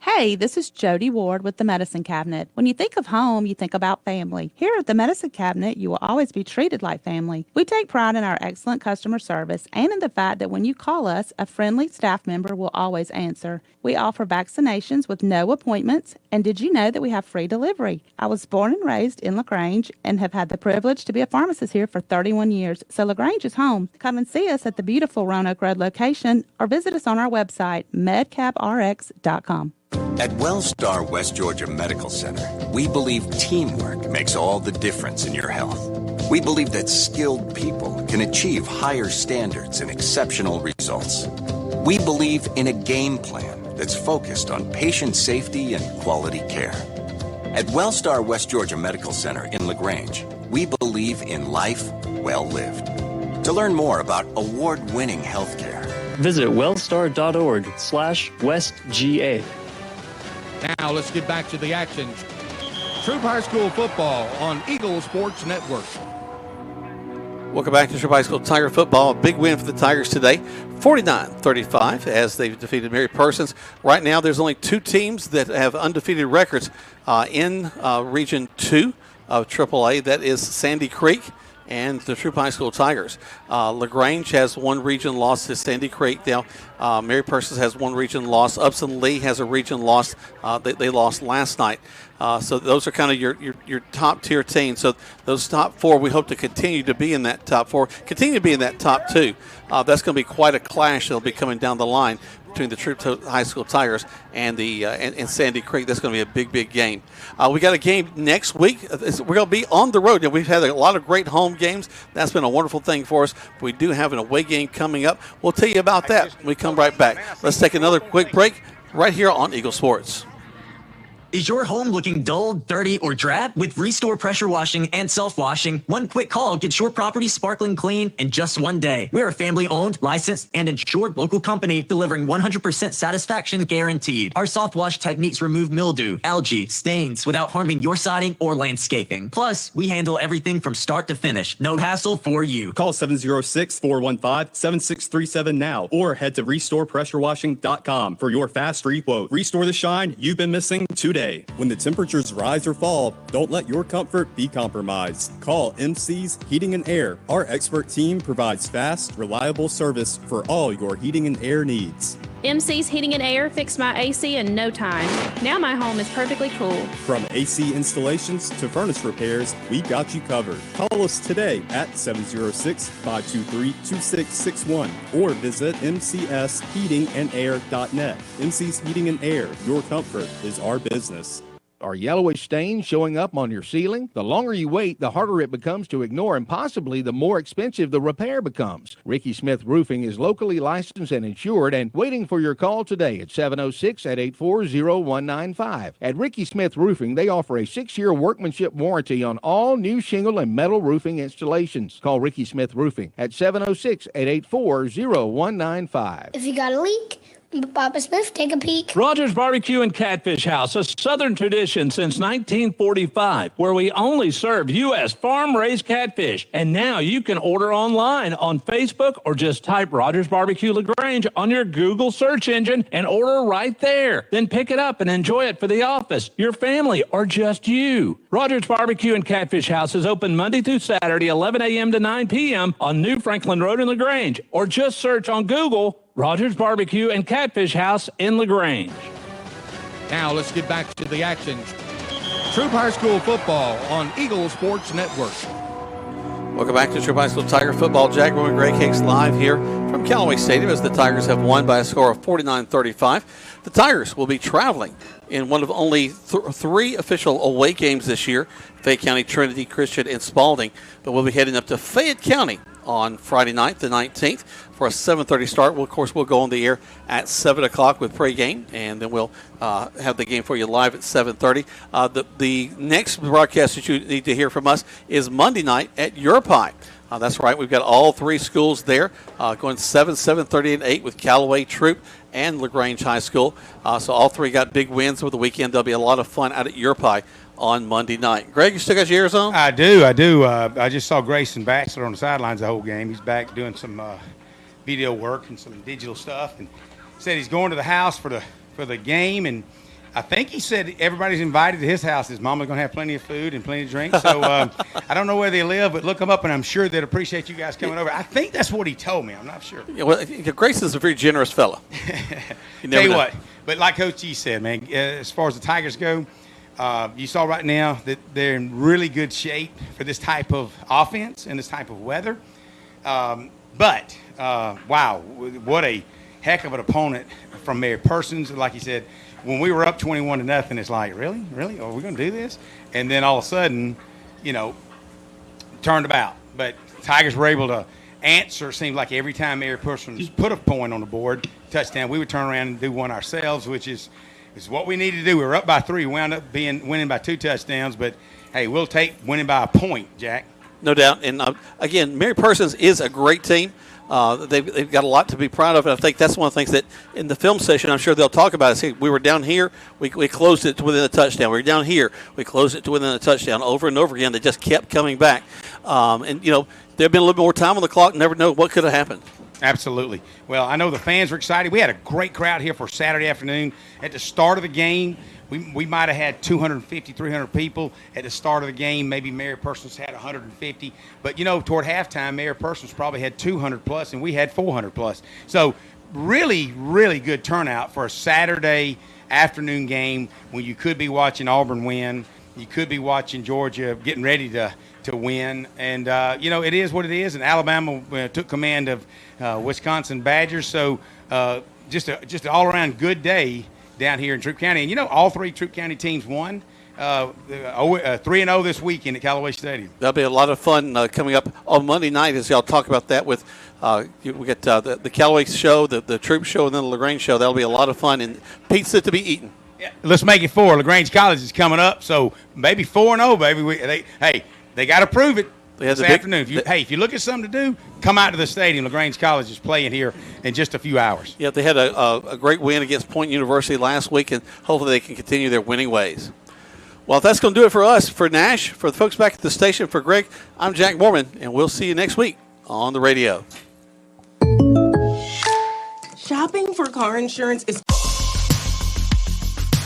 Hey, this is Jody Ward with the Medicine Cabinet. When you think of home, you think about family. Here at the Medicine Cabinet, you will always be treated like family. We take pride in our excellent customer service and in the fact that when you call us, a friendly staff member will always answer. We offer vaccinations with no appointments, and did you know that we have free delivery? I was born and raised in LaGrange and have had the privilege to be a pharmacist here for 31 years, so LaGrange is home. Come and see us at the beautiful Roanoke Road location or visit us on our website, medcaprx.com. At WellStar West Georgia Medical Center, we believe teamwork makes all the difference in your health. We believe that skilled people can achieve higher standards and exceptional results. We believe in a game plan that's focused on patient safety and quality care. At WellStar West Georgia Medical Center in LaGrange, we believe in life well lived. To learn more about award-winning healthcare, visit wellstar.org/WestGA. Now let's get back to the action. Troup High School Football on Eagle Sports Network. Welcome back to Troup High School Tiger Football. A big win for the Tigers today, 49-35, as they've defeated Mary Persons. Right now, there's only two teams that have undefeated records in Region 2 of AAA. That is Sandy Creek and the Troup High School Tigers. LaGrange has one region loss to Sandy Creek. Now, Mary Persons has one region loss. Upson Lee has a region loss. They lost last night. So those are kind of your top tier teams. So those top four, we hope to continue to be in that top four, continue to be in that top two. That's going to be quite a clash that'll be coming down the line between the Troup High School Tigers and the and Sandy Creek. That's going to be a big game. We got a game next week. We're going to be on the road. We've had a lot of great home games. That's been a wonderful thing for us. We do have an away game coming up. We'll tell you about that when we come right back. Let's take another quick break right here on Eagle Sports. Is your home looking dull, dirty, or drab? With Restore Pressure Washing and Self-Washing, one quick call gets your property sparkling clean in just one day. We're a family-owned, licensed, and insured local company delivering 100% satisfaction guaranteed. Our soft wash techniques remove mildew, algae, stains without harming your siding or landscaping. Plus, we handle everything from start to finish. No hassle for you. Call 706-415-7637 now or head to restorepressurewashing.com for your fast free quote. Restore the shine you've been missing today. When the temperatures rise or fall, don't let your comfort be compromised. Call MC's Heating and Air. Our expert team provides fast, reliable service for all your heating and air needs. MC's Heating and Air fixed my AC in no time. Now my home is perfectly cool. From AC installations to furnace repairs, we got you covered. Call us today at 706-523-2661 or visit mcsheatingandair.net. MC's Heating and Air, your comfort is our business. Are yellowish stains showing up on your ceiling? The longer you wait, the harder it becomes to ignore, and possibly the more expensive the repair becomes. Ricky Smith Roofing is locally licensed and insured and waiting for your call today at 706-884-0195. At Ricky Smith Roofing, they offer a 6-year workmanship warranty on all new shingle and metal roofing installations. Call Ricky Smith Roofing at 706-884-0195. If you got a leak, Papa Smith, take a peek. Rogers Barbecue and Catfish House, a Southern tradition since 1945, where we only serve U.S. farm-raised catfish. And now you can order online on Facebook or just type Rogers Barbecue LaGrange on your Google search engine and order right there. Then pick it up and enjoy it for the office, your family, or just you. Rogers Barbecue and Catfish House is open Monday through Saturday, 11 a.m. to 9 p.m. on New Franklin Road in LaGrange, or just search on Google Rogers Barbecue and Catfish House in LaGrange. Now let's get back to the action. Troup High School Football on Eagle Sports Network. Welcome back to Troup High School Tiger Football. Jack and Greg Hicks live here from Callaway Stadium as the Tigers have won by a score of 49-35. The Tigers will be traveling in one of only three official away games this year, Fayette County, Trinity Christian, and Spalding. But we'll be heading up to Fayette County on Friday night, the 19th, for a 7:30 start. Well, of course, we'll go on the air at 7 o'clock with pregame, and then we'll have the game for you live at 7:30. The next broadcast that you need to hear from us is Monday night at Europi. That's right. We've got all three schools there, going 7, 7:30, and 8 with Callaway, Troup, and LaGrange High School. So all three got big wins over the weekend. There'll be a lot of fun out at Europi on Monday night. Greg, you still got your ears on? I do. I just saw Grayson Batchelor on the sidelines the whole game. He's back doing some video work and some digital stuff, and said he's going to the house for the game, and I think he said everybody's invited to his house. His mama's going to have plenty of food and plenty of drinks. So I don't know where they live, but look them up, and I'm sure they'd appreciate you guys coming over. I think that's what he told me. I'm not sure. Yeah, well, Grayson's a very generous fellow. Tell you what, but like Coach G said, man, as far as the Tigers go, you saw right now that they're in really good shape for this type of offense and this type of weather. But wow, what a heck of an opponent from Mary Persons. Like you said, when we were up 21-0, it's like, really? Are we going to do this? And then all of a sudden, turned about. But Tigers were able to answer. Seemed like every time Mary Persons put a point on the board, touchdown, we would turn around and do one ourselves, which is what we needed to do. We were up by 3, wound up winning by 2 touchdowns. But hey, we'll take winning by a point, Jack. No doubt. And again, Mary Persons is a great team. They've got a lot to be proud of, and I think that's one of the things that in the film session I'm sure they'll talk about. See, we were down here, we closed it to within a touchdown. We were down here, we closed it to within a touchdown. Over and over again, they just kept coming back. And there'd been a little more time on the clock. Never know what could have happened. Absolutely. Well, I know the fans were excited. We had a great crowd here for Saturday afternoon. At the start of the game, we might have had 250, 300 people at the start of the game. Maybe Mary Persons had 150. But, toward halftime, Mary Persons probably had 200 plus, and we had 400 plus. So really, really good turnout for a Saturday afternoon game when you could be watching Auburn win. You could be watching Georgia getting ready to win. And, it is what it is. And Alabama took command of Wisconsin Badgers. So just an all-around good day down here in Troup County. And, all three Troup County teams won 3-0 this weekend at Callaway Stadium. That'll be a lot of fun coming up on Monday night as y'all talk about that with we get the Callaway show, the Troup show, and then the LaGrange show. That'll be a lot of fun and pizza to be eaten. Yeah, let's make it 4. LaGrange College is coming up, so maybe 4-0, baby. They got to prove it this afternoon. If you look at something to do, come out to the stadium. LaGrange College is playing here in just a few hours. Yeah, they had a great win against Point University last week, and hopefully they can continue their winning ways. Well, that's going to do it for us. For Nash, for the folks back at the station, for Greg, I'm Jack Mormon, and we'll see you next week on the radio. Shopping for car insurance is